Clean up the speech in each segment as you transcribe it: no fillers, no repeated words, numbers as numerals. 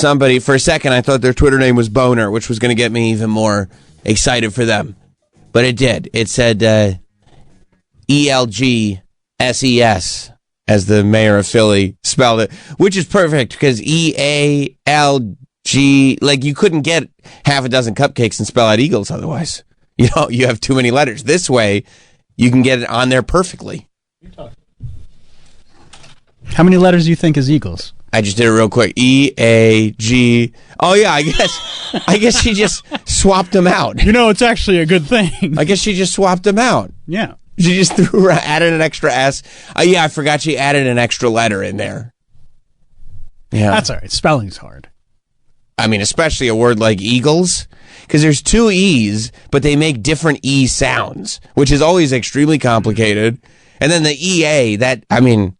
somebody, for a second, I thought their Twitter name was Boner, which was going to get me even more excited for them. But it did. It said ELGSES, as the mayor of Philly spelled it, which is perfect because EALG, like you couldn't get half a dozen cupcakes and spell out Eagles otherwise. You have too many letters. This way, you can get it on there perfectly. How many letters do you think is Eagles? I just did it real quick. EAG. Oh yeah, I guess she just swapped them out. It's actually a good thing. I guess she just swapped them out. Yeah. She just added an extra S. Yeah, I forgot she added an extra letter in there. Yeah. That's all right. Spelling's hard. I mean, especially a word like Eagles, because there's two E's, but they make different E sounds, which is always extremely complicated. And then the EA, that,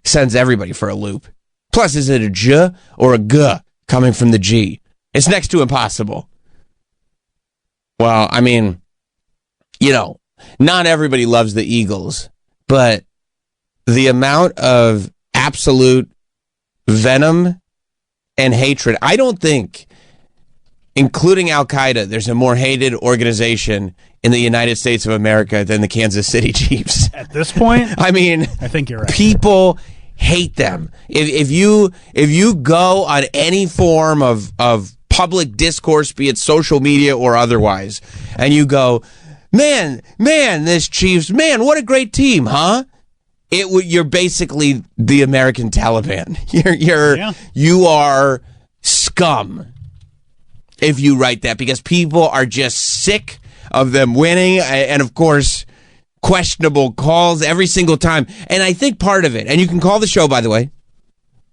sends everybody for a loop. Plus, is it a J or a G coming from the G? It's next to impossible. Well, not everybody loves the Eagles, but the amount of absolute venom and hatred, I don't think, including Al-Qaeda, there's a more hated organization in the United States of America than the Kansas City Chiefs. At this point? I think you're right. People hate them. If you go on any form of public discourse, be it social media or otherwise, and you go, man, this Chiefs, man, what a great team, huh? You're basically the American Taliban. You are scum if you write that, because people are just sick of them winning, and of course, questionable calls every single time. And I think part of it, and you can call the show, by the way,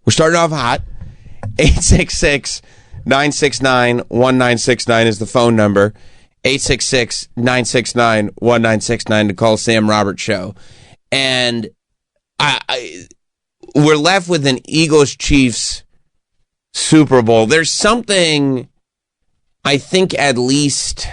we're starting off hot, 866-969-1969 is the phone number, 866-969-1969 to call Sam Roberts Show. And we're left with an Eagles-Chiefs Super Bowl. There's something, I think at least,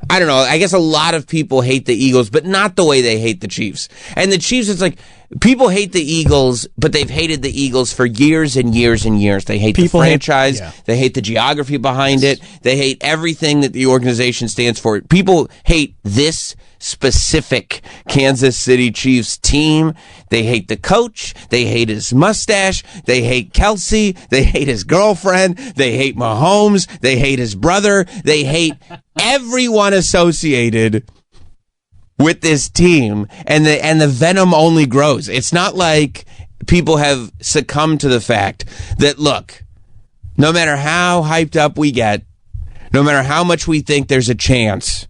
I don't know, I guess a lot of people hate the Eagles, but not the way they hate the Chiefs. And the Chiefs, it's like, people hate the Eagles, but they've hated the Eagles for years and years and years. They hate the franchise. They hate the geography behind it. They hate everything that the organization stands for. People hate this specific Kansas City Chiefs team. They hate the coach. They hate his mustache. They hate Kelsey. They hate his girlfriend. They hate Mahomes. They hate his brother. They hate everyone associated with this team, and the venom only grows. It's not like people have succumbed to the fact that, look, no matter how hyped up we get, no matter how much we think there's a chance,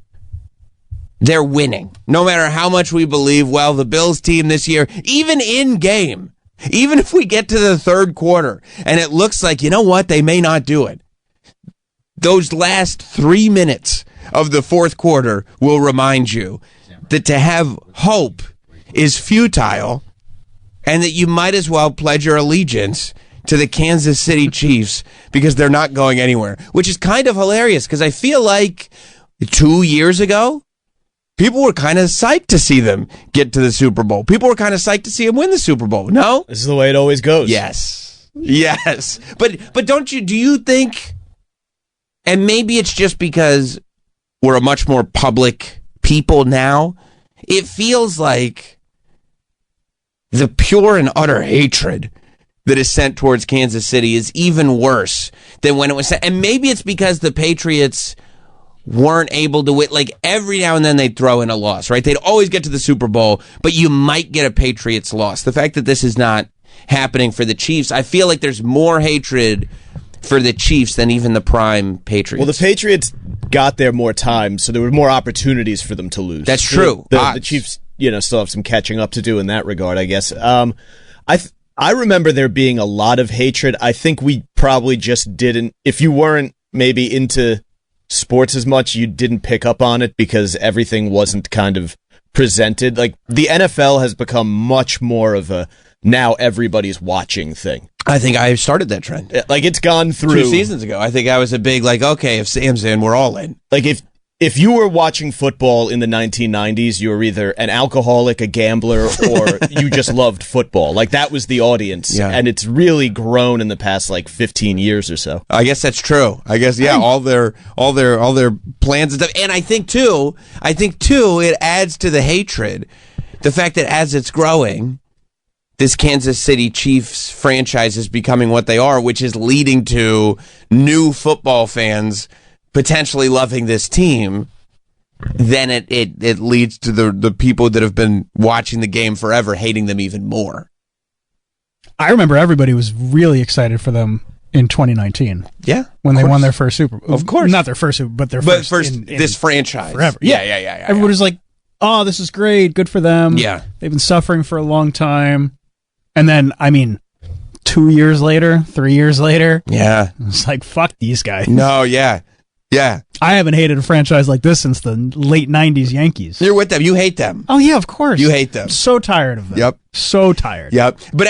they're winning. No matter how much we believe, well, the Bills team this year, even in game, even if we get to the third quarter and it looks like, you know what, they may not do it, those last 3 minutes of the fourth quarter will remind you that to have hope is futile and that you might as well pledge your allegiance to the Kansas City Chiefs because they're not going anywhere, which is kind of hilarious because I feel like 2 years ago, people were kind of psyched to see them get to the Super Bowl. People were kind of psyched to see them win the Super Bowl. No? This is the way it always goes. Yes. But do you think, and maybe it's just because we're a much more public people now, it feels like the pure and utter hatred that is sent towards Kansas City is even worse than when it was sent. And maybe it's because the Patriots weren't able to win. Like, every now and then they'd throw in a loss, right? They'd always get to the Super Bowl, but you might get a Patriots loss. The fact that this is not happening for the Chiefs, I feel like there's more hatred for the Chiefs than even the prime Patriots. Well, the Patriots got there more times, so there were more opportunities for them to lose. That's true. The Chiefs, still have some catching up to do in that regard, I guess. I remember there being a lot of hatred. I think we probably just didn't. If you weren't maybe into sports as much, you didn't pick up on it because everything wasn't kind of presented. Like, the NFL has become much more of a now everybody's watching thing. I think I started that trend. Like, it's gone through 2 seasons ago. I think I was a big, like, okay, if Sam's in, we're all in. Like, if if you were watching football in the 1990s, you were either an alcoholic, a gambler, or you just loved football. Like, that was the audience. Yeah. And it's really grown in the past, 15 years or so. I guess that's true. I guess, yeah, all their plans and stuff. And I think too, it adds to the hatred. The fact that as it's growing, this Kansas City Chiefs franchise is becoming what they are, which is leading to new football fans potentially loving this team. Then it leads to the people that have been watching the game forever hating them even more. I remember everybody was really excited for them in 2019. Yeah, when they won their first Super Bowl. Of course. Not their first Super Bowl, but their first in this franchise. Forever. Yeah. Everybody was like, oh, this is great. Good for them. Yeah. They've been suffering for a long time. And then, 2 years later, 3 years later, Yeah. it's like, fuck these guys. No, yeah. Yeah. I haven't hated a franchise like this since the late 90s Yankees. You're with them. You hate them. Oh, yeah, of course. You hate them. I'm so tired of them. Yep. So tired. Yep. But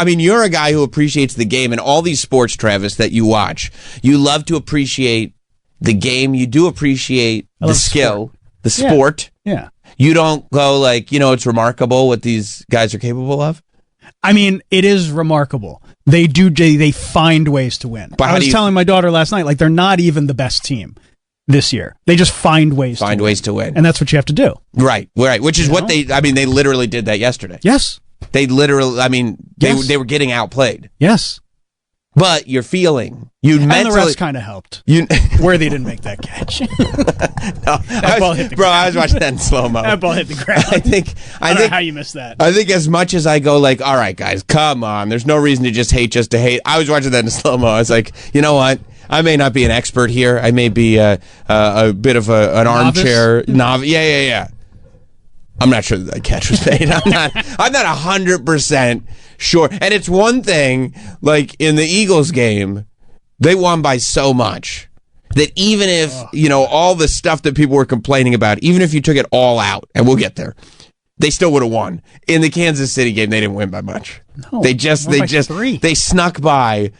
you're a guy who appreciates the game and all these sports, Travis, that you watch. You love to appreciate the game. You do appreciate the skill, the sport. Yeah. You don't go it's remarkable what these guys are capable of. It is remarkable. They find ways to win. But I was telling my daughter last night, they're not even the best team this year. They just find ways to win. And that's what you have to do. Right. Which is what they literally did that yesterday. Yes. They literally, Yes. they were getting outplayed. Yes. But you're feeling, and the refs kind of helped. Where they didn't make that catch. Ball hit the ground. I was watching that in slow-mo. That ball hit the ground. I don't know how you missed that. I think as much as I go all right, guys, come on. There's no reason to just to hate. I was watching that in slow-mo. I was like, you know what? I may not be an expert here. I may be a bit of an armchair novice. Yeah. I'm not sure that catch was made. I'm not 100% sure. And it's one thing, in the Eagles game, they won by so much that even if, all the stuff that people were complaining about, even if you took it all out, and we'll get there, they still would have won. In the Kansas City game, they didn't win by much. No, they snuck by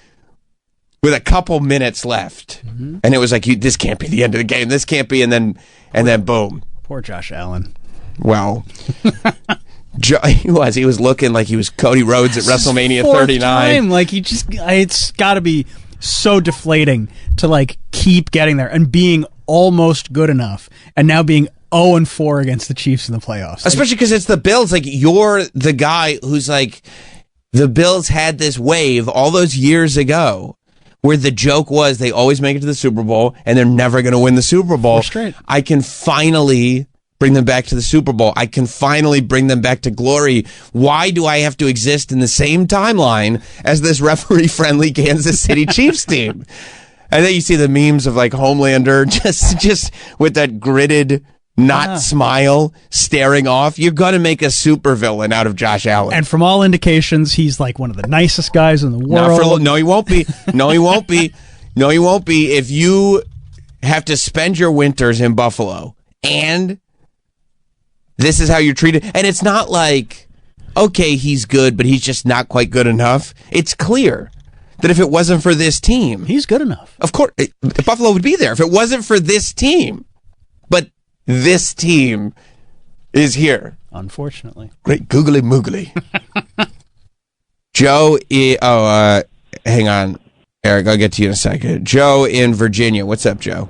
with a couple minutes left. Mm-hmm. And it was like, this can't be the end of the game. This can't be. And then boom. Poor Josh Allen. Well, he was looking like he was Cody Rhodes at WrestleMania 39. Time. It's got to be so deflating to keep getting there and being almost good enough, and now being 0-4 against the Chiefs in the playoffs. Especially because it's the Bills. You're the guy who's the Bills had this wave all those years ago, where the joke was they always make it to the Super Bowl and they're never going to win the Super Bowl. Straight. I can finally bring them back to the Super Bowl. I can finally bring them back to glory. Why do I have to exist in the same timeline as this referee-friendly Kansas City Chiefs team? And then you see the memes of Homelander just with that gritted smile staring off. You're going to make a supervillain out of Josh Allen. And from all indications, he's one of the nicest guys in the world. No, he won't be. No, he won't be. No, he won't be. If you have to spend your winters in Buffalo and this is how you're treated. And it's not okay, he's good, but he's just not quite good enough. It's clear that if it wasn't for this team, he's good enough. Of course, Buffalo would be there if it wasn't for this team. But this team is here. Unfortunately. Great googly moogly. Joe, hang on, Eric, I'll get to you in a second. Joe in Virginia. What's up, Joe?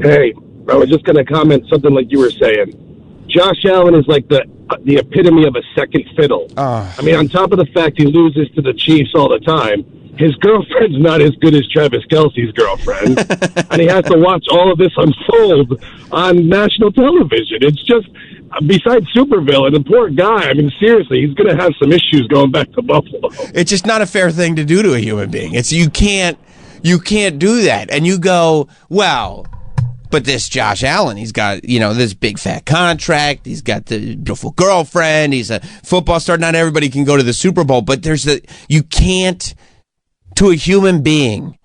Hey. I was just going to comment something like you were saying. Josh Allen is the epitome of a second fiddle. On top of the fact he loses to the Chiefs all the time, his girlfriend's not as good as Travis Kelce's girlfriend, and he has to watch all of this unfold on national television. It's just, besides supervillain, the poor guy, seriously, he's going to have some issues going back to Buffalo. It's just not a fair thing to do to a human being. You can't do that. And you go, well, but this Josh Allen, he's got, this big fat contract. He's got the beautiful girlfriend. He's a football star. Not everybody can go to the Super Bowl, but you can't, to a human being,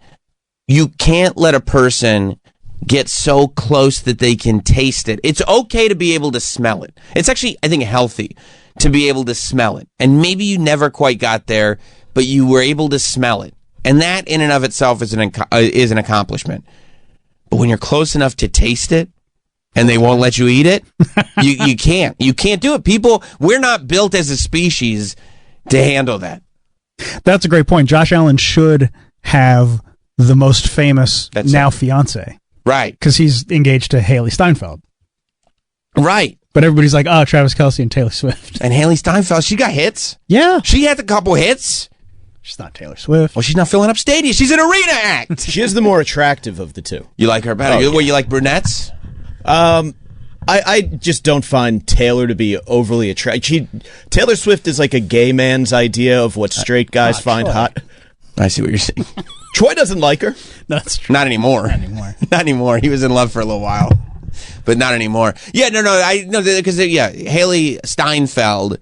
you can't let a person get so close that they can taste it. It's okay to be able to smell it. It's actually, I think, healthy to be able to smell it. And maybe you never quite got there, but you were able to smell it. And that in and of itself is an accomplishment. But when you're close enough to taste it and they won't let you eat it, you can't. You can't do it. People, we're not built as a species to handle that. That's a great point. Josh Allen should have the most famous fiance. Right. Because he's engaged to Haley Steinfeld. Right. But everybody's like, oh, Travis Kelce and Taylor Swift. And Haley Steinfeld, she got hits. Yeah. She had a couple hits. She's not Taylor Swift. Well, she's not filling up stadiums. She's an arena act. She is the more attractive of the two. You like her better? You like brunettes? I just don't find Taylor to be overly attractive. Taylor Swift is like a gay man's idea of what straight guys find hot. I see what you're saying. Troy doesn't like her. That's true. Not anymore. Not anymore. He was in love for a little while, but not anymore. Yeah, no, because Haley Steinfeld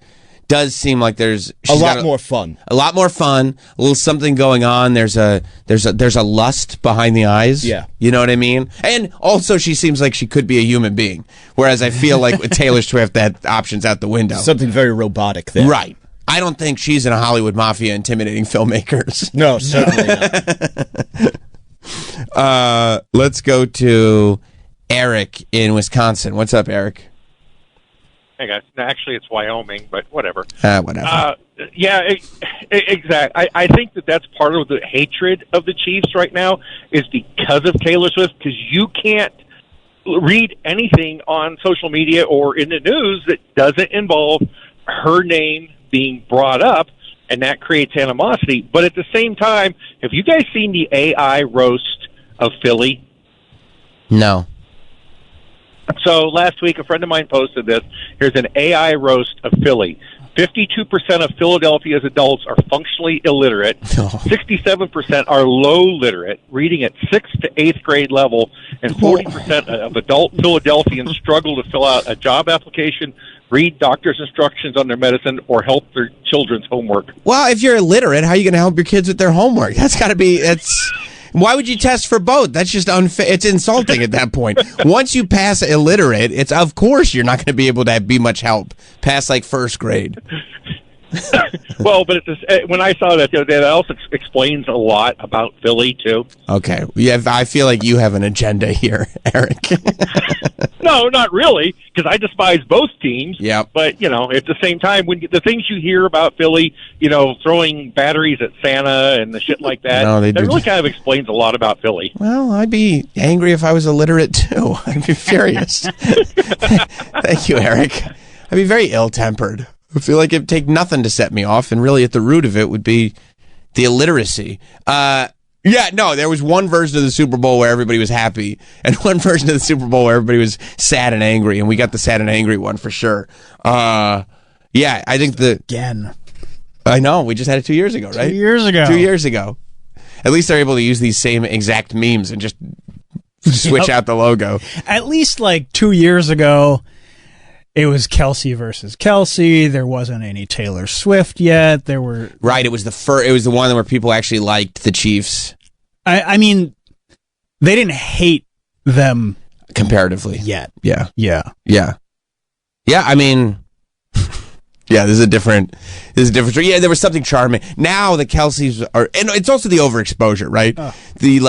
does seem like she's a lot more fun. A lot more fun. A little something going on. There's a lust behind the eyes. Yeah, you know what I mean. And also, she seems like she could be a human being. Whereas I feel like with Taylor Swift, that option's out the window. Something very robotic there. Right. I don't think she's in a Hollywood mafia intimidating filmmakers. No, certainly not. Let's go to Eric in Wisconsin. What's up, Eric? Hey guys, no, actually it's Wyoming, but whatever. Whatever. Exactly. I think that's part of the hatred of the Chiefs right now is because of Taylor Swift, because you can't read anything on social media or in the news that doesn't involve her name being brought up, and that creates animosity. But at the same time, have you guys seen the AI roast of Philly? No. So last week, a friend of mine posted this. Here's an AI roast of Philly. 52% of Philadelphia's adults are functionally illiterate. 67% are low literate, reading at 6th to 8th grade level, and 40% of adult Philadelphians struggle to fill out a job application, read doctor's instructions on their medicine, or help their children's homework. Well, if you're illiterate, how are you going to help your kids with their homework? Why would you test for both? That's just unfair. It's insulting at that point. Once you pass illiterate, it's of course you're not going to be able to be much help past like first grade. Well, but when I saw that the other day, that also explains a lot about Philly too. Okay, I feel like you have an agenda here, Eric. No, not really, because I despise both teams. Yeah. But at the same time, when the things you hear about Philly, throwing batteries at Santa and the shit like that, that really kind of explains a lot about Philly. Well, I'd be angry if I was illiterate too. I'd be furious. Thank you, Eric. I'd be very ill-tempered. I feel like it'd take nothing to set me off, and really at the root of it would be the illiteracy. There was one version of the Super Bowl where everybody was happy, and one version of the Super Bowl where everybody was sad and angry, and we got the sad and angry one for sure. I think Again. I know, we just had it 2 years ago, right? 2 years ago. 2 years ago. At least they're able to use these same exact memes and just switch out the logo. At least like 2 years ago, it was Kelce versus Kelce. There wasn't any Taylor Swift yet. There were It was it was the one where people actually liked the Chiefs. I mean, they didn't hate them comparatively yet. Yeah. I mean, this is a different. Yeah, there was something charming. Now the Kelces are, and it's also the overexposure, right? Oh. The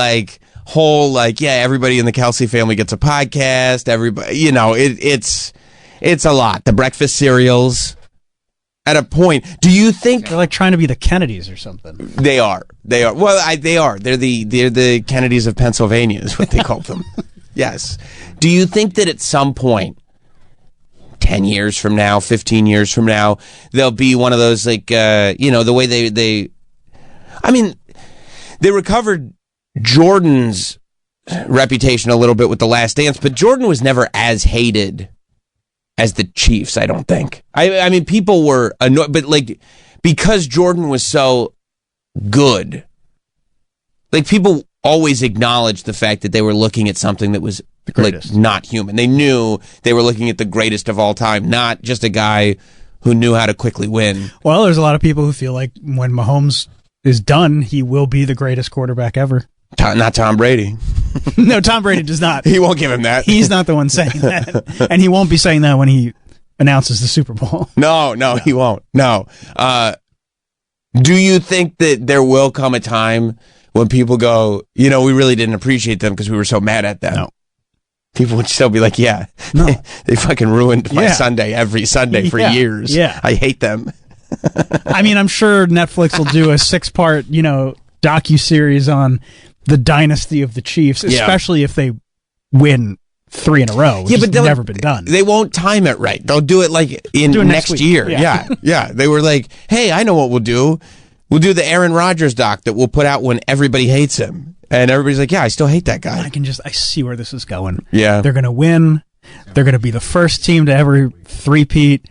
whole everybody in the Kelce family gets a podcast. Everybody, it's a lot. The breakfast cereals. At a point, do you think they're like trying to be the Kennedys or something? They are. Well, they are. They're the Kennedys of Pennsylvania, is what they call them. Yes. Do you think that at some point, 10 years from now, 15 years from now, there'll be one of those the way they recovered Jordan's reputation a little bit with The Last Dance, but Jordan was never as hated as the Chiefs, I don't think. I mean, people were annoyed, but because Jordan was so good, people always acknowledged the fact that they were looking at something that was not human. They knew they were looking at the greatest of all time, not just a guy who knew how to quickly win. Well, there's a lot of people who feel like when Mahomes is done, he will be the greatest quarterback ever. Not Tom Brady. No, Tom Brady does not. He won't give him that. He's not the one saying that. And he won't be saying that when he announces the Super Bowl. No, he won't. No. Do you think that there will come a time when people go, we really didn't appreciate them because we were so mad at them. No. People would still be like, yeah, No. they fucking ruined my Yeah. Sunday every Sunday for Yeah. years. Yeah. I hate them. I mean, I'm sure Netflix will do a 6-part, docuseries on the dynasty of the Chiefs, Yeah. especially if they win 3 in a row, which has they'll- never been done. They won't time it right. They'll do it like in Do it next next week. year. Yeah. Yeah. They were like, hey, I know what we'll do. We'll do the Aaron Rodgers doc that we'll put out when everybody hates him. And everybody's like, yeah, I still hate that guy. I see where this is going. Yeah. They're going to win. They're going to be the first team to ever three-peat.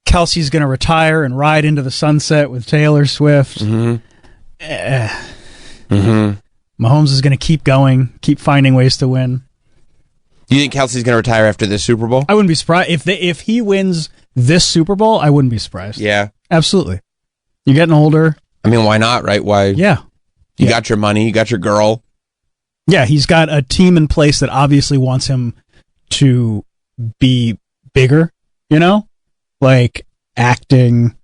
Kelsey's going to retire and ride into the sunset with Taylor Swift. Mahomes is going to keep going, keep finding ways to win. Do you think Kelsey's going to retire after this Super Bowl? I wouldn't be surprised if he wins this Super Bowl. I wouldn't be surprised. Yeah. Absolutely. You're getting older. I mean, why not, right? Why? Yeah. You got your money. You got your girl. Yeah, he's got a team in place that obviously wants him to be bigger, like acting.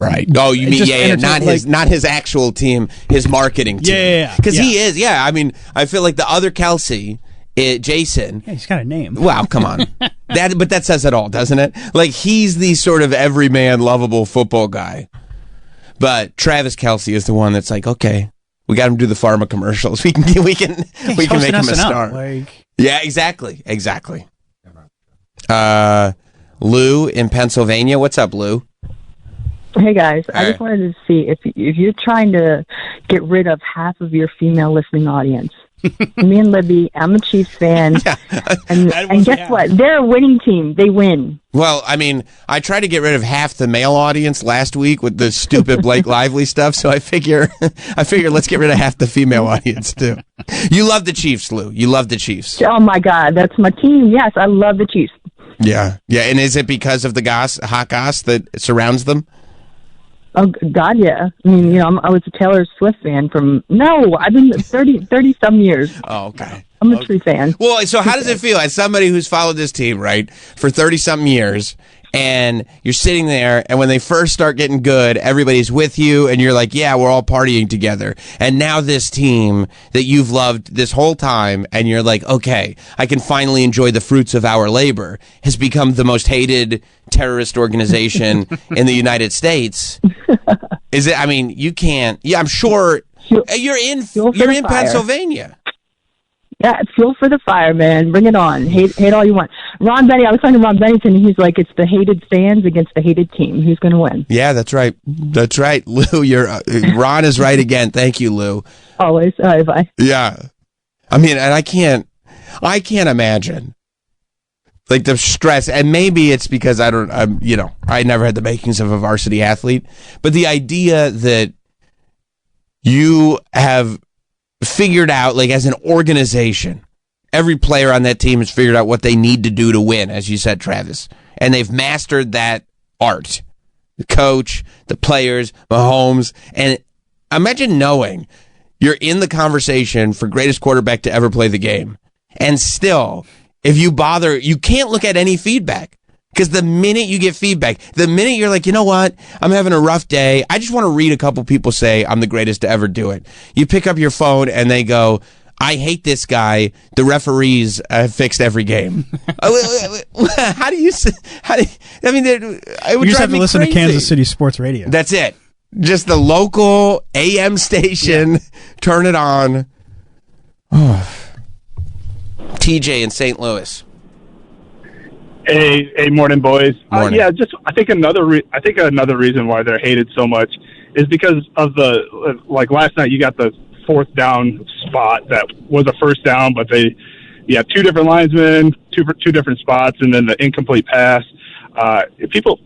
Right. Oh, you mean, Just not entertain- his actual team, his marketing team. Yeah. Because he is, yeah. I mean, I feel like the other Kelsey, Jason. Yeah, he's got a name. Wow, come on. But that says it all, doesn't it? Like, he's the sort of everyman, lovable football guy. But Travis Kelce is the one that's like, okay, we got him to do the pharma commercials. We can make him a star. Yeah, exactly. Lou in Pennsylvania. What's up, Lou? Hey guys, I Hey. just wanted to see if you're trying to get rid of half of your female listening audience. Me and Libby, I'm a Chiefs fan, and guess what? They're a winning team. They win. Well, I mean, I tried to get rid of half the male audience last week with the stupid Blake Lively stuff, so I figure let's get rid of half the female audience too. You love the Chiefs, Lou. You love the Chiefs. Oh my God, that's my team. Yes, I love the Chiefs. Yeah. And is it because of the hot goss that surrounds them? Oh God, yeah. I mean, I was a Taylor Swift fan I've been 30 some years. Oh, okay. I'm a true fan. Well, so how does it feel as somebody who's followed this team, right, for 30-something years, and you're sitting there, and when they first start getting good, everybody's with you, and you're like, yeah, we're all partying together. And now this team that you've loved this whole time, and you're like, okay, I can finally enjoy the fruits of our labor, has become the most hated terrorist organization in the United States. Is it? I mean, you can't. Yeah, I'm sure you're in fire. Pennsylvania. Yeah, fuel for the fire, man. Bring it on. Hate all you want. Ron Benny, I was talking to Ron Bennington, and he's like, it's the hated fans against the hated team. Who's going to win? Yeah, that's right. That's right, Lou. Ron is right again. Thank you, Lou. Always. All right, bye. Yeah, I mean, and I can't imagine like the stress, and maybe it's because I never had the makings of a varsity athlete, but the idea that you have figured out, like as an organization, every player on that team has figured out what they need to do to win, as you said, Travis, and they've mastered that art. The coach, the players, Mahomes, and imagine knowing you're in the conversation for greatest quarterback to ever play the game, and still, if you bother, you can't look at any feedback. Because the minute you get feedback, the minute you're like, you know what, I'm having a rough day, I just want to read a couple people say I'm the greatest to ever do it. You pick up your phone and they go, I hate this guy. The referees have fixed every game. How do you? I mean, it would You just drive have to me listen crazy. to Kansas City Sports Radio. That's it. Just the local AM station. Turn it on. TJ in St. Louis. Hey, morning, boys. Morning. I think another reason why they're hated so much is because of the last night you got the fourth down spot that was a first down, but you have two different linemen, two different spots, and then the incomplete pass. If people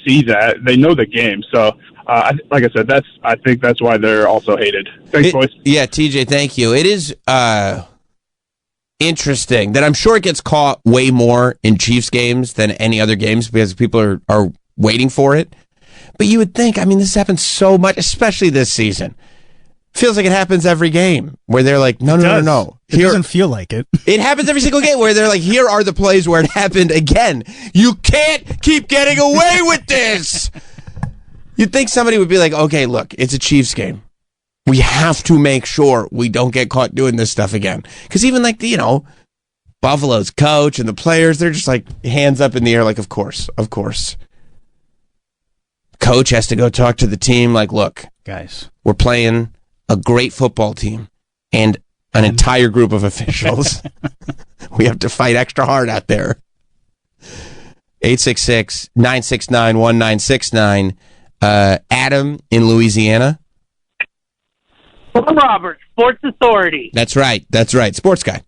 see that, they know the game. So, like I said, I think that's why they're also hated. Thanks, boys. Yeah, TJ, thank you. It is interesting that I'm sure it gets caught way more in Chiefs games than any other games because people are waiting for it. But you would think, I mean, this happens so much, especially this season. Feels like it happens every game where they're like, no. It doesn't feel like it. It happens every single game where they're like, here are the plays where it happened again. You can't keep getting away with this. You'd think somebody would be like, okay, look, it's a Chiefs game. We have to make sure we don't get caught doing this stuff again. Because even like, Buffalo's coach and the players, they're just like hands up in the air like, of course. Coach has to go talk to the team like, look, guys, we're playing a great football team and an entire group of officials. We have to fight extra hard out there. 866-969-1969. Adam in Louisiana. Robert, Sports Authority. That's right. Sports guy.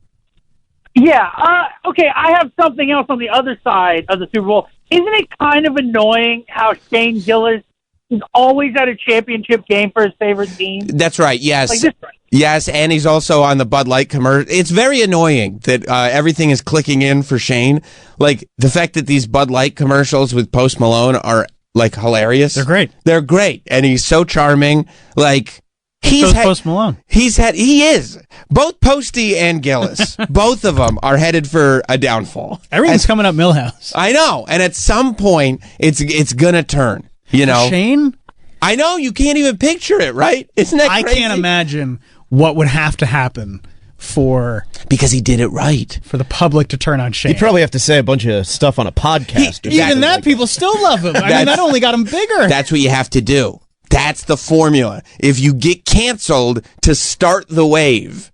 Yeah. Okay, I have something else on the other side of the Super Bowl. Isn't it kind of annoying how Shane Gillis is always at a championship game for his favorite team? That's right. Yes. Like this. Yes, and he's also on the Bud Light commercial. It's very annoying that everything is clicking in for Shane. Like, the fact that these Bud Light commercials with Post Malone are, like, hilarious. They're great. They're great. And he's so charming. Like, Post Malone. He is. Both Posty and Gillis, both of them are headed for a downfall. Everything's coming up Millhouse. I know. And at some point, it's going to turn, Shane? I know. You can't even picture it, right? Isn't that crazy? I can't imagine what would have to happen because he did it right for the public to turn on Shane. He'd probably have to say a bunch of stuff on a podcast. Even that, people still love him. I mean, that only got him bigger. That's what you have to do. That's the formula. If you get canceled to start the wave,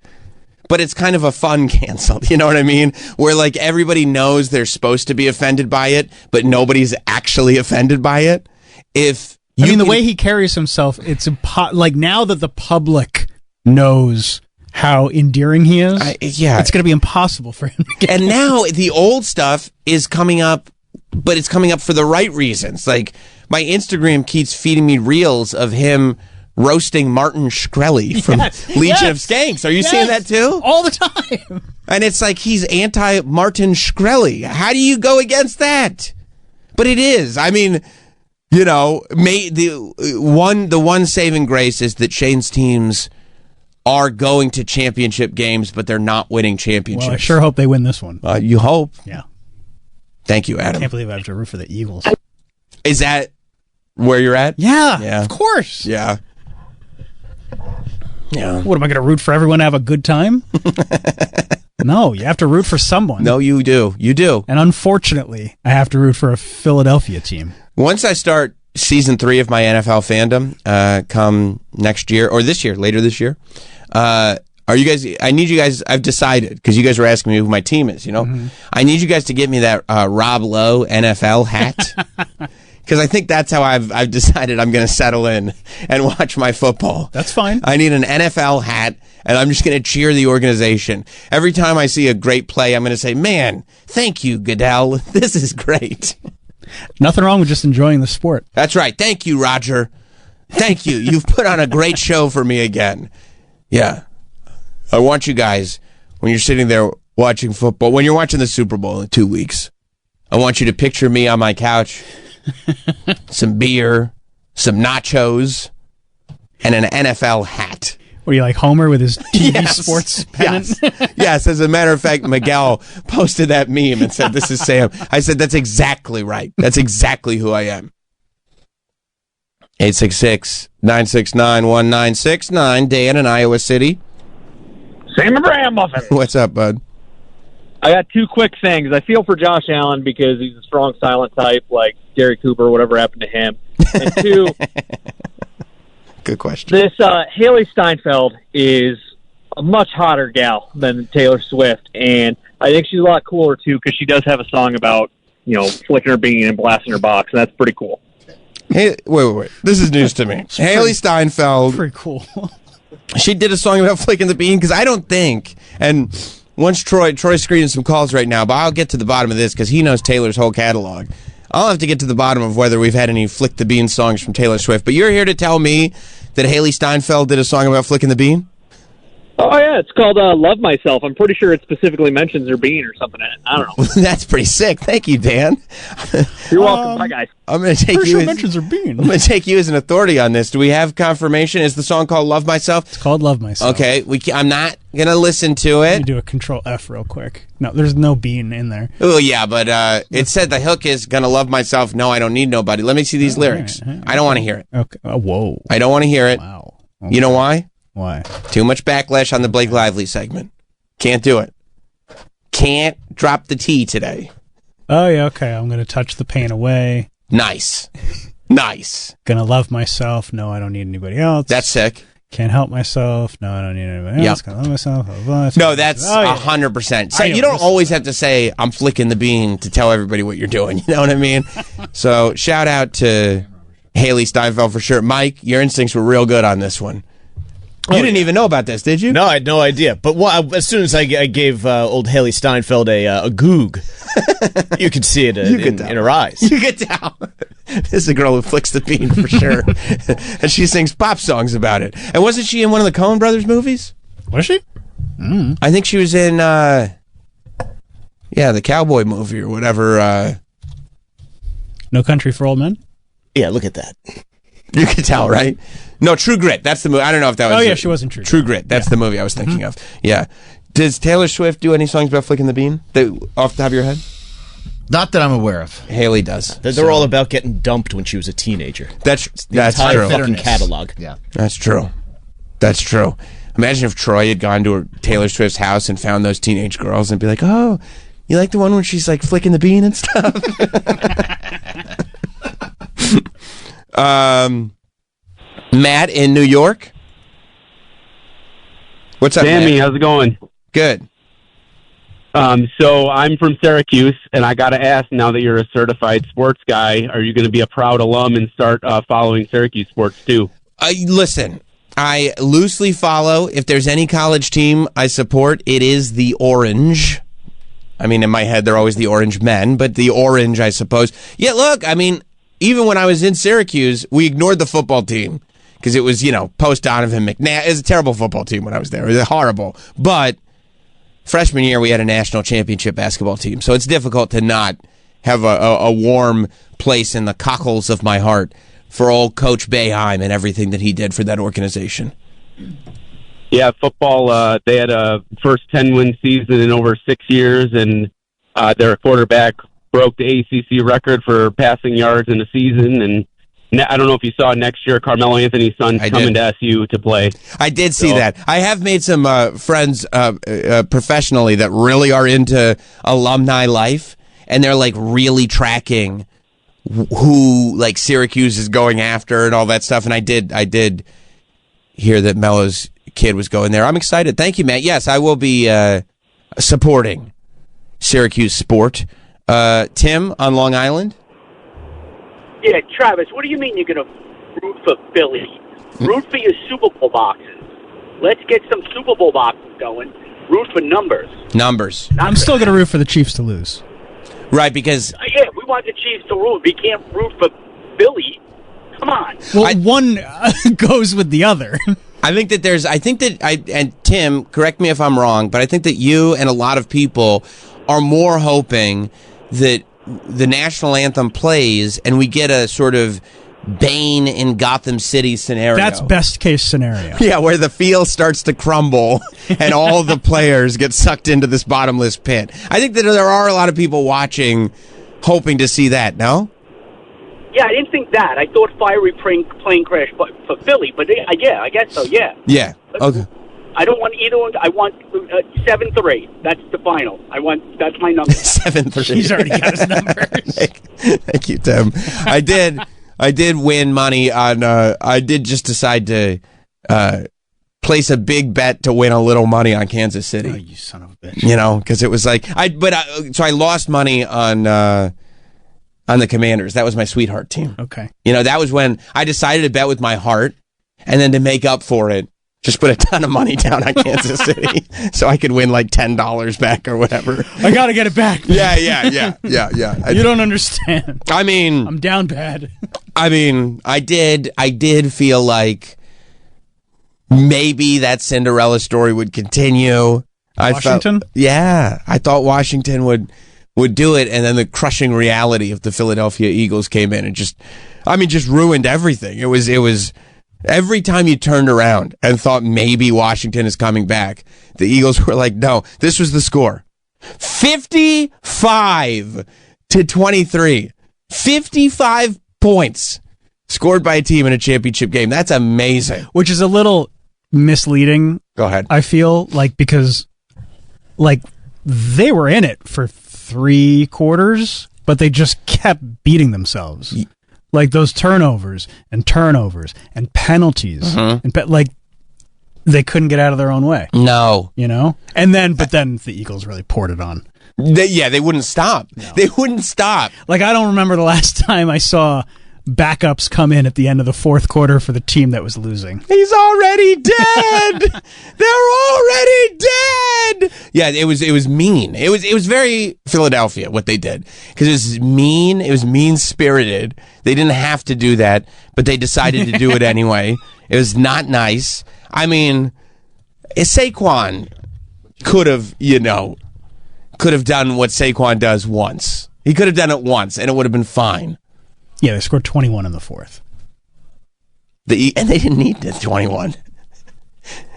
but it's kind of a fun canceled, you know what I mean? Where like everybody knows they're supposed to be offended by it, but nobody's actually offended by it. The way he carries himself, it's like now that the public knows how endearing he is, it's going to be impossible for him to get And now the old stuff is coming up, but it's coming up for the right reasons. Like, my Instagram keeps feeding me reels of him roasting Martin Shkreli from Legion of Skanks. Are you seeing that too? All the time. And it's like he's anti-Martin Shkreli. How do you go against that? But it is. I mean, the one saving grace is that Shane's teams are going to championship games, but they're not winning championships. Well, I sure hope they win this one. You hope. Yeah. Thank you, Adam. I can't believe I have to root for the Eagles. Is that where you're at? Yeah. Of course. Yeah. What, am I going to root for everyone to have a good time? No, you have to root for someone. No, you do. You do. And unfortunately, I have to root for a Philadelphia team. Once I start season 3 of my NFL fandom, come next year, or later this year, are you guys, I need you guys, I've decided, because you guys were asking me who my team is, Mm-hmm. I need you guys to get me that Rob Lowe NFL hat. Because I think that's how I've decided I'm going to settle in and watch my football. That's fine. I need an NFL hat, and I'm just going to cheer the organization. Every time I see a great play, I'm going to say, man, thank you, Goodell. This is great. Nothing wrong with just enjoying the sport. That's right. Thank you, Roger. Thank you. You've put on a great show for me again. Yeah. I want you guys, when you're sitting there watching football, when you're watching the Super Bowl in 2 weeks, I want you to picture me on my couch, some beer, some nachos, and an NFL hat. What are you, like Homer with his TV sports pennant? Yes, as a matter of fact, Miguel posted that meme and said, this is Sam. I said, that's exactly right. That's exactly who I am. 866-969-1969. Dan in Iowa City. Sam Abraham Muffin. What's up, bud? I got 2 quick things. I feel for Josh Allen because he's a strong, silent type, like Gary Cooper, whatever happened to him. And 2, good question. This Haley Steinfeld is a much hotter gal than Taylor Swift, and I think she's a lot cooler, too, because she does have a song about, flicking her bean and blasting her box, and that's pretty cool. Hey, wait. This is news to me. Haley Steinfeld. Pretty cool. She did a song about flicking the bean, because I don't think, and once Troy's screening some calls right now, but I'll get to the bottom of this because he knows Taylor's whole catalog. I'll have to get to the bottom of whether we've had any Flick the Bean songs from Taylor Swift. But you're here to tell me that Haley Steinfeld did a song about flicking the bean? Oh, yeah, it's called Love Myself. I'm pretty sure it specifically mentions her bean or something in it. I don't know. That's pretty sick. Thank you, Dan. You're welcome. Bye, guys. I'm going to take you. Mentions her bean. I'm going to take you as an authority on this. Do we have confirmation? Is the song called Love Myself? It's called Love Myself. Okay, I'm not going to listen to it. Let me do a Control F real quick. No, there's no bean in there. Oh, yeah, but it said the hook is going to love myself. No, I don't need nobody. Let me see these lyrics. I don't want to hear it. Okay. Whoa. I don't want to hear it. Wow. Okay. You know why? Why? Too much backlash on the Blake Lively segment. Can't do it. Can't drop the T today. Oh, yeah, okay. I'm going to touch the pain away. Nice. Nice. Gonna love myself. No, I don't need anybody else. That's sick. Can't help myself. No, I don't need anybody else. Yep. Gonna love myself. Blah, blah, blah. No, that's 100%. So you don't always have to say, I'm flicking the bean to tell everybody what you're doing. You know what I mean? So shout out to Haley Steinfeld for sure. Mike, your instincts were real good on this one. You didn't even know about this, did you? No, I had no idea. But as soon as I gave old Haley Steinfeld a goog, you could see it in her eyes. You could tell. This is a girl who flicks the bean for sure. And she sings pop songs about it. And wasn't she in one of the Coen Brothers movies? Was she? I think she was in, the cowboy movie or whatever. No Country for Old Men? Yeah, look at that. You could tell, right? No, True Grit. That's the movie. I don't know if that was... Oh, yeah, she was in True Grit. True Grit. That's the movie I was thinking of. Yeah. Does Taylor Swift do any songs about flicking the bean off the top of your head? Not that I'm aware of. Haley does. They're all about getting dumped when she was a teenager. That's entire true. fucking catalog. Yeah. That's true. That's true. Imagine if Troy had gone to Taylor Swift's house and found those teenage girls and be like, oh, you like the one where she's like flicking the bean and stuff? Matt in New York. What's up, Sammy, Matt? how's it going? Good. So I'm from Syracuse, and I got to ask, now that you're a certified sports guy, are you going to be a proud alum and start following Syracuse sports too? Listen, I loosely follow. If there's any college team I support, it is the Orange. I mean, in my head, they're always the Orange men, but the Orange, I suppose. Yeah, look, I mean, even when I was in Syracuse, we ignored the football team because it was, post Donovan McNabb. It was a terrible football team when I was there. It was horrible. But freshman year, we had a national championship basketball team, so it's difficult to not have a warm place in the cockles of my heart for old Coach Boeheim and everything that he did for that organization. Yeah, football, they had a first 10-win season in over 6 years, and their quarterback broke the ACC record for passing yards in a season, and I don't know if you saw next year, Carmelo Anthony's son's coming to SU to play. I did see that. I have made some friends professionally that really are into alumni life, and they're like really tracking who like Syracuse is going after and all that stuff. And I did hear that Melo's kid was going there. I'm excited. Thank you, Matt. Yes, I will be supporting Syracuse sport. Tim on Long Island. Yeah, Travis, what do you mean you're going to root for Philly? Root for your Super Bowl boxes. Let's get some Super Bowl boxes going. Root for numbers. Numbers. I'm still going to root for the Chiefs to lose. Right, because... yeah, we want the Chiefs to root. We can't root for Philly. Come on. Well, one goes with the other. And Tim, correct me if I'm wrong, but I think that you and a lot of people are more hoping that the national anthem plays and we get a sort of Bane in Gotham City scenario. That's best case scenario. Yeah, where the field starts to crumble and all the players get sucked into this bottomless pit. I think that there are a lot of people watching hoping to see that, no? Yeah, I didn't think that. I thought fiery plane crash for Philly, but yeah, I guess so, yeah. Yeah, okay. I don't want either one. I want 7-3. That's the final. That's my number. 7-3. He's already got his numbers. Thank you, Tim. I did win money on. I did just decide to place a big bet to win a little money on Kansas City. Oh, you son of a bitch! Because it was like so I lost money on the Commanders. That was my sweetheart team. Okay. That was when I decided to bet with my heart, and then to make up for it, just put a ton of money down on Kansas City so I could win like $10 back or whatever. I got to get it back. Yeah. You don't understand. I mean, I'm down bad. I mean, I did feel like maybe that Cinderella story would continue. Washington? I thought Washington would do it, and then the crushing reality of the Philadelphia Eagles came in and just ruined everything. It was every time you turned around and thought maybe Washington is coming back, the Eagles were like, no, this was the score. 55-23. 55 points scored by a team in a championship game. That's amazing. Which is a little misleading. Go ahead. I feel like because like they were in it for 3 quarters, but they just kept beating themselves. Like those turnovers and penalties, and like they couldn't get out of their own way. No, and then the Eagles really poured it on. They wouldn't stop. No. They wouldn't stop. Like I don't remember the last time I saw backups come in at the end of the fourth quarter for the team that was losing. He's already dead. They're already dead. Yeah, it was mean. It was very Philadelphia what they did, because it was mean. It was mean spirited. They didn't have to do that, but they decided to do it anyway. It was not nice. I mean, Saquon could have done what Saquon does once. He could have done it once, and it would have been fine. Yeah, they scored 21 in the fourth. And they didn't need the 21.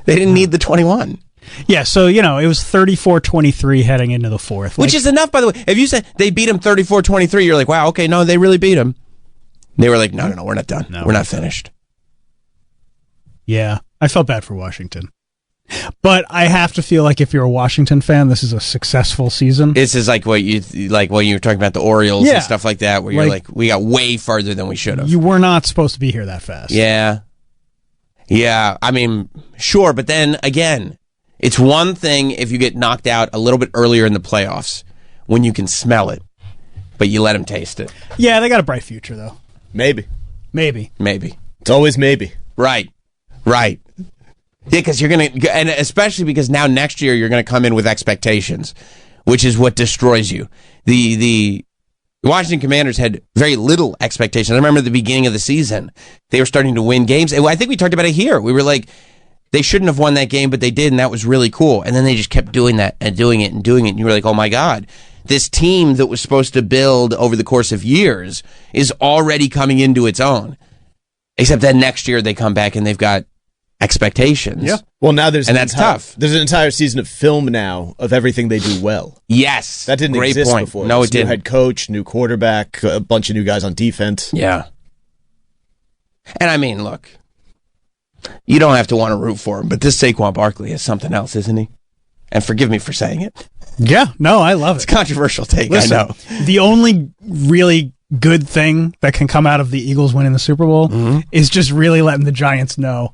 They didn't need the 21. Yeah, so, it was 34-23 heading into the fourth. Which is enough, by the way. If you said they beat him 34-23, you're like, wow, okay, no, they really beat him. They were like, no, we're not done. We're not finished. Yeah, I felt bad for Washington. But I have to feel like if you're a Washington fan, this is a successful season. This is like when you were talking about the Orioles and stuff like that, where you're like, we got way farther than we should have. You were not supposed to be here that fast. Yeah. Yeah, I mean, sure, but then again, it's one thing if you get knocked out a little bit earlier in the playoffs when you can smell it, but you let them taste it. Yeah, they got a bright future, though. Maybe. It's always maybe. Right. Yeah, because you're going to, and especially because now next year you're going to come in with expectations, which is what destroys you. The Washington Commanders had very little expectations. I remember at the beginning of the season, they were starting to win games. I think we talked about it here. We were like, they shouldn't have won that game, but they did, and that was really cool. And then they just kept doing that and doing it and doing it. And you were like, oh my God, this team that was supposed to build over the course of years is already coming into its own. Except then next year they come back and they've got expectations. Yeah. Well, now that's tough. There's an entire season of film now of everything they do well. Yes. That didn't exist before. No, it didn't. New head coach, new quarterback, a bunch of new guys on defense. Yeah. And I mean, look, you don't have to want to root for him, but this Saquon Barkley is something else, isn't he? And forgive me for saying it. Yeah, no, I love it. It's a controversial take, Listen, I know. The only really good thing that can come out of the Eagles winning the Super Bowl is just really letting the Giants know,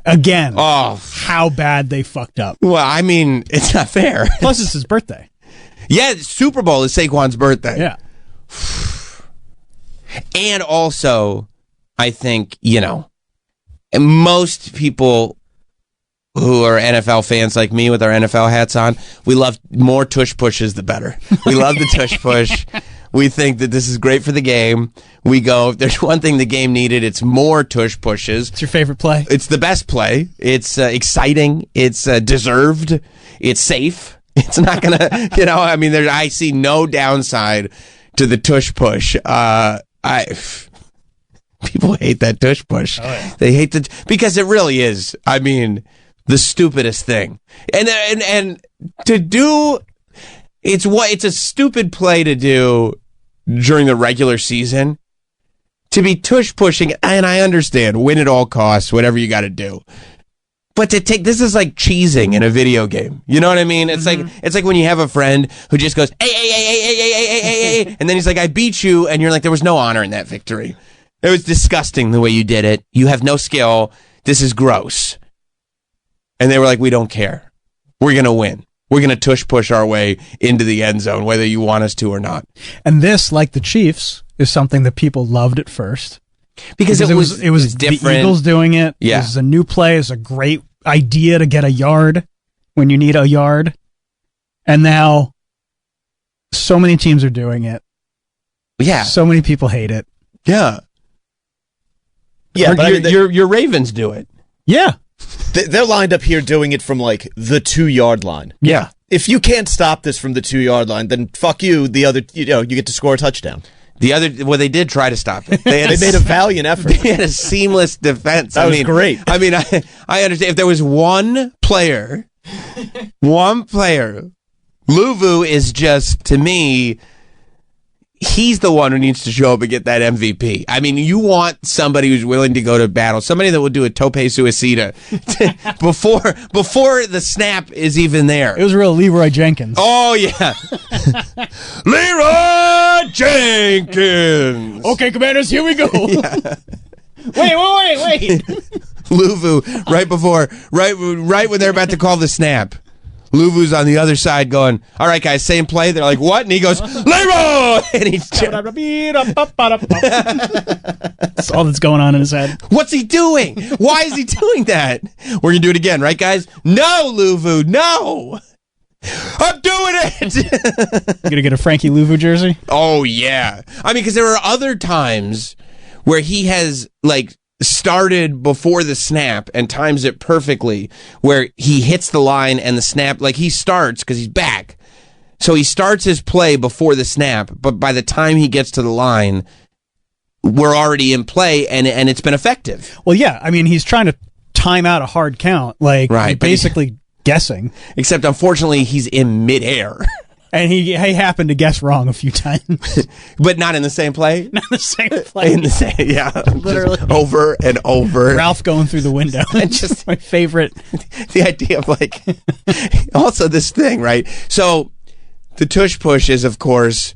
again, how bad they fucked up. Well, I mean, it's not fair. Plus, it's his birthday. Yeah, Super Bowl is Saquon's birthday. Yeah. And also, I think, most people who are NFL fans like me with our NFL hats on, we love more tush pushes, the better. We love the tush push. We think that this is great for the game. We go, if there's one thing the game needed, it's more tush pushes. It's your favorite play? It's the best play. It's exciting. It's deserved. It's safe. It's not going to, I see no downside to the tush push. People hate that tush push. Oh, yeah. They hate because it really is, the stupidest thing. And to do, it's a stupid play to do during the regular season, to be tush pushing, and I understand, win at all costs, whatever you got to do. But this is like cheesing in a video game. You know what I mean? It's like when you have a friend who just goes, hey, and then he's like, I beat you, and you're like, there was no honor in that victory. It was disgusting the way you did it. You have no skill. This is gross. And they were like, we don't care. We're going to win. We're going to tush push our way into the end zone, whether you want us to or not. And this, like the Chiefs, is something that people loved at first. Because it was different. The Eagles doing it. Yeah. This is a new play. It's a great idea to get a yard when you need a yard. And now so many teams are doing it. Yeah. So many people hate it. Yeah. Yeah, but your Ravens do it. Yeah. They're lined up here doing it from like the 2-yard line. Yeah. If you can't stop this from the 2-yard line, then fuck you. The other, you get to score a touchdown. They did try to stop it. They made a valiant effort. They had a seamless defense. That was great. I understand if there was one player, Luvu is just, to me, he's the one who needs to show up and get that MVP. I mean, you want somebody who's willing to go to battle, somebody that will do a tope suicida before the snap is even there. It was real Leroy Jenkins. Oh, yeah. Leroy Jenkins. Okay, Commanders, here we go. Yeah. Wait. Luvu, right when they're about to call the snap. Luvu's on the other side going, all right, guys, same play. They're like, what? And he goes, Leroy! And he's That's all that's going on in his head. What's he doing? Why is he doing that? We're going to do it again, right, guys? No, Luvu, no! I'm doing it! You going to get a Frankie Luvu jersey? Oh, yeah. I mean, because there are other times where he has, like, started before the snap and times it perfectly, where he hits the line and the snap, like he starts because he's back. So he starts his play before the snap, but by the time he gets to the line, we're already in play and it's been effective. Well, yeah. I mean, he's trying to time out a hard count, like right, basically guessing. Except, unfortunately, he's in midair. And he happened to guess wrong a few times. But not in the same play? Not in the same play. Yeah. Literally. Just over and over. Ralph going through the window. And just my favorite. The idea of, like, also this thing, right? So the tush push is, of course,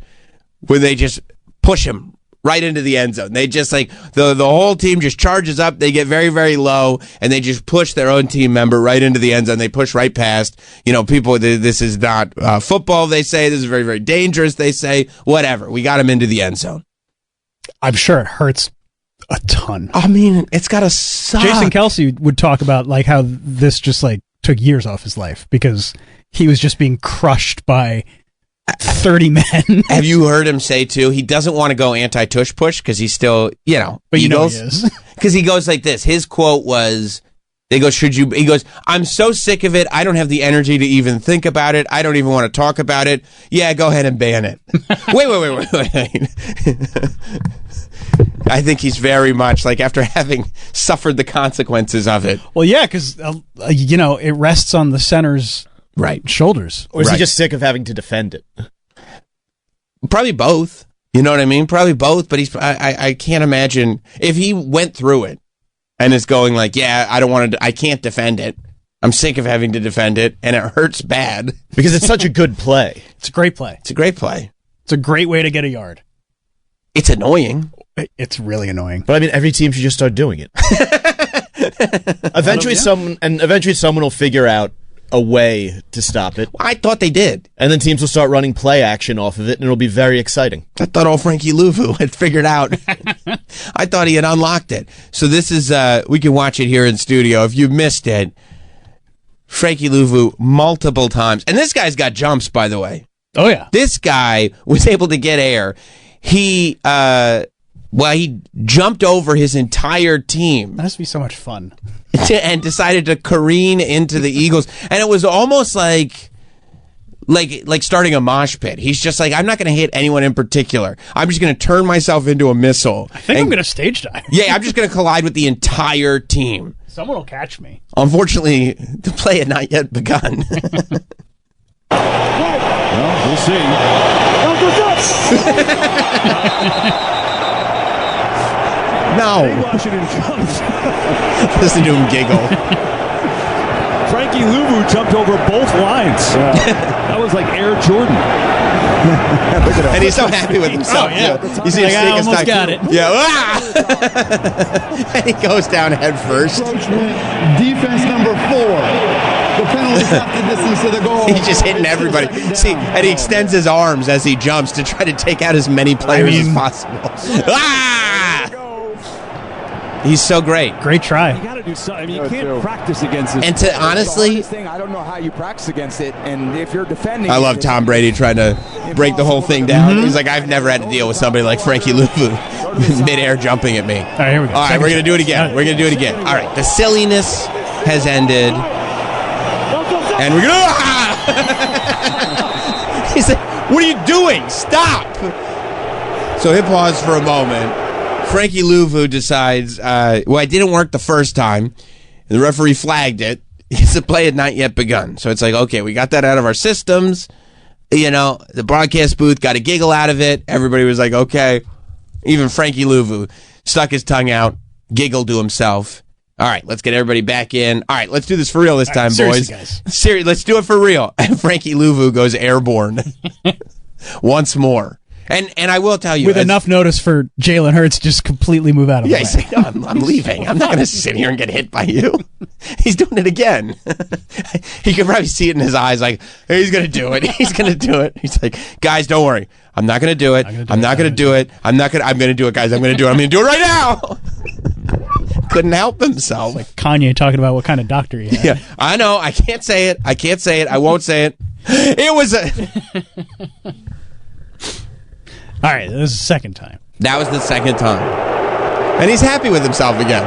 when they just push him right into the end zone. They just, like, the whole team just charges up. They get very, very low, and they just push their own team member right into the end zone. They push right past. You know, people, this is not football, they say. This is very, very dangerous, they say. Whatever. We got him into the end zone. I'm sure it hurts a ton. I mean, it's got to suck. Jason Kelce would talk about, like, how this just, like, took years off his life because he was just being crushed by 30 men. Have you heard him say, too, he doesn't want to go anti-tush push because he's still, you know, but Eagles. You know he is. Because he goes like this. His quote was, they go, he goes, I'm so sick of it. I don't have the energy to even think about it. I don't even want to talk about it. Yeah, go ahead and ban it. Wait. I think he's very much like after having suffered the consequences of it. Well, yeah, because, you know, it rests on the center's shoulders. Or is he just sick of having to defend it? Probably both. You know what I mean? Probably both, but I can't imagine if he went through it and is going like, yeah, I can't defend it. I'm sick of having to defend it, and it hurts bad. Because it's such a good play. It's a great play. It's a great play. It's a great way to get a yard. It's annoying. It's really annoying. But I mean, every team should just start doing it. Eventually someone will figure out a way to stop it. I thought they did. And then teams will start running play action off of it, and it'll be very exciting. I thought old Frankie Luvu had figured out. I thought he had unlocked it. So this is, we can watch it here in studio. If you missed it, Frankie Luvu multiple times. And this guy's got jumps, by the way. Oh, yeah. This guy was able to get air. He jumped over his entire team. That must be so much fun. And decided to careen into the Eagles. And it was almost like starting a mosh pit. He's just like, I'm not going to hit anyone in particular. I'm just going to turn myself into a missile. I think I'm going to stage dive. Yeah, I'm just going to collide with the entire team. Someone will catch me. Unfortunately, the play had not yet begun. Well, we'll see. No. Washington comes. Listen to him giggle. Frankie Luvu jumped over both lines. That was like Air Jordan. And he's so happy with himself. Oh, yeah. You see him I almost got it. Yeah. And he goes down head first. Defense number 4. The penalty half the distance to the goal. He's just hitting everybody. See, and he extends his arms as he jumps to try to take out as many players as possible. He's so great. Great try. You got to do something. I mean, you can't practice against this. And to honestly, I don't know how you practice against it. And if you're defending, I love Tom Brady trying to break the whole thing down. He's like, I've never had to deal with somebody like Frankie Luvu midair jumping at me. All right, here we go. All right, we're going to do it again. We're going to do it again. All right, the silliness has ended. And we're going to... He's like, what are you doing? Stop! So hit pause for a moment. Frankie Luvu decides, it didn't work the first time. And the referee flagged it. The play had not yet begun. So it's like, okay, we got that out of our systems. the broadcast booth got a giggle out of it. Everybody was like, okay. Even Frankie Louvu stuck his tongue out, giggled to himself. All right, let's get everybody back in. All right, let's do this for real this time, boys. Guys. Seriously, let's do it for real. And Frankie Louvu goes airborne once more. And I will tell you, with enough notice for Jalen Hurts just completely move out of the way. He's like, no, I'm leaving. I'm not going to sit here and get hit by you. He's doing it again. He could probably see it in his eyes, like, he's going to do it. He's going to do it. He's like, guys, don't worry. I'm not going to do it. I'm not going to do it. I'm going to do it, guys. I'm going to do it. I'm going to do it right now. Couldn't help himself. Like Kanye talking about what kind of doctor he had. Yeah, I know. I can't say it. I won't say it. It was a... All right, this is the second time. That was the second time. And he's happy with himself again.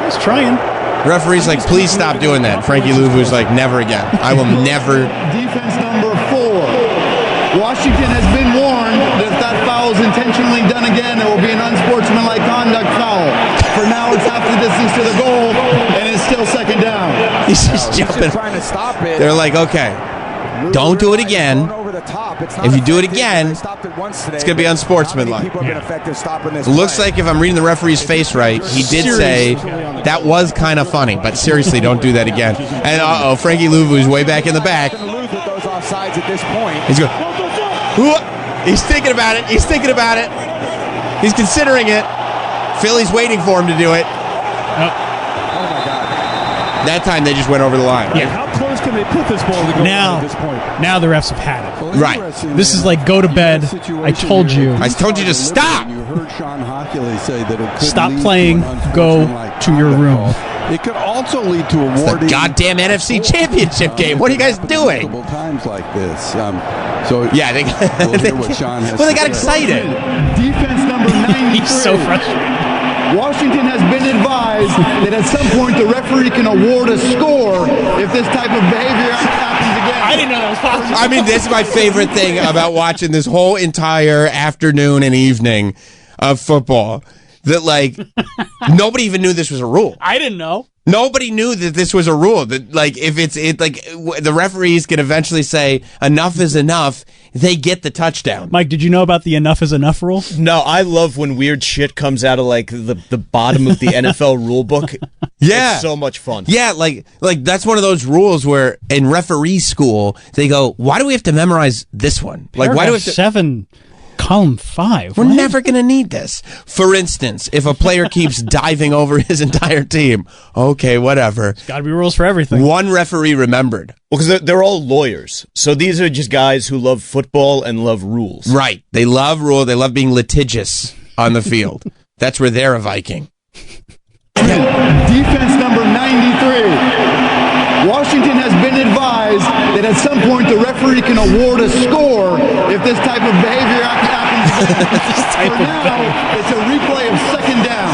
He's trying. The referee's like, please stop doing that. Frankie Louvu's like, never again. I will never. Defense number 4. Washington has been warned that if that foul is intentionally done again, it will be an unsportsmanlike conduct foul. For now, it's half the distance to the goal, and it's still second down. He's just jumping. Trying to stop it. They're like, okay, don't do it again. If you do it again, it's going to be unsportsmanlike. It looks like, if I'm reading the referee's face right, he did say that was kind of funny, but seriously, don't do that again. And Frankie Louvu is way back in the back. He's going, he's thinking about it. He's considering it. Philly's waiting for him to do it. That time they just went over the line. Yeah. How close can they put this ball to go at this point? Now the refs have had it. Right. This is like, go to bed. I told you. I told you to stop. You heard Sean Hockey say that it could stop lead playing. To go to your room. It could also lead to It's awarding the goddamn NFC Championship game. What are you guys doing? Times like this. So yeah, they got excited. Defense number 93. He's so frustrated. Washington has been advised that at some point the referee can award a score if this type of behavior happens again. I didn't know that was possible. I mean, this is my favorite thing about watching this whole entire afternoon and evening of football. That, like, nobody even knew this was a rule. I didn't know. Nobody knew that this was a rule. That, like, if the referees can eventually say enough is enough, they get the touchdown. Mike, did you know about the enough is enough rule? No, I love when weird shit comes out of like the bottom of the NFL rule book. Yeah, it's so much fun. Yeah, like that's one of those rules where in referee school they go, why do we have to memorize this one? Like, why do we have to 7? Column 5. We're never going to need this. For instance, if a player keeps diving over his entire team, okay, whatever. There's got to be rules for everything. One referee remembered. Well, because they're all lawyers. So these are just guys who love football and love rules. Right. They love rule. They love being litigious on the field. That's where they're a Viking. Defense number 93. Washington has been advised that at some point the referee can award a score if this type of behavior happens. For now, it's a replay of second down.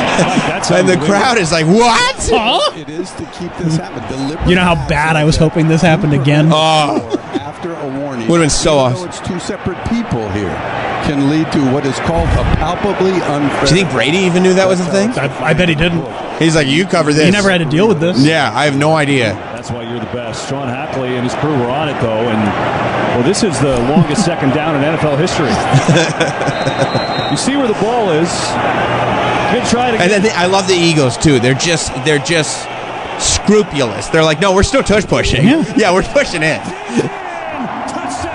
And the crowd is like, what? Huh? It is to keep this happening. You know how bad I was hoping this happened again? Oh. After a warning. Would have been so awesome. It's two separate people here. Can lead to what is called a palpably unfair. Do you think Brady even knew that was a thing? I bet he didn't. He's like, you cover this. He never had to deal with this. Yeah, I have no idea. That's why you're the best. Sean Hackley and his crew were on it, though, and well, this is the longest second down in NFL history. You see where the ball is. Good try to. And then I love the Eagles too. They're just scrupulous. They're like, no, we're still tush pushing. Yeah, we're pushing in.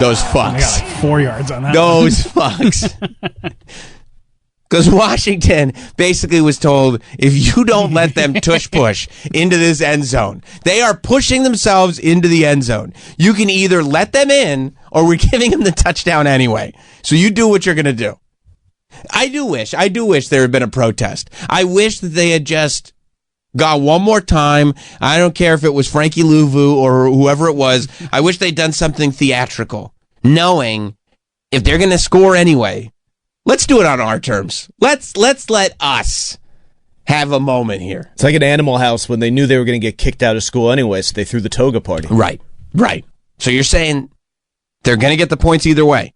Those fucks. I got like 4 yards on that. Those fucks. Because Washington basically was told, if you don't let them tush push into this end zone, they are pushing themselves into the end zone. You can either let them in, or we're giving them the touchdown anyway. So you do what you're going to do. I do wish there had been a protest. I wish that they had just got one more time. I don't care if it was Frankie Louvu or whoever it was. I wish they'd done something theatrical, knowing if they're going to score anyway, let's do it on our terms. Let's let us have a moment here. It's like an Animal House when they knew they were going to get kicked out of school anyway, so they threw the toga party. Right. So you're saying they're going to get the points either way.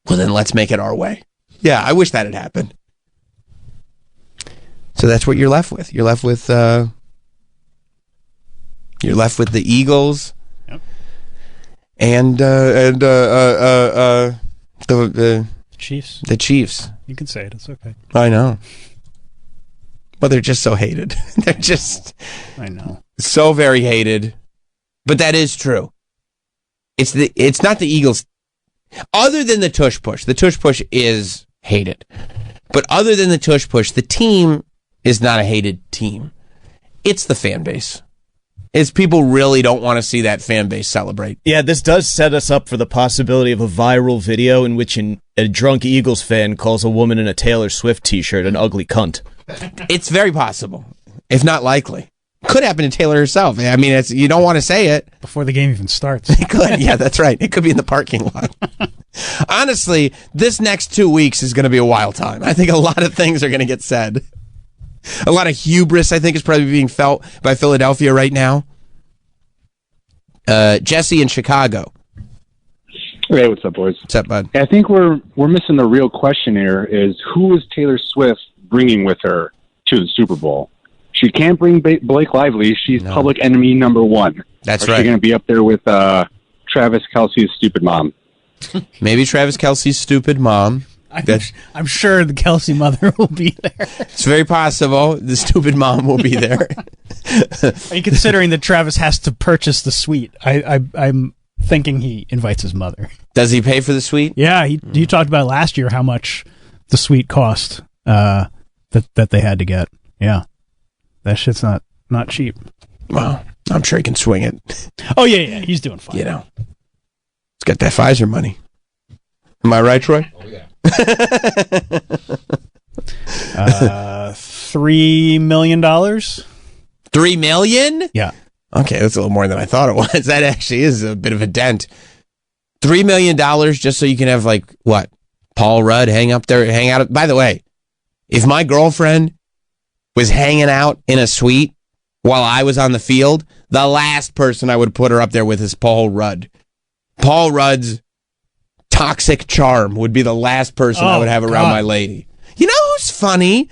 Well, then let's make it our way. Yeah, I wish that had happened. So that's what you're left with. You're left with the Eagles. Yep. the Chiefs. The Chiefs. You can say it. It's okay. I know. But they're just so hated. They're just... I know. So very hated. But that is true. It's not the Eagles. Other than the tush push. The tush push is hated. But other than the tush push, the team is not a hated team. It's the fan base. It's people really don't want to see that fan base celebrate. Yeah, this does set us up for the possibility of a viral video in which a drunk Eagles fan calls a woman in a Taylor Swift t-shirt an ugly cunt. It's very possible, if not likely. Could happen to Taylor herself. I mean, you don't want to say it. Before the game even starts. It could. Yeah, that's right. It could be in the parking lot. Honestly, this next 2 weeks is going to be a wild time. I think a lot of things are going to get said. A lot of hubris, I think, is probably being felt by Philadelphia right now. Jesse in Chicago. Hey, what's up, boys? What's up, bud? I think we're missing the real question here is who is Taylor Swift bringing with her to the Super Bowl? She can't bring Blake Lively. She's public enemy number one. That's right. She's going to be up there with Travis Kelce's stupid mom. Maybe Travis Kelce's stupid mom. I'm sure the Kelce mother will be there. It's very possible the stupid mom will be there. Are you considering that Travis has to purchase the suite? I'm thinking he invites his mother. Does he pay for the suite? Yeah, you talked about last year how much the suite cost that they had to get. Yeah, that shit's not cheap. Well, I'm sure he can swing it. Oh yeah, he's doing fine. You know, he's got that Pfizer money. Am I right, Troy? Oh yeah. $3 million. $3 million? Yeah. Okay, that's a little more than I thought it was. That actually is a bit of a dent. $3 million just so you can have Paul Rudd hang out. By the way, if my girlfriend was hanging out in a suite while I was on the field, the last person I would put her up there with is Paul Rudd. Paul Rudd's toxic charm would be the last person I would have around my lady. You know who's funny?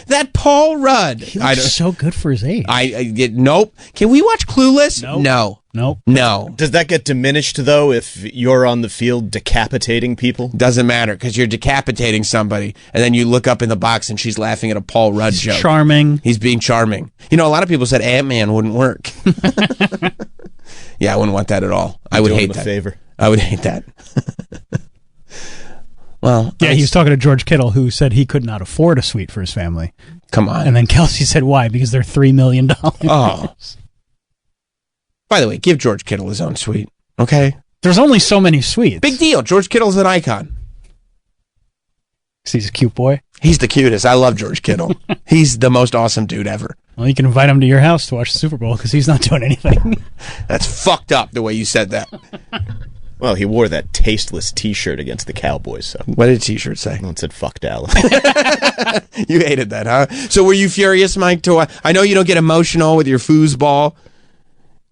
That Paul Rudd. He looks so good for his age. Nope. Can we watch Clueless? Nope. No. Does that get diminished, though, if you're on the field decapitating people? Doesn't matter, because you're decapitating somebody, and then you look up in the box and she's laughing at a Paul Rudd joke. Charming. He's being charming. You know, a lot of people said Ant-Man wouldn't work. Yeah, I wouldn't want that at all. I would hate that. Favor. I would hate that. Well, yeah, he was talking to George Kittle, who said he could not afford a suite for his family. Come on. And then Kelce said, why? Because they're $3 million. Oh. By the way, give George Kittle his own suite, okay? There's only so many suites. Big deal. George Kittle's an icon. He's a cute boy. He's the cutest. I love George Kittle. He's the most awesome dude ever. Well, you can invite him to your house to watch the Super Bowl because he's not doing anything. That's fucked up the way you said that. Well, he wore that tasteless T-shirt against the Cowboys. So what did the T-shirt say? Well, it said "fuck Dallas." You hated that, huh? So were you furious, Mike? I know you don't get emotional with your foosball.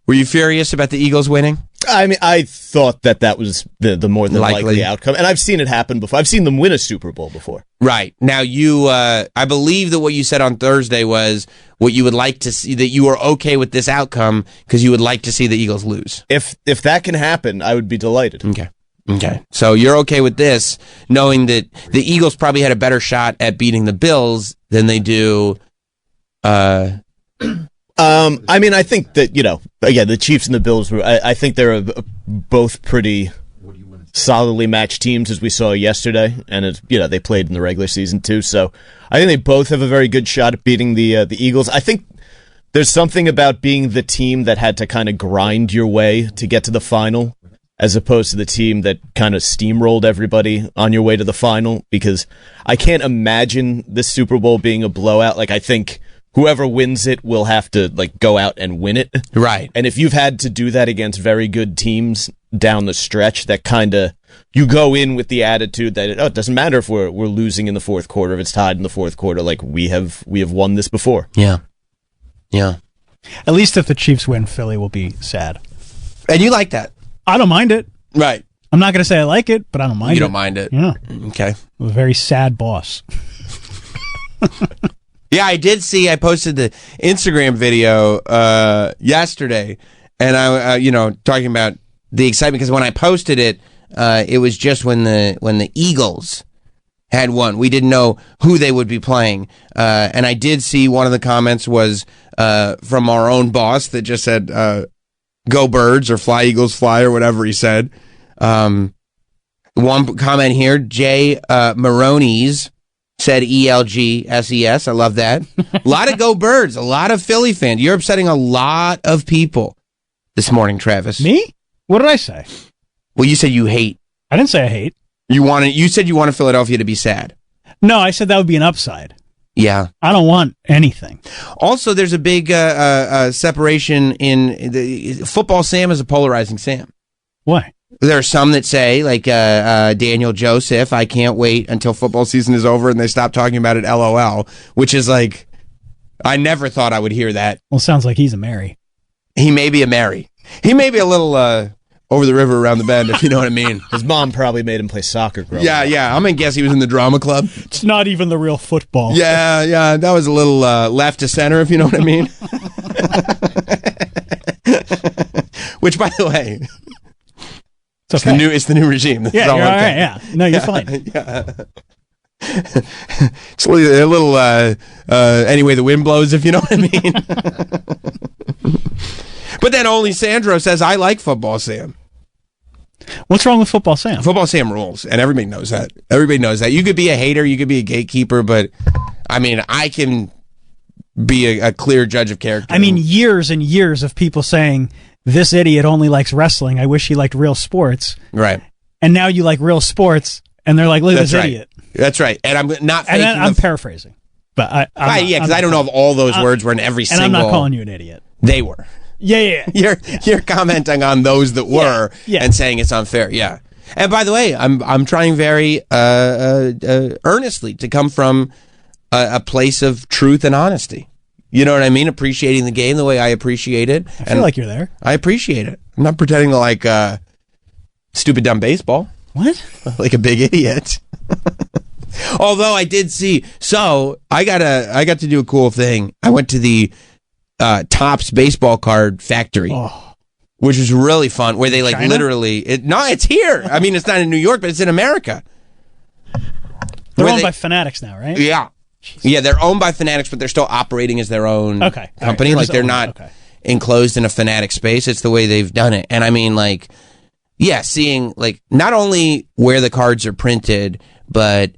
Were you furious about the Eagles winning? I mean, I thought that was the more than likely outcome, and I've seen it happen before. I've seen them win a Super Bowl before. Right. Now, I believe that what you said on Thursday was what you would like to see, that you were okay with this outcome because you would like to see the Eagles lose. If that can happen, I would be delighted. Okay. So you're okay with this, knowing that the Eagles probably had a better shot at beating the Bills than they do. I mean, I think that, again, the Chiefs and the Bills I think they're both pretty solidly matched teams, as we saw yesterday, and they played in the regular season too. So I think they both have a very good shot at beating the Eagles. I think there's something about being the team that had to kind of grind your way to get to the final, as opposed to the team that kind of steamrolled everybody on your way to the final. Because I can't imagine this Super Bowl being a blowout. I think whoever wins it will have to go out and win it. Right. And if you've had to do that against very good teams down the stretch, that kind of, you go in with the attitude that it doesn't matter if we're losing in the fourth quarter, if it's tied in the fourth quarter, we have won this before. Yeah. At least if the Chiefs win, Philly will be sad. And you like that? I don't mind it. Right. I'm not going to say I like it, but I don't mind it. You don't mind it? Yeah. Okay. I'm a very sad boss. Yeah, I did see. I posted the Instagram video yesterday, and I, talking about the excitement, because when I posted it, it was just when the Eagles had won. We didn't know who they would be playing. And I did see one of the comments was from our own boss that just said, go Birds, or fly Eagles fly, or whatever he said. One comment here, Jay Maroney's said ELGSES. I love that. A lot of go Birds, a lot of Philly fans. You're upsetting a lot of people this morning, Travis. Me? What did I say? Well, you said you hate. I didn't say I hate. You said you wanted Philadelphia to be sad. No, I said that would be an upside. Yeah. I don't want anything. Also, there's a big separation in the football. Sam is a polarizing Sam. Why? There are some that say, like Daniel Joseph, I can't wait until football season is over and they stop talking about it, LOL, which is like, I never thought I would hear that. Well, sounds like he's a Mary. He may be a Mary. He may be a little over the river around the bend, if you know what I mean. His mom probably made him play soccer growing up. Yeah. I'm going to guess he was in the drama club. It's not even the real football. Yeah. That was a little left to center, if you know what I mean. Which, by the way, it's okay. It's the new regime. This Yeah, is all you're all okay. right. Yeah. No, you're fine. Yeah. It's a little anyway the wind blows, if you know what I mean. But then only Sandro says, I like football Sam. What's wrong with football Sam? Football Sam rules, and everybody knows that. Everybody knows that. You could be a hater, you could be a gatekeeper, but I mean, I can be a clear judge of character. I mean, years and years of people saying, this idiot only likes wrestling. I wish he liked real sports. Right. And now you like real sports, and they're like, look at this idiot. That's right. And I'm not faking and I'm paraphrasing. But yeah, because I don't know if all those words were in every single... And I'm not calling you an idiot. They were. Yeah. You're commenting on those that were and saying it's unfair. Yeah. And by the way, I'm trying very earnestly to come from a place of truth and honesty. You know what I mean? Appreciating the game the way I appreciate it. I feel like you're there. I appreciate it. I'm not pretending to like stupid dumb baseball. What? Like a big idiot. Although I did see, so I got to do a cool thing. I went to the Topps baseball card factory, which was really fun. Where they like China? literally, it's here. I mean, it's not in New York, but it's in America. They're owned by Fanatics now, right? Yeah. Yeah, they're owned by Fanatics, but they're still operating as their own company. Right. Like they're not enclosed in a Fanatic space. It's the way they've done it. And I mean, like, yeah, seeing like not only where the cards are printed, but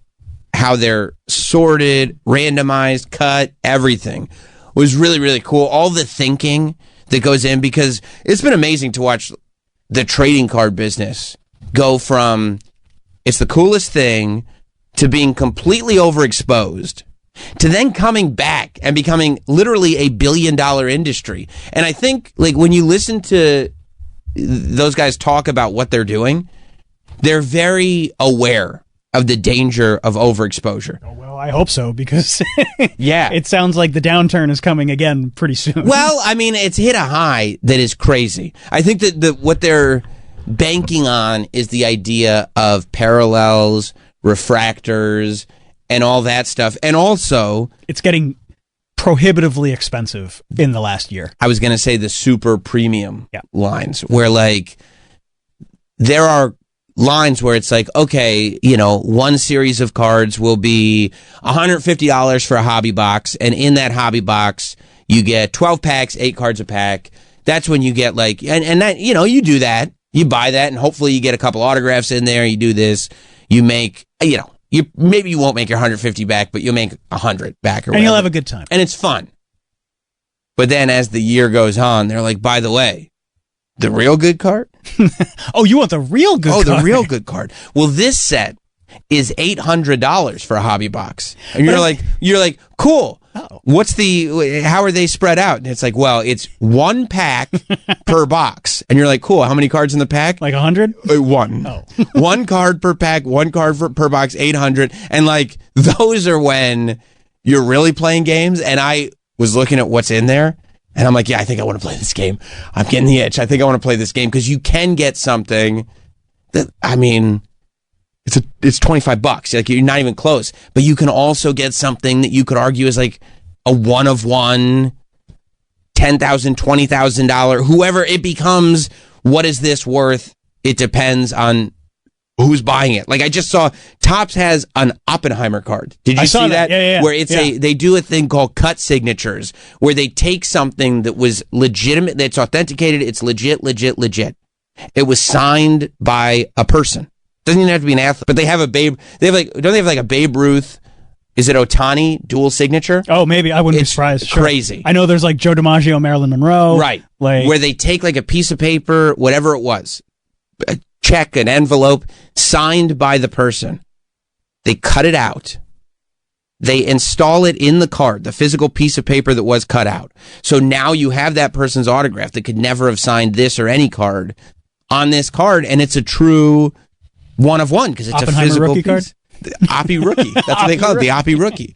how they're sorted, randomized, cut, everything was really, really cool. All the thinking that goes in, because it's been amazing to watch the trading card business go from it's the coolest thing to being completely overexposed to then coming back and becoming literally a $1 billion industry. And I think like when you listen to those guys talk about what they're doing, they're very aware of the danger of overexposure. Oh, well, I hope so, because yeah, it sounds like the downturn is coming again pretty soon. Well, I mean, it's hit a high that is crazy. I think that what they're banking on is the idea of parallels, refractors, and all that stuff. And also, it's getting prohibitively expensive in the last year. I was going to say the super premium lines, where like there are lines where it's like, okay, you know, one series of cards will be $150 for a hobby box, and in that hobby box you get 12 packs, 8 cards a pack. That's when you get like, and that, you know, you do that, you buy that, and hopefully you get a couple autographs in there. You do this, you make, you know, maybe you won't make your 150 back, but you'll make 100 back, or whatever. And you'll have a good time, and it's fun. But then as the year goes on, they're like, by the way, the real good card? Oh, you want the real good card? Oh, the real good card. Well, this set is $800 for a hobby box. And you're like, cool. Oh. How are they spread out? And it's like, well, it's one pack per box. And you're like, cool. How many cards in the pack? Like 100? One. Oh. One card per pack, one card per box, 800. And like, those are when you're really playing games. And I was looking at what's in there, and I'm like, yeah, I think I want to play this game. I'm getting the itch. I think I want to play this game, because you can get something that, I mean, it's $25. Like, you're not even close. But you can also get something that you could argue is like a one of one, $10,000, $20,000, whoever. It becomes what is this worth? It depends on who's buying it. Like I just saw Topps has an Oppenheimer card. Did you see that? Yeah. Where it's they do a thing called cut signatures where they take something that was legitimate, that's authenticated, it's legit. It was signed by a person. Doesn't even have to be an athlete, but they have a Babe. Don't they have like a Babe Ruth? Is it Ohtani dual signature? Oh, maybe. I wouldn't be surprised. Sure. Crazy. I know there's like Joe DiMaggio, Marilyn Monroe. Right. Like where they take like a piece of paper, whatever it was, a check, an envelope, signed by the person. They cut it out. They install it in the card, the physical piece of paper that was cut out. So now you have that person's autograph that could never have signed this or any card on this card, and it's a true one of one because it's a physical rookie piece. The Oppie rookie. That's what they call it, the Oppie rookie.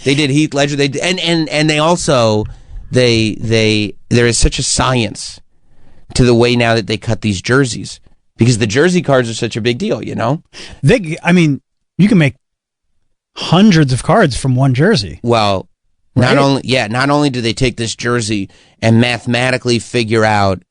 They did Heath Ledger. They did, and they also there is such a science to the way now that they cut these jerseys because the jersey cards are such a big deal. You know, you can make hundreds of cards from one jersey. Well, not only do they take this jersey and mathematically figure out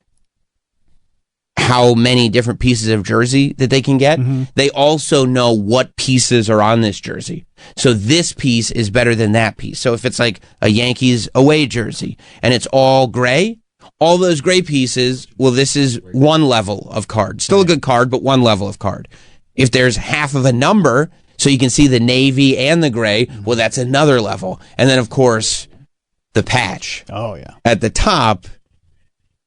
how many different pieces of jersey that they can get, they also know what pieces are on this jersey. So this piece is better than that piece. So if it's like a Yankees away jersey and it's all gray, all those gray pieces, well, this is one level of card. Still a good card, but one level of card. If there's half of a number, so you can see the navy and the gray, well, that's another level. And then, of course, the patch. Oh, yeah. At the top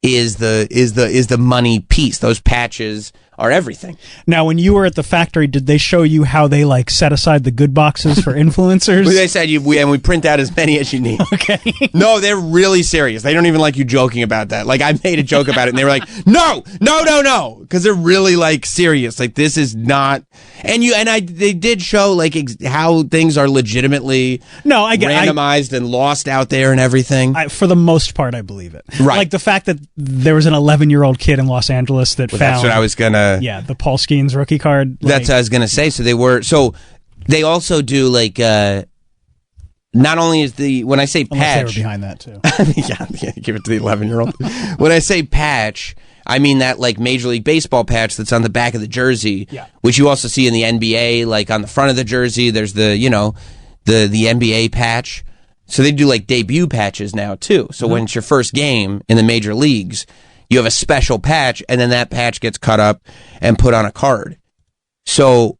is the money piece. Those patches are everything. Now, when you were at the factory, did they show you how they like set aside the good boxes for influencers? They said we print out as many as you need. Okay. No, they're really serious. They don't even like you joking about that. Like I made a joke about it, and they were like, "No," because they're really like serious. Like this is not. They did show like how things are legitimately randomized and lost out there and everything. For the most part, I believe it. Right. Like the fact that there was an 11-year-old kid in Los Angeles that found. That's what I was gonna. Yeah, the Paul Skeens rookie card. That's what I was going to say. So they also do like, not only is when I say patch. They were behind that too. yeah, give it to the 11-year-old. When I say patch, I mean that like Major League Baseball patch that's on the back of the jersey, which you also see in the NBA, like on the front of the jersey, there's the NBA patch. So they do like debut patches now too. So when it's your first game in the major leagues, you have a special patch, and then that patch gets cut up and put on a card. So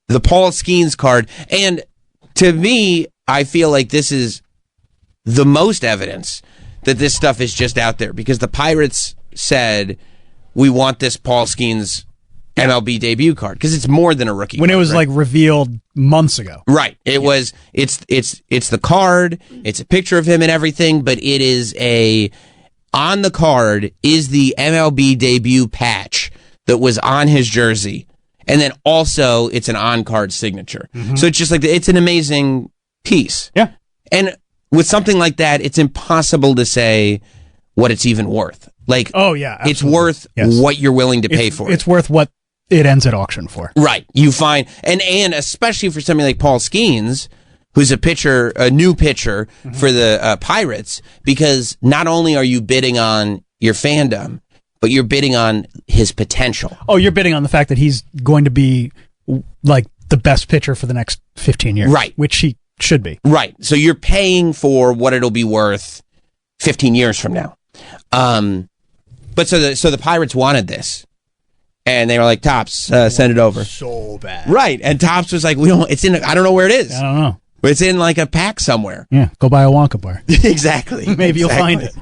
the Paul Skeens card, and to me, I feel like this is the most evidence that this stuff is just out there because the Pirates said, we want this Paul Skeens MLB debut card because it's more than a rookie when card, it was like revealed months ago. Right. It's the card, it's a picture of him and everything, but it is on the card is the MLB debut patch that was on his jersey. And then also it's an on-card signature. So it's just like, it's an amazing piece. Yeah. And with something like that, it's impossible to say what it's even worth. Like, oh yeah, absolutely. It's worth what you're willing to pay for it. It's worth what it ends at auction for. Right. You find, and especially for something like Paul Skeens, who's a new pitcher for the Pirates, because not only are you bidding on your fandom, but you're bidding on his potential. Oh, you're bidding on the fact that he's going to be like the best pitcher for the next 15 years. Right. Which he should be. Right. So you're paying for what it'll be worth 15 years from now. But so the Pirates wanted this. And they were like, Topps, send it over. So bad. Right. And Topps was like, I don't know where it is. I don't know. It's in like a pack somewhere. Yeah, go buy a Wonka bar. Exactly. Maybe you'll find it.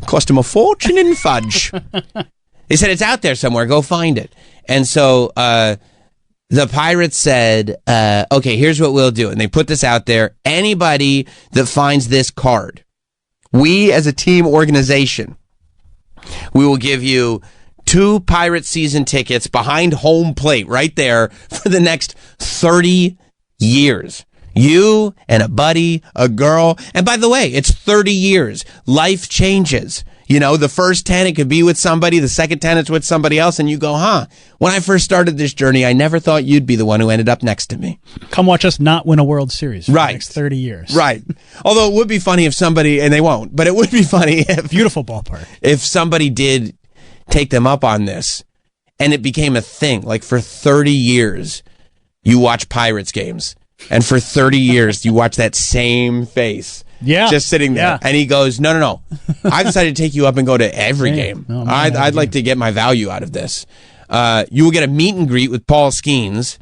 Cost him a fortune in fudge. They said it's out there somewhere. Go find it. And so the Pirates said, okay, here's what we'll do. And they put this out there. Anybody that finds this card, we as a team organization, we will give you 2 Pirates season tickets behind home plate right there for the next 30 years. You and a buddy, a girl. And by the way, it's 30 years. Life changes. You know, the first 10, it could be with somebody. The second 10, it's with somebody else. And you go, when I first started this journey, I never thought you'd be the one who ended up next to me. Come watch us not win a World Series for the next 30 years. Right. Although it would be funny if somebody, and they won't, but it would be funny if... Beautiful ballpark. If somebody did take them up on this. And it became a thing. Like for 30 years, you watch Pirates games. And for 30 years, you watch that same face. Yeah. Just sitting there. Yeah. And he goes, no. I decided to take you up and go to every game. No, I'd like to get my value out of this. You will get a meet and greet with Paul Skeens.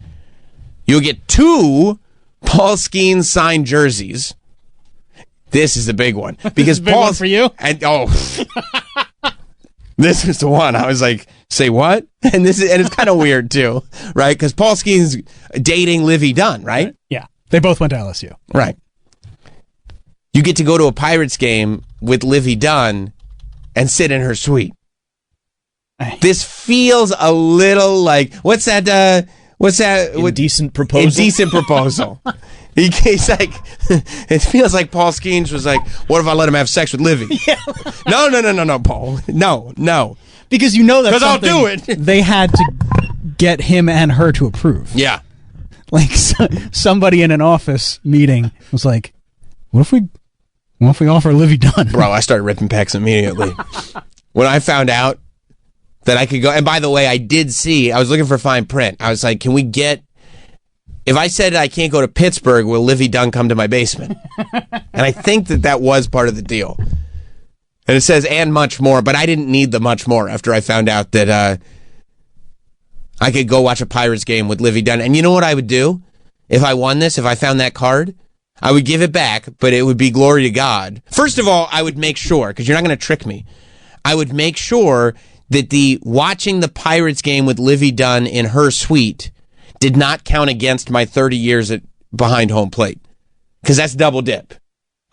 You'll get 2 Paul Skeens signed jerseys. This is the big one. Because big one for you? And, this is the one. I was like, say what? And it's kind of weird too, right? Because Paul Skeens dating Livy Dunn, right? Yeah. They both went to LSU. Right. You get to go to a Pirates game with Livy Dunn and sit in her suite. This feels a little like what's that? Indecent proposal. Indecent proposal. He's like, it feels like Paul Skeens was like, what if I let him have sex with Livy? Yeah. No, Paul. No. Because you know that's 'Cause I'll something do it. They had to get him and her to approve. Yeah. Like somebody in an office meeting was like, what if we offer Livy Dunn? Bro, I started ripping pecs immediately. When I found out that I could go, and by the way, I was looking for fine print. I was like, can we get, if I said I can't go to Pittsburgh, will Livy Dunn come to my basement? And I think that was part of the deal. And it says, and much more, but I didn't need the much more after I found out that I could go watch a Pirates game with Livy Dunn. And you know what I would do? If I won this, if I found that card, I would give it back, but it would be glory to God. First of all, I would make sure, because you're not going to trick me, I would make sure that the watching the Pirates game with Livy Dunn in her suite did not count against my 30 years behind home plate. Because that's double dip.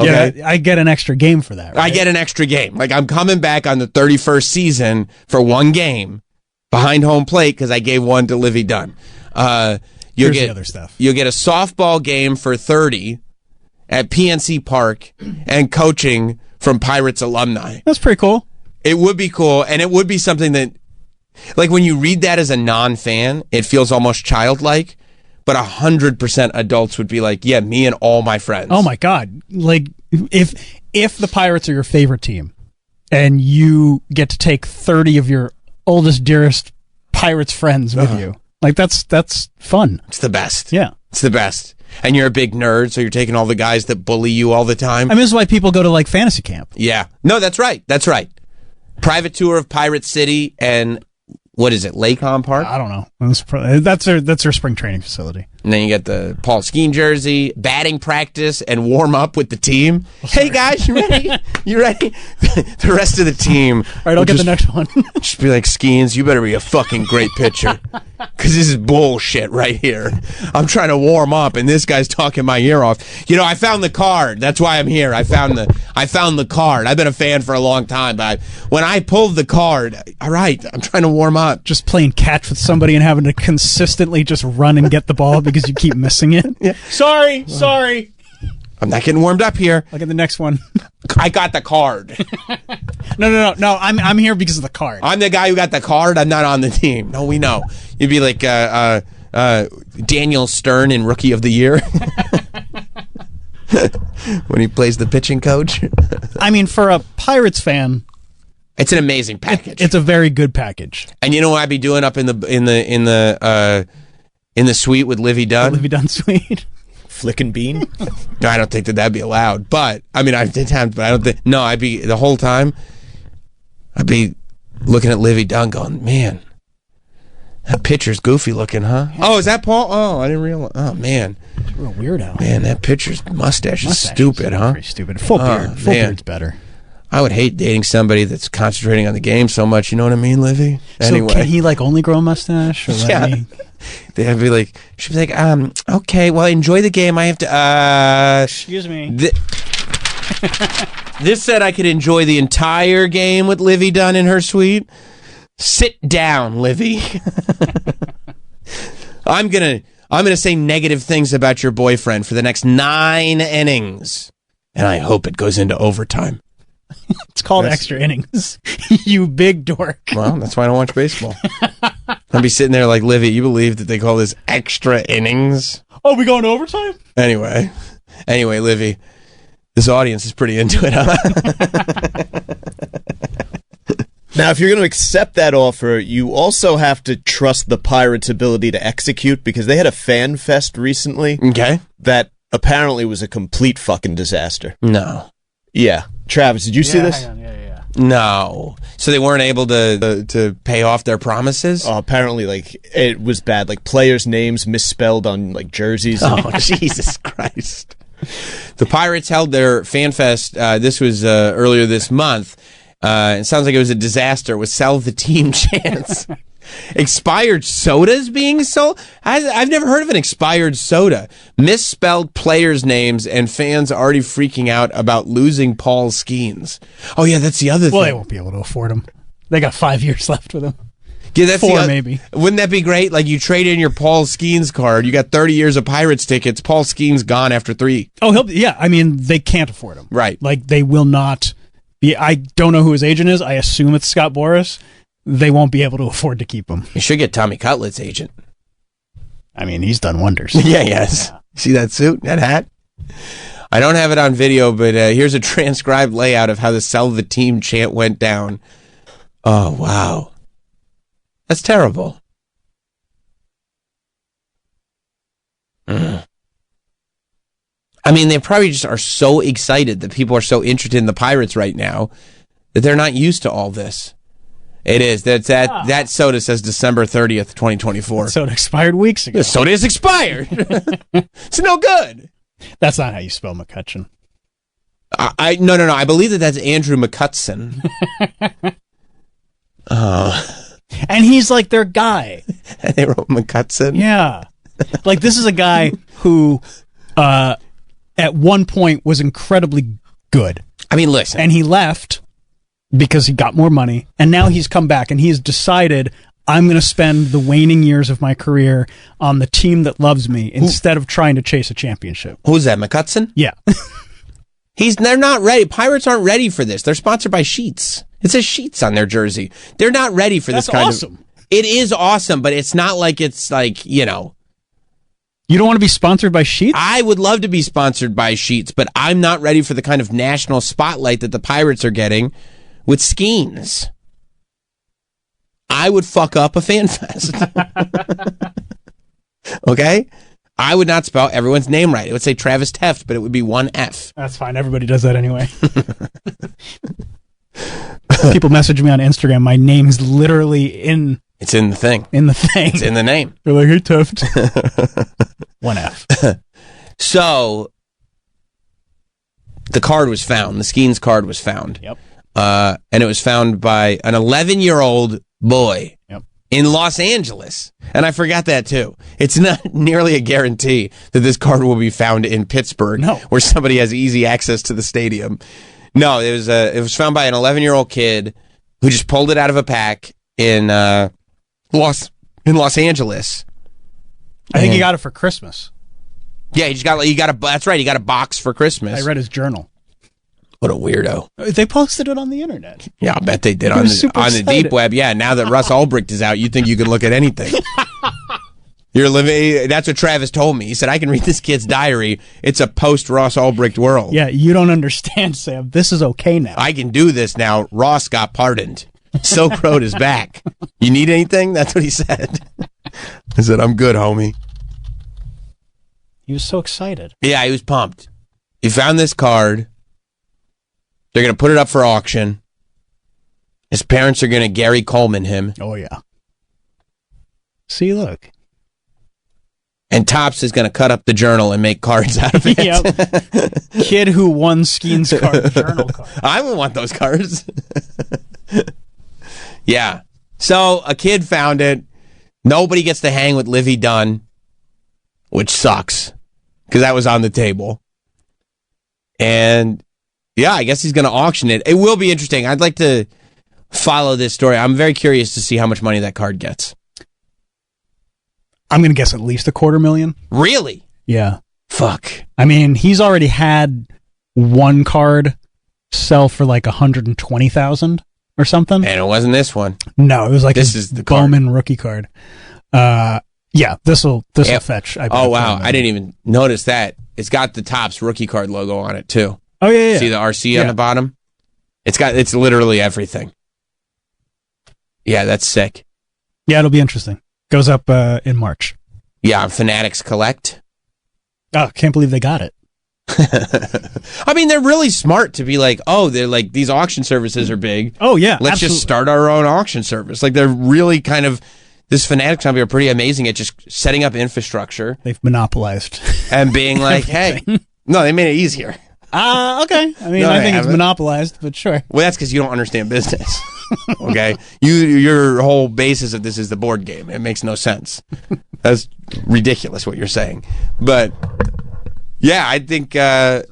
Okay? Yeah, I get an extra game for that, right? I get an extra game. Like, I'm coming back on the 31st season for one game behind home plate because I gave one to Livy Dunn. Here's the other stuff. You'll get a softball game for 30 at PNC Park and coaching from Pirates alumni. That's pretty cool. It would be cool, and it would be something that, like, when you read that as a non-fan, it feels almost childlike, but 100% adults would be like, yeah, me and all my friends. Oh my God. Like, if the Pirates are your favorite team and you get to take 30 of your oldest, dearest Pirates friends with you, like, that's fun. It's the best. Yeah. It's the best. And you're a big nerd, so you're taking all the guys that bully you all the time. I mean, this is why people go to, like, fantasy camp. Yeah. No, that's right. That's right. Private tour of Pirate City and, what is it, Lakon Park? I don't know. That's their spring training facility. And then you get the Paul Skeen jersey, batting practice, and warm up with the team. Hey, guys, you ready? You ready? The rest of the team. All right, I'll get the next one. Just be like, Skeens, you better be a fucking great pitcher. Because this is bullshit right here. I'm trying to warm up, and this guy's talking my ear off. You know, I found the card. That's why I'm here. I found the card. I've been a fan for a long time, but when I pulled the card, all right, I'm trying to warm up. Just playing catch with somebody and having to consistently just run and get the ball because you keep missing it. Yeah. Sorry. I'm not getting warmed up here. I'll get the next one. I got the card. No. I'm here because of the card. I'm the guy who got the card. I'm not on the team. No, we know. You'd be like Daniel Stern in Rookie of the Year when he plays the pitching coach. I mean, for a Pirates fan, it's an amazing package. It's a very good package. And you know what I'd be doing up in the suite with Livy Dunn? The Livy Dunn suite. Flickin' bean? No, I don't think that'd be allowed. But I mean, I did have, but I don't think. No, I'd be the whole time. I'd be looking at Livy Dunn, going, "Man, that pitcher's goofy looking, huh?" Oh, is that Paul? Oh, I didn't realize. Oh man, it's a real weirdo. Man, that pitcher's mustache is stupid, huh? Very stupid. Full beard. Full beard's better. I would hate dating somebody that's concentrating on the game so much. You know what I mean, Livy? Anyway. So can he like only grow a mustache? Or yeah. They'd be like, she'd be like, okay, well, enjoy the game. I have to, excuse me. This said I could enjoy the entire game with Livy Dunn in her suite. Sit down, Livy. I'm gonna say negative things about your boyfriend for the next 9 innings, and I hope it goes into overtime. It's called extra innings. You big dork. Well, that's why I don't watch baseball. I'll be sitting there like, Livy, you believe that they call this extra innings? Oh, we going to overtime? Anyway, Livy, this audience is pretty into it, huh? Now, if you're going to accept that offer, you also have to trust the Pirates' ability to execute, because they had a fan fest recently. Okay. That apparently was a complete fucking disaster. No. Yeah. Travis, did you see this? Hang on. Yeah. No. So they weren't able to pay off their promises? Oh, apparently, like, it was bad. Like, players' names misspelled on, like, jerseys. Oh, Jesus Christ. The Pirates held their fan fest. This was earlier this month. It sounds like it was a disaster with sell the team chants. Expired sodas being sold? I've never heard of an expired soda. Misspelled players' names and fans already freaking out about losing Paul Skeens. Oh, yeah, that's the other thing. Well, they won't be able to afford them. They got 5 years left with them. Yeah, that's 4 maybe. Wouldn't that be great? Like, you trade in your Paul Skeens card, you got 30 years of Pirates tickets, Paul Skeens gone after 3. Oh, yeah. I mean, they can't afford them. Right. Like, they will not be. I don't know who his agent is. I assume it's Scott Boras. They won't be able to afford to keep him. You should get Tommy Cutlett's agent. I mean, he's done wonders. Yeah, yes. See that suit, that hat? I don't have it on video, but here's a transcribed layout of how the sell the team chant went down. Oh, wow. That's terrible. I mean, they probably just are so excited that people are so interested in the Pirates right now that they're not used to all this. It is. That soda says December 30th, 2024. Soda expired weeks ago. The soda is expired. It's no good. That's not how you spell McCutcheon. No. I believe that's Andrew McCutson. And he's like their guy. And they wrote McCutson? Yeah. Like, this is a guy who at one point was incredibly good. I mean, listen. And he left because he got more money, and now he's come back, and he has decided, I'm going to spend the waning years of my career on the team that loves me instead of trying to chase a championship. Who's that, McCutson? Yeah. They're not ready. Pirates aren't ready for this. They're sponsored by Sheets. It says Sheets on their jersey. They're not ready for this kind awesome. of... It is awesome, but it's not like it's like, you know... You don't want to be sponsored by Sheets? I would love to be sponsored by Sheets, but I'm not ready for the kind of national spotlight that the Pirates are getting with Skeens. I would fuck up a fan fest. Okay? I would not spell everyone's name right. It would say Travis Teft, but it would be one F. That's fine. Everybody does that anyway. People message me on Instagram. My name's literally in... It's in the thing. In the thing. It's in the name. They're like, hey, Teft. One F. So, the card was found. The Skeens card was found. Yep. And it was found by an 11-year-old boy in Los Angeles. And I forgot that, too. It's not nearly a guarantee that this card will be found in Pittsburgh, where somebody has easy access to the stadium. No, it was found by an 11-year-old kid who just pulled it out of a pack in Los Angeles. I think he got it for Christmas. Yeah, that's right. He got a box for Christmas. I read his journal. What a weirdo. They posted it on the internet. Yeah, I bet they did on the deep web. Yeah, now that Russ Ulbricht is out, you think you could look at anything. You're living. That's what Travis told me. He said, I can read this kid's diary. It's a post-Ross Ulbricht world. Yeah, you don't understand, Sam. This is okay now. I can do this now. Ross got pardoned. Silk Road is back. You need anything? That's what he said. I said, I'm good, homie. He was so excited. Yeah, he was pumped. He found this card. They're going to put it up for auction. His parents are going to Gary Coleman him. Oh, yeah. See, look. And Topps is going to cut up the journal and make cards out of it. Yep. Kid who won Skeens card, journal card. I would want those cards. Yeah. So a kid found it. Nobody gets to hang with Livy Dunn, which sucks because that was on the table. And yeah, I guess he's going to auction it. It will be interesting. I'd like to follow this story. I'm very curious to see how much money that card gets. I'm going to guess at least $250,000. Really? Yeah. Fuck. I mean, he's already had one card sell for like $120,000 or something. And it wasn't this one. No, it was like this is the Bowman rookie card. Yeah, this will fetch. I bet. Oh wow, I didn't even notice that. It's got the Topps rookie card logo on it too. Oh yeah. See the RC on the bottom? It's literally everything. Yeah, that's sick. Yeah, it'll be interesting. Goes up in March. Yeah, Fanatics Collect. Oh, can't believe they got it. I mean, they're really smart to be like, oh, they're like, these auction services are big. Oh, yeah. Let's absolutely. just start our own auction service. Like, they're really kind of, this Fanatics company are pretty amazing at just setting up infrastructure. They've monopolized. And being like, hey, no, they made it easier. Okay. I mean, No, I they think it's haven't. monopolized, but sure. Well, that's because you don't understand business. Okay? Your whole basis of this is the board game. It makes no sense. That's ridiculous what you're saying. But, yeah, I think I'll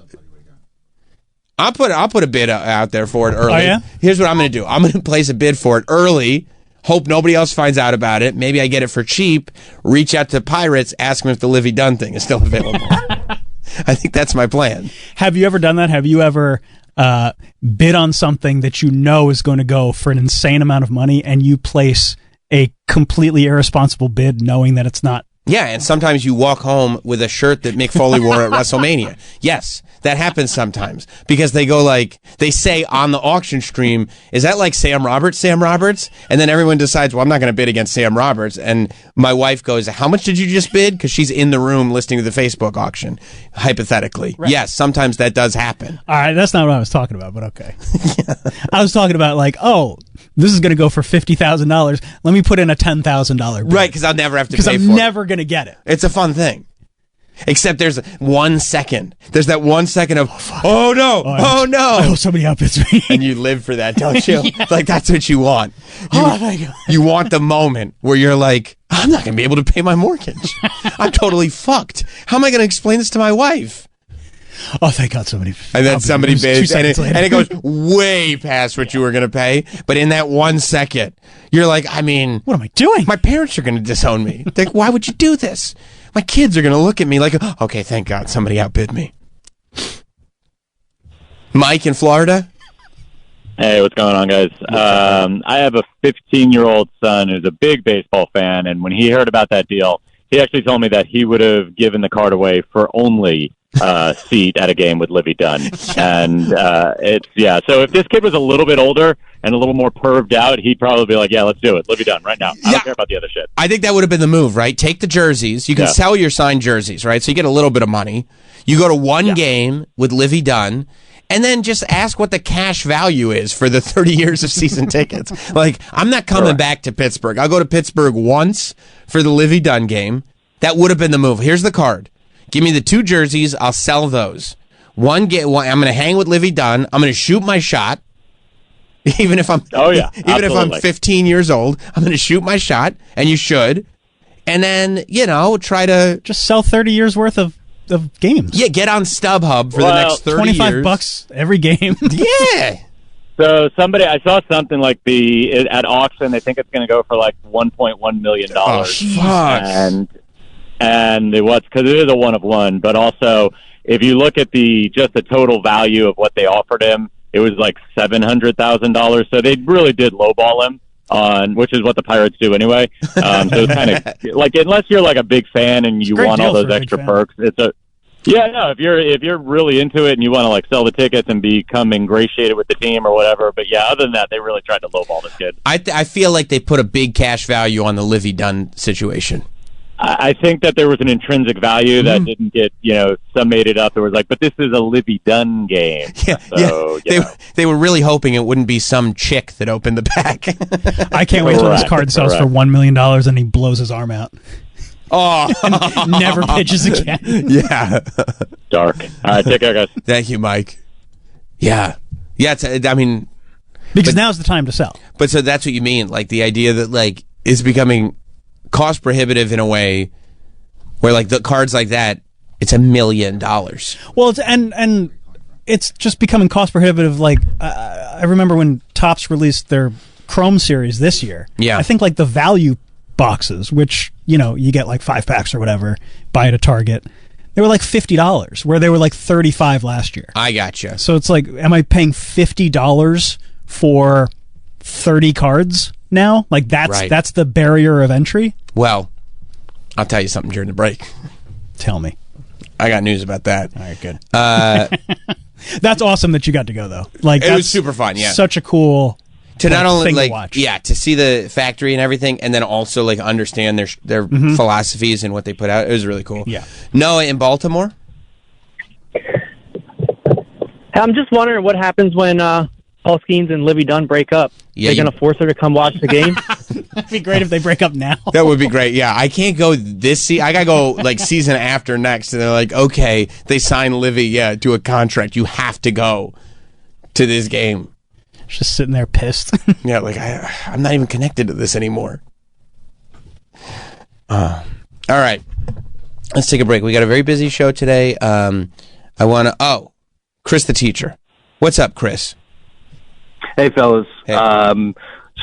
put a bid out there for it early. Oh, yeah? Here's what I'm going to do. I'm going to place a bid for it early. Hope nobody else finds out about it. Maybe I get it for cheap. Reach out to Pirates. Ask them if the Livy Dunn thing is still available. I think that's my plan. Have you ever done that? Have you ever bid on something that you know is going to go for an insane amount of money and you place a completely irresponsible bid knowing that it's not? Yeah, and sometimes you walk home with a shirt that Mick Foley wore at WrestleMania. Yes, that happens sometimes because they go like, they say on the auction stream, is that like Sam Roberts? And then everyone decides, well, I'm not going to bid against Sam Roberts. And my wife goes, how much did you just bid? Because she's in the room listening to the Facebook auction, hypothetically. Right. Yes, sometimes that does happen. All right, that's not what I was talking about, but okay. I was talking about like, oh, this is going to go for $50,000. Let me put in a $10,000 bid. Right, because I'll never have to pay Because for I'm it. never going to get it. It's a fun thing. Except there's 1 second. There's that 1 second of, oh no, oh no. I hope somebody outbids me. And you live for that, don't you? Like, that's what you want. You want the moment where you're like, I'm not going to be able to pay my mortgage. I'm totally fucked. How am I going to explain this to my wife? Oh, thank God somebody. And then somebody bids, and later. it goes way past what you were going to pay. But in that 1 second, you're like, I mean, what am I doing? My parents are going to disown me. They're like, why would you do this? My kids are going to look at me like, okay, thank God somebody outbid me. Mike in Florida? Hey, what's going on, guys? I have a 15-year-old son who's a big baseball fan, and when he heard about that deal, he actually told me that he would have given the card away for only seat at a game with Livy Dunn. And so if this kid was a little bit older and a little more perved out, he'd probably be like, yeah, let's do it. Livy Dunn right now. I don't care about the other shit. I think that would have been the move, right? Take the jerseys. You can sell your signed jerseys, right? So you get a little bit of money. You go to one game with Livy Dunn, and then just ask what the cash value is for the 30 years of season tickets. Like, I'm not coming back to Pittsburgh. I'll go to Pittsburgh once for the Livy Dunn game. That would have been the move. Here's the card. Give me the 2 jerseys. I'll sell those. I'm going to hang with Livy Dunn. I'm going to shoot my shot. Even if I'm if I'm 15 years old, I'm going to shoot my shot, and you should. And then, try to just sell 30 years worth of games. Yeah, get on StubHub for the next 30 years. $25 every game. Yeah. So I saw something like at auction, they think it's going to go for like $1.1 million. Oh, fuck. And it was because it is a one of one, but also if you look at the total value of what they offered him, it was like $700,000. So they really did lowball him which is what the Pirates do anyway. So it's kind of like, unless you're like a big fan and you want all those extra perks, if you're really into it and you want to like sell the tickets and become ingratiated with the team or whatever. But yeah, other than that, they really tried to lowball this kid. I feel like they put a big cash value on the Livy Dunn situation. I think that there was an intrinsic value that didn't get, summated up. It was like, but this is a Livy Dunn game. They were really hoping it wouldn't be some chick that opened the pack. I can't wait till this card sells for $1 million and he blows his arm out. Oh, and never pitches again. Yeah. Dark. All right, take care, guys. Thank you, Mike. Yeah. Yeah, because now's the time to sell. But so that's what you mean, like the idea that like is becoming cost prohibitive in a way where like the cards like that, it's $1 million. Well, it's and it's just becoming cost prohibitive. Like I remember when Topps released their Chrome series this year. Yeah, I think like the value boxes, which you get like 5 packs or whatever, buy at a Target. They were like $50, where they were like $35 last year. I gotcha. So it's like, am I paying $50 for 30 cards now? Like that's the barrier of entry. Well, I'll tell you something during the break. Tell me. I got news about that. All right, good. That's awesome that you got to go though. Like it was super fun. Yeah, such a cool. to not only thing to like watch. to see the factory and everything, and then also like understand their philosophies and what they put out. It was really cool. Yeah. Noah in Baltimore. I'm just wondering what happens when Paul Skeens and Livy Dunn break up. Yeah, They're going to force her to come watch the game. It'd be great if they break up now. That would be great. Yeah, I can't go this season. I gotta go like season after next, and they're like, okay, they signed Livy, to a contract. You have to go to this game. Just sitting there pissed. Yeah, like I'm not even connected to this anymore. All right, let's take a break. We got a very busy show today. I want to. Chris the teacher. What's up, Chris? Hey, fellas. Hey.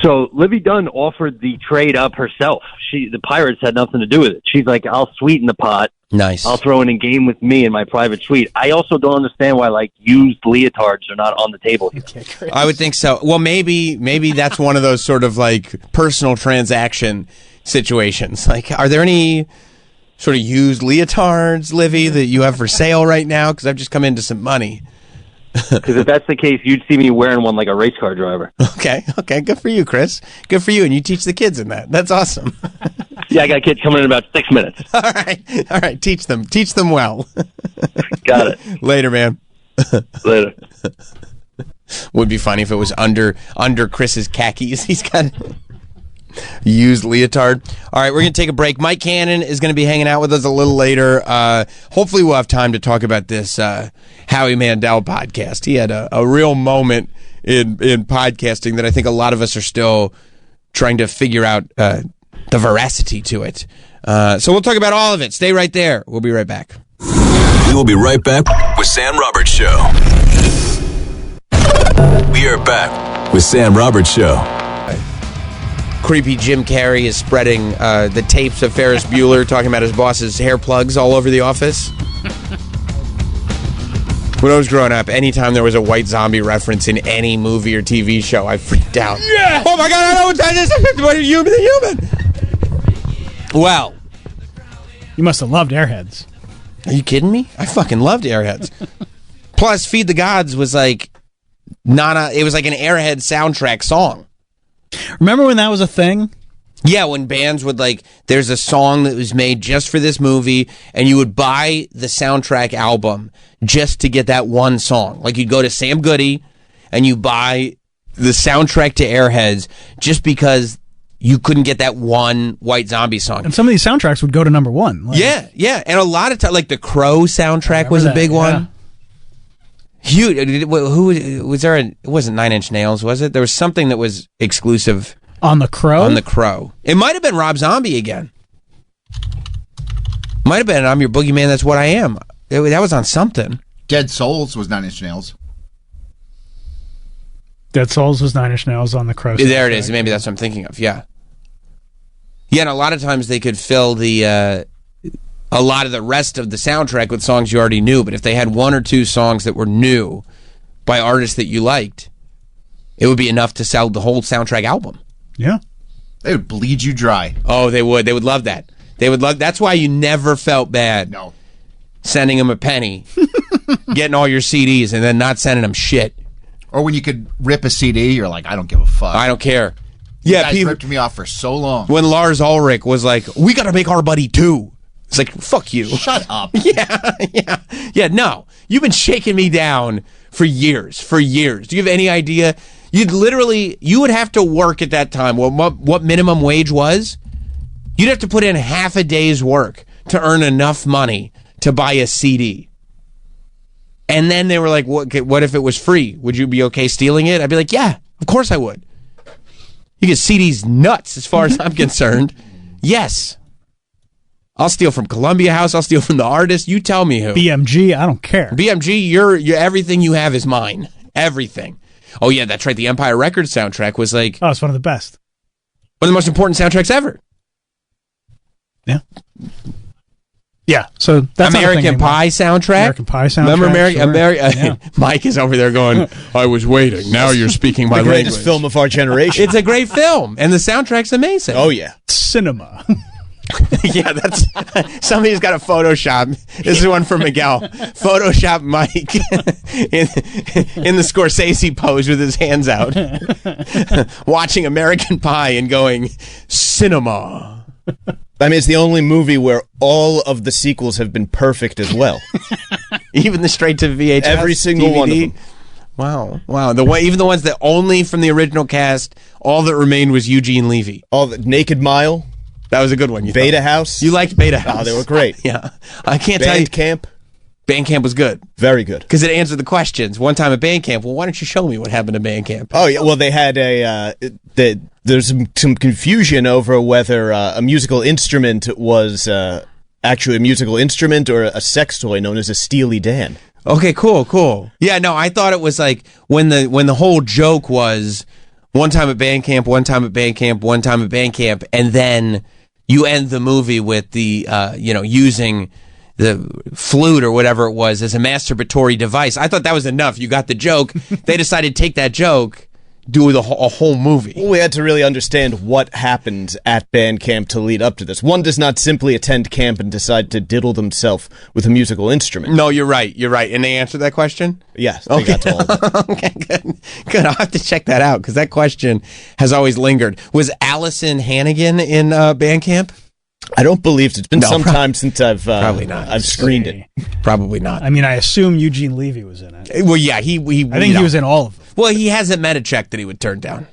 So Livy Dunn offered the trade up herself. The Pirates had nothing to do with it. She's like, I'll sweeten the pot. Nice. I'll throw in a game with me in my private suite. I also don't understand why like used leotards are not on the table here. I would think so. Well, maybe that's one of those sort of like personal transaction situations. Like, are there any sort of used leotards, Livy, that you have for sale right now? Because I've just come into some money. Because if that's the case, you'd see me wearing one like a race car driver. Okay. Good for you, Chris. Good for you. And you teach the kids in that. That's awesome. Yeah, I got kids coming in about 6 minutes. All right. Teach them well. Got it. Later, man. Later. Would be funny if it was under Chris's khakis. He's got used leotard. All right, we're going to take a break. Mike Cannon is going to be hanging out with us a little later. Hopefully we'll have time to talk about this Howie Mandel podcast. He had a real moment in podcasting that I think a lot of us are still trying to figure out the veracity to it. So we'll talk about all of it. Stay right there. We'll be right back. We will be right back with Sam Roberts Show. We are back with Sam Roberts Show. Creepy Jim Carrey is spreading the tapes of Ferris Bueller talking about his boss's hair plugs all over the office. When I was growing up, anytime there was a white zombie reference in any movie or TV show, I freaked out. Yeah! Oh my God, I know what that is! What a human! Well. You must have loved Airheads. Are you kidding me? I fucking loved Airheads. Plus, Feed the Gods was like, it was like an Airhead soundtrack song. Remember when that was a thing? Yeah, when bands would there's a song that was made just for this movie, and you would buy the soundtrack album just to get that one song. Like you'd go to Sam Goody and you buy the soundtrack to Airheads just because you couldn't get that one White Zombie song. And some of these soundtracks would go to number one. Yeah. And a lot of times, like the Crow soundtrack was a big one. Huge. Who was there? It wasn't Nine Inch Nails, was it? There was something that was exclusive on the Crow. On the Crow, it might have been Rob Zombie again. Might have been I'm Your Boogeyman. That's What I Am. That was on something. Dead Souls was Nine Inch Nails. Dead Souls was Nine Inch Nails on the Crow. There it is. Maybe that's what I'm thinking of. Yeah. And a lot of times they could fill a lot of the rest of the soundtrack with songs you already knew, but if they had one or two songs that were new by artists that you liked, it would be enough to sell the whole soundtrack album. Yeah. They would bleed you dry. Oh, they would. They would love that. That's why you never felt bad. No. Sending them a penny, getting all your CDs, and then not sending them shit. Or when you could rip a CD, you're like, I don't give a fuck. I don't care. You guys ripped me off for so long. When Lars Ulrich was like, we got to make our buddy 2. It's like, fuck you. Shut up. Yeah, no. You've been shaking me down for years. Do you have any idea? You would have to work at that time. What minimum wage was? You'd have to put in half a day's work to earn enough money to buy a CD. And then they were like, what if it was free? Would you be okay stealing it? I'd be like, yeah, of course I would. You get CDs nuts as far as I'm concerned. Yes. I'll steal from Columbia House. I'll steal from the artist. You tell me who. BMG, I don't care. BMG, you're everything you have is mine. Everything. Oh, yeah, that's right. The Empire Records soundtrack was like... Oh, it's one of the best. One of the most important soundtracks ever. Yeah. Yeah, so that's American Pie soundtrack. American Pie soundtrack. Remember Yeah. Mike is over there going, I was waiting. Now you're speaking my the greatest language. film of our generation. It's a great film, and the soundtrack's amazing. Oh, yeah. Cinema. Yeah, that's somebody's got a Photoshop. This is one for Miguel. Photoshop Mike in the Scorsese pose with his hands out, watching American Pie and going cinema. I mean, it's the only movie where all of the sequels have been perfect as well. Even the straight to VHS, every single DVD. one of them. Wow. Even the ones that only from the original cast, all that remained was Eugene Levy. All the Naked Mile. That was a good one. Beta House. You liked Beta House. Oh, they were great. Yeah. I can't tell you. Bandcamp. Bandcamp was good. Very good. Because it answered the questions. One time at Bandcamp, well, why don't you show me what happened to Bandcamp? Oh, yeah. Well, they had there's some confusion over whether a musical instrument was actually a musical instrument or a sex toy known as a Steely Dan. Okay, cool. Yeah, no, I thought it was like when the whole joke was one time at Bandcamp, one time at Bandcamp, one time at Bandcamp, and then you end the movie with the using the flute or whatever it was as a masturbatory device. I thought that was enough. You got the joke. They decided to take that joke, do a whole movie. Well, we had to really understand what happened at band camp to lead up to this. One does not simply attend camp and decide to diddle themselves with a musical instrument. No, you're right. And they answered that question? Yes, they got to all of it. Okay, good. I'll have to check that out because that question has always lingered. Was Allison Hannigan in band camp? I don't believe so. It's been some time since I've probably not. I've screened it. Probably not. I mean, I assume Eugene Levy was in it. Well, yeah, he I think he was in all of them. Well, he hasn't met a check that he would turn down.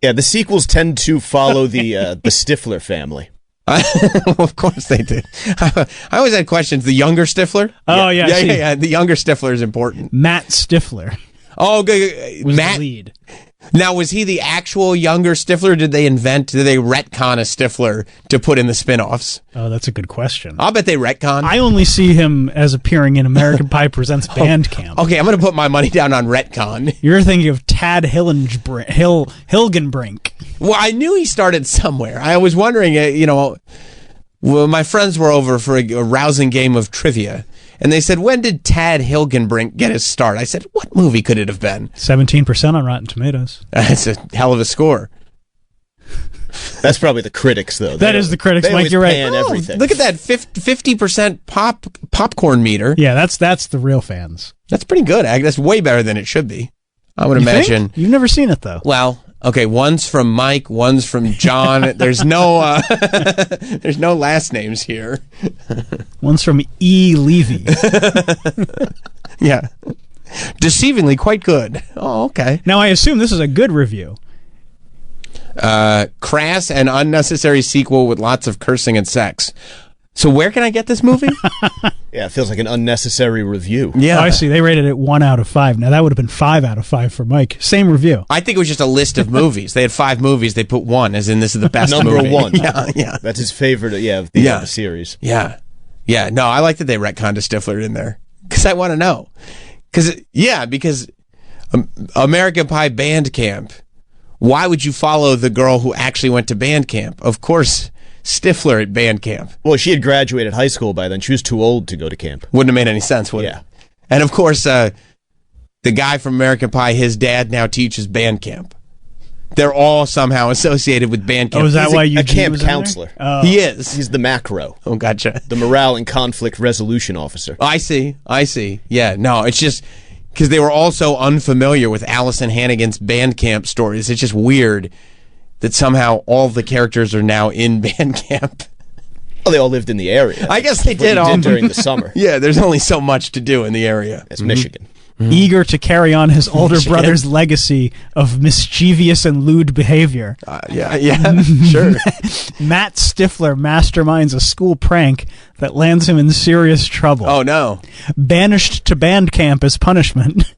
Yeah, the sequels tend to follow the Stifler family. Of course they do. I always had questions. The younger Stifler? Oh, yeah. The younger Stifler is important. Matt Stifler. Oh, good. Matt. The lead. Now, was he the actual younger Stifler? Did they retcon a Stifler to put in the spinoffs? Oh, that's a good question. I'll bet they retcon. I only see him as appearing in American Pie Presents Bandcamp. Okay, I'm going to put my money down on retcon. You're thinking of Tad Hilgenbrink. Well, I knew he started somewhere. I was wondering, well, my friends were over for a rousing game of trivia. And they said, when did Tad Hilgenbrink get his start? I said, what movie could it have been? 17% on Rotten Tomatoes. That's a hell of a score. That's probably the critics, though. That is the critics, Mike. You're right. Everything. Look at that 50% popcorn meter. Yeah, that's the real fans. That's pretty good. That's way better than it should be. I would imagine. Think? You've never seen it, though. Well, okay, one's from Mike, one's from John. There's no there's no last names here. One's from E. Levy. Yeah. Deceivingly quite good. Oh, okay. Now, I assume this is a good review. Crass and unnecessary sequel with lots of cursing and sex. So where can I get this movie? Yeah, it feels like an unnecessary review. Yeah. Oh, I see. They rated it 1 out of 5. Now, that would have been 5 out of 5 for Mike. Same review. I think it was just a list of movies. They had 5 movies. They put 1, as in this is the best Number movie. 1. Yeah. That's his favorite, of the series. Yeah. Yeah. No, I like that they retconned a Stifler in there. Because I want to know. Because American Pie Bandcamp, why would you follow the girl who actually went to Bandcamp? Of course, Stifler at Bandcamp. Well, she had graduated high school by then. She was too old to go to camp. Wouldn't have made any sense, would it? Yeah. And of course, the guy from American Pie, his dad now teaches Bandcamp. They're all somehow associated with Bandcamp. Oh, is that why a camp counselor? He is. He's the macro. Oh, gotcha. The morale and conflict resolution officer. I see. Yeah, no, it's just because they were all so unfamiliar with Allison Hannigan's Bandcamp stories. It's just weird that somehow all the characters are now in Bandcamp. Well, they all lived in the area. I guess they did all during the summer. Yeah, there's only so much to do in the area. It's Michigan. Mm-hmm. Eager to carry on his older brother's legacy of mischievous and lewd behavior. Yeah, sure. Matt Stifler masterminds a school prank that lands him in serious trouble. Oh, no. Banished to band camp as punishment.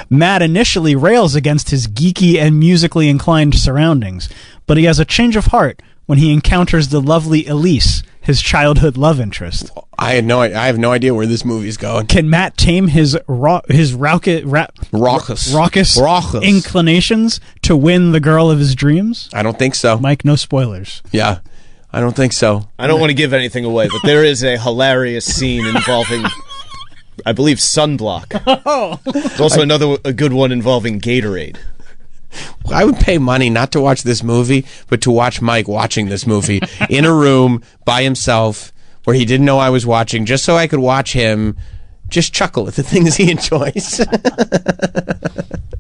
Matt initially rails against his geeky and musically inclined surroundings, but he has a change of heart when he encounters the lovely Elise, his childhood love interest. I have no idea where this movie's going. Can Matt tame his raucous inclinations to win the girl of his dreams? I don't think so. Mike, no spoilers. Yeah, I don't think so. I don't want to give anything away, but there is a hilarious scene involving, I believe, sunblock. There's also a good one involving Gatorade. I would pay money not to watch this movie, but to watch Mike watching this movie in a room by himself where he didn't know I was watching, just so I could watch him just chuckle at the things he enjoys.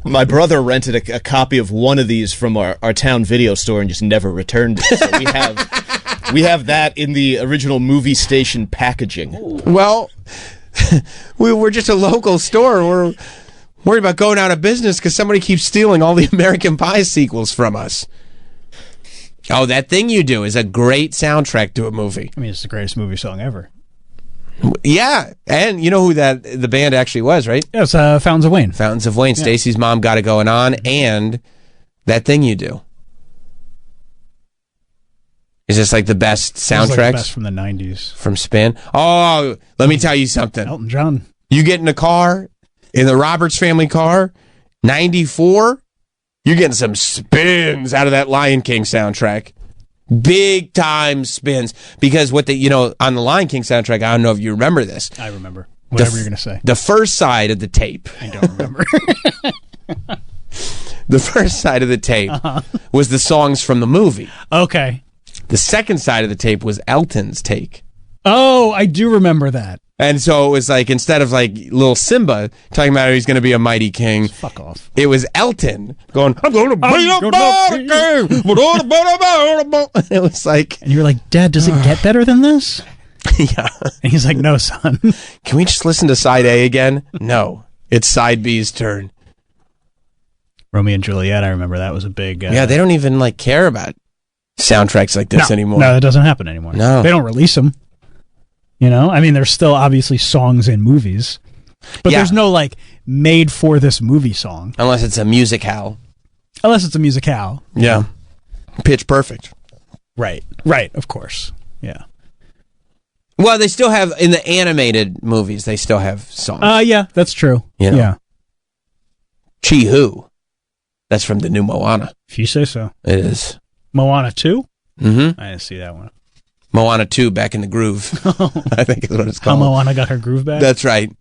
My brother rented a copy of one of these from our town video store and just never returned it. So we have that in the original movie station packaging. Well, we're just a local store. We're worried about going out of business because somebody keeps stealing all the American Pie sequels from us. Oh, That Thing You Do is a great soundtrack to a movie. I mean, it's the greatest movie song ever. Yeah, and you know who the band actually was, right? Yeah, it's Fountains of Wayne. Fountains of Wayne. Yeah. Stacy's Mom Got It Going On, and That Thing You Do. Is this like the best soundtracks? Like the best from the 90s. From Spin? Oh, let me tell you something. Elton John. You get in a car, in the Roberts family car, 94, you're getting some spins out of that Lion King soundtrack. Big time spins. Because on the Lion King soundtrack, I don't know if you remember this. I remember. Whatever you're going to say. The first side of the tape. I don't remember. The first side of the tape was the songs from the movie. Okay. The second side of the tape was Elton's take. Oh, I do remember that. And so it was like, instead of like little Simba talking about how he's going to be a mighty king. Fuck off. It was Elton going, I'm going to be a mighty king. It was like. And you're like, Dad, does it get better than this? Yeah. And he's like, no, son. Can we just listen to side A again? No. It's side B's turn. Romeo and Juliet, I remember that was a big. Yeah, they don't even like care about soundtracks like this anymore. No, that doesn't happen anymore. No. They don't release them. I mean, there's still obviously songs in movies, but there's no like made for this movie song. Unless it's a musicale. Yeah. Pitch Perfect. Right, of course. Yeah. Well, they still have, in the animated movies, they still have songs. Yeah, that's true. Yeah. Chi-Hu. That's from the new Moana. If you say so. It is. Moana 2? Mm-hmm. I didn't see that one. Moana 2, Back in the Groove. I think is what it's called. How Moana got her groove back? That's right.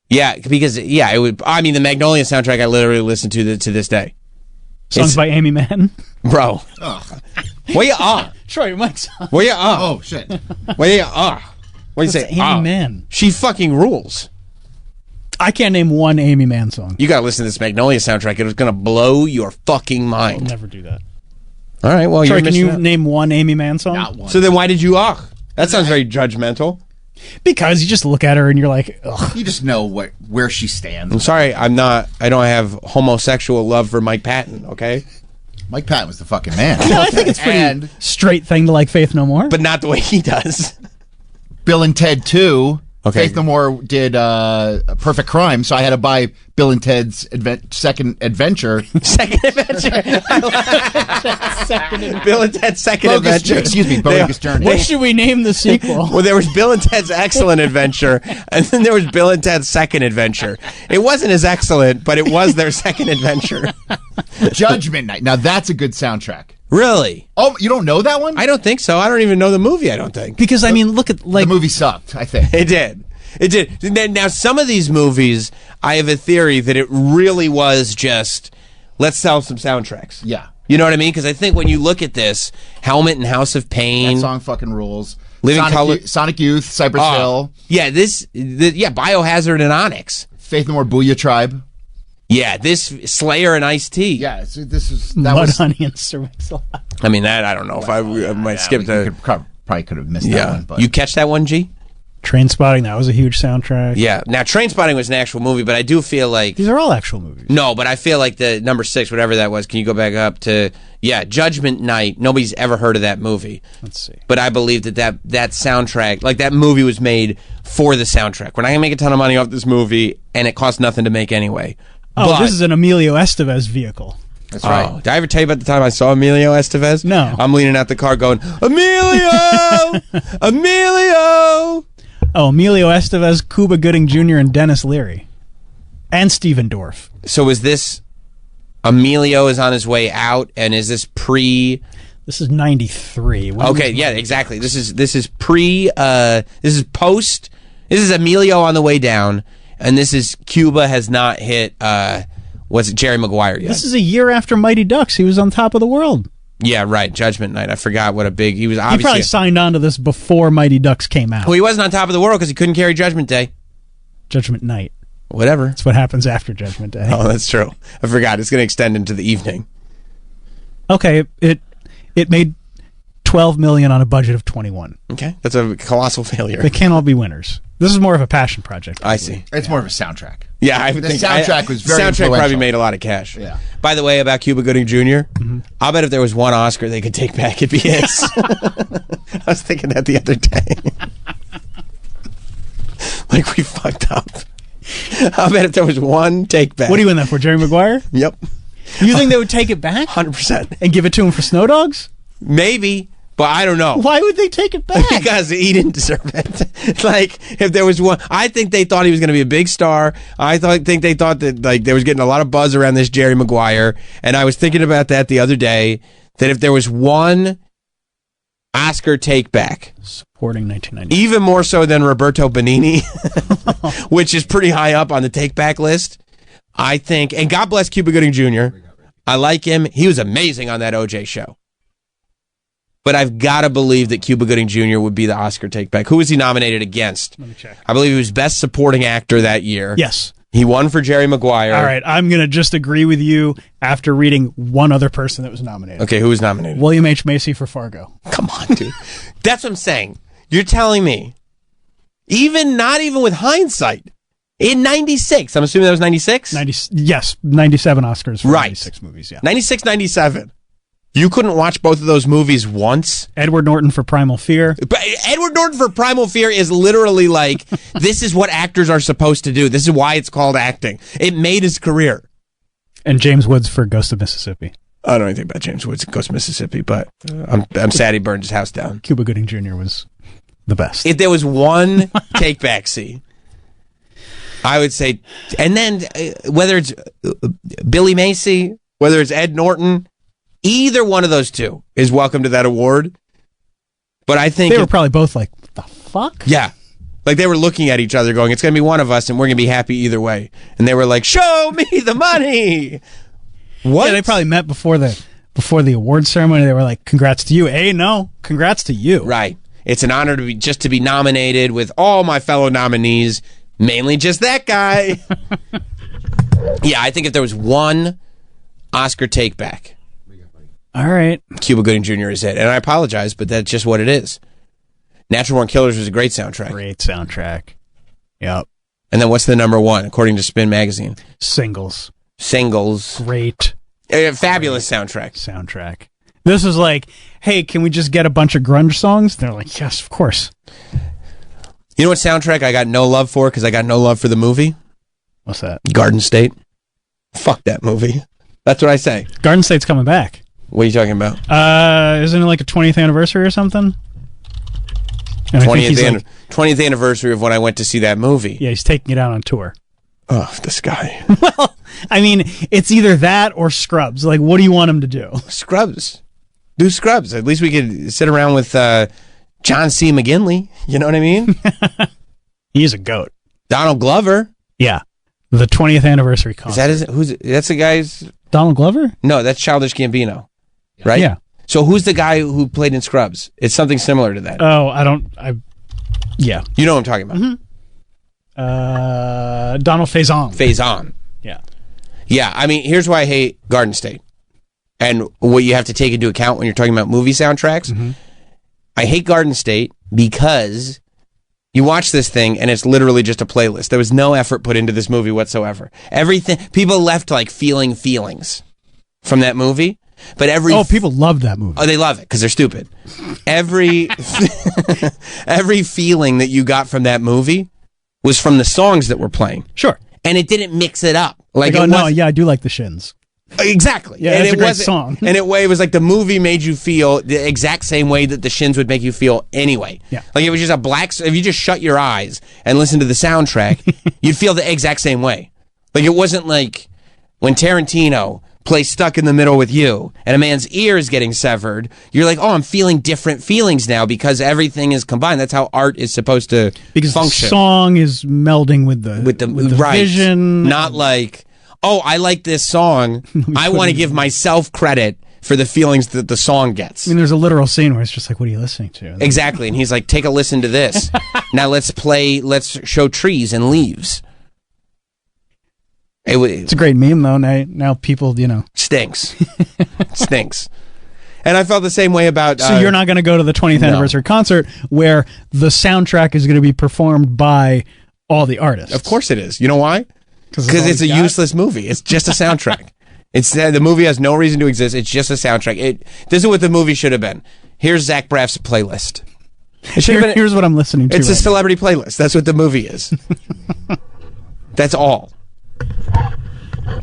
Yeah, because, it would. I mean, the Magnolia soundtrack I literally listen to this day. Songs by Amy Mann. Bro. Where you are? Troy, your mic's on. Where you are? Oh, shit. Where you are? What do you say? Amy Mann. She fucking rules. I can't name one Amy Mann song. You gotta listen to this Magnolia soundtrack. It was gonna blow your fucking mind. I'll never do that. All right, well, Troy, you're missing can you name one Amy Mann song? Not one. So then why did you That sounds very judgmental. Because you just look at her and you're like, ugh. You just know where she stands. I'm sorry, I don't have homosexual love for Mike Patton, okay? Mike Patton was the fucking man. No, I think it's pretty straight thing to like Faith No More. But not the way he does. Bill and Ted 2. Okay. Faith No More did Perfect Crime, so I had to buy Bill and Ted's Second Adventure. Second Adventure. Bill and Ted's Second Adventure. Excuse me, Bogus Journey. What should we name the sequel? Well, there was Bill and Ted's Excellent Adventure, and then there was Bill and Ted's Second Adventure. It wasn't as excellent, but it was their second adventure. Judgment Night. Now that's a good soundtrack. Really? Oh, you don't know that one? I don't think so. I don't even know the movie, I don't think. Because, I mean, look at, like... The movie sucked, I think. It did. It did. Now, some of these movies, I have a theory that it really was just, let's sell some soundtracks. Yeah. You know what I mean? Because I think when you look at this, Helmet and House of Pain... That song fucking rules. Sonic Youth, Cypress Hill. Yeah, Biohazard and Onyx. Faith No More, Booyah Tribe. Yeah, this Slayer and Ice-T. Yeah, so this is... Mudhoney and Sir Mix-a-Lot. I mean, that, I don't know if I might skip the... Probably could have missed that one. But. You catch that one, G? Trainspotting, that was a huge soundtrack. Yeah. Now, Trainspotting was an actual movie, but I do feel like... These are all actual movies. No, but I feel like the number 6, whatever that was, can you go back up to... Yeah, Judgment Night. Nobody's ever heard of that movie. Let's see. But I believe that soundtrack, like that movie was made for the soundtrack. We're not going to make a ton of money off this movie, and it costs nothing to make anyway. Oh, this is an Emilio Estevez vehicle. That's right. Did I ever tell you about the time I saw Emilio Estevez? No. I'm leaning out the car going, Emilio! Emilio! Oh, Emilio Estevez, Cuba Gooding Jr., and Dennis Leary. And Steven Dorff. So is this... Emilio is on his way out, and is this pre... This is 93. Okay, yeah, exactly. This is pre... this is post... This is Emilio on the way down, and this is Cuba has not hit Was it Jerry Maguire yet? This is a year after Mighty Ducks. He was on top of the world. Yeah, right. Judgment Night. I forgot what a big... He was He obviously... probably signed on to this before Mighty Ducks came out. Well, he wasn't on top of the world because he couldn't carry Judgment Day. Judgment Night. Whatever. That's what happens after Judgment Day. Oh, that's true. I forgot. It's going to extend into the evening. Okay, it made $12 million on a budget of 21. Okay, that's a colossal failure. They can't all be winners. This is more of a passion project. I see. It's more of a soundtrack. Yeah, I would The think soundtrack was very soundtrack probably influential. made a lot of cash. Yeah. By the way, about Cuba Gooding Jr., I'll bet if there was one Oscar they could take back, it'd be his. I was thinking that the other day. Like, we fucked up. I'll bet if there was one take back. What do you win that for, Jerry Maguire? Yep. You think they would take it back? 100%. And give it to him for Snow Dogs? Maybe, but I don't know. Why would they take it back? Because he didn't deserve it. Like, if there was one, I think they thought he was going to be a big star. Think they thought that like there was getting a lot of buzz around this Jerry Maguire, and I was thinking about that the other day. That if there was one Oscar take back, supporting 1990, even more so than Roberto Benigni, which is pretty high up on the take back list, I think. And God bless Cuba Gooding Jr. I like him. He was amazing on that OJ show. But I've got to believe that Cuba Gooding Jr. would be the Oscar take-back. Who was he nominated against? Let me check. I believe he was Best Supporting Actor that year. Yes. He won for Jerry Maguire. All right, I'm going to just agree with you after reading one other person that was nominated. Okay, who was nominated? William H. Macy for Fargo. Come on, dude. That's what I'm saying. You're telling me, not even with hindsight, in 96, I'm assuming that was 96? Yes, 97 Oscars for right. 96 movies, yeah. 96, 97. You couldn't watch both of those movies once? Edward Norton for Primal Fear. But Edward Norton for Primal Fear is literally like, this is what actors are supposed to do. This is why it's called acting. It made his career. And James Woods for Ghost of Mississippi. I don't know anything about James Woods and Ghost of Mississippi, but I'm sad he burned his house down. Cuba Gooding Jr. was the best. If there was one take-back see, I would say, and then whether it's Billy Macy, whether it's Ed Norton, either one of those two is welcome to that award. But I think they were probably both like, what the fuck? Yeah. Like they were looking at each other going, it's going to be one of us and we're going to be happy either way. And they were like, show me the money. What? Yeah, they probably met before the award ceremony. They were like, congrats to you. Hey, no, congrats to you. Right. It's an honor to be nominated with all my fellow nominees, mainly just that guy. Yeah, I think if there was one Oscar take back, all right, Cuba Gooding Jr. is it. And I apologize, but that's just what it is. Natural Born Killers was a great soundtrack. Great soundtrack. Yep. And then what's the number one, according to Spin Magazine? Singles. Great. Fabulous soundtrack. This was like, hey, can we just get a bunch of grunge songs? They're like, yes, of course. You know what soundtrack I got no love for because I got no love for the movie? What's that? Garden State. Fuck that movie. That's what I say. Garden State's coming back. What are you talking about? Isn't it like a 20th anniversary or something? And 20th anniversary of when I went to see that movie. Yeah, he's taking it out on tour. Oh, this guy. Well, I mean, it's either that or Scrubs. Like, what do you want him to do? Scrubs. Do Scrubs. At least we could sit around with John C. McGinley. You know what I mean? He's a goat. Donald Glover. Yeah. The 20th anniversary concert. That's the guy's... Donald Glover? No, that's Childish Gambino. Right? Yeah. So who's the guy who played in Scrubs? It's something similar to that. Oh, yeah. You know what I'm talking about. Mm-hmm. Donald Faison. Faison. Yeah. Yeah, I mean, here's why I hate Garden State. And what you have to take into account when you're talking about movie soundtracks. Mm-hmm. I hate Garden State because you watch this thing and it's literally just a playlist. There was no effort put into this movie whatsoever. Everything, people left like feeling feelings from that movie. But people love that movie. Oh, they love it because they're stupid. Every feeling that you got from that movie was from the songs that were playing. Sure. And it didn't mix it up. I do like the Shins. Exactly. Yeah, and it's a great song. And it was like the movie made you feel the exact same way that the Shins would make you feel anyway. Yeah. Like it was just if you just shut your eyes and listen to the soundtrack, you'd feel the exact same way. Like it wasn't like when Tarantino plays Stuck in the Middle with You and a man's ear is getting severed, you're like, oh, I'm feeling different feelings now because everything is combined. That's how art is supposed to function. The song is melding with the right. vision. Not like, oh, I like this song. I want to give myself credit for the feelings that the song gets. I mean, there's a literal scene where it's just like, what are you listening to? Exactly. And he's like, take a listen to this. Now let's show trees and leaves. It's a great meme, though. Now people, Stinks. Stinks. And I felt the same way about... So you're not going to go to the 20th anniversary concert where the soundtrack is going to be performed by all the artists. Of course it is. You know why? Because it's a useless movie. It's just a soundtrack. The movie has no reason to exist. It's just a soundtrack. This is what the movie should have been. Here's Zach Braff's playlist. Here's what I'm listening to. It's a celebrity playlist. That's what the movie is. That's all.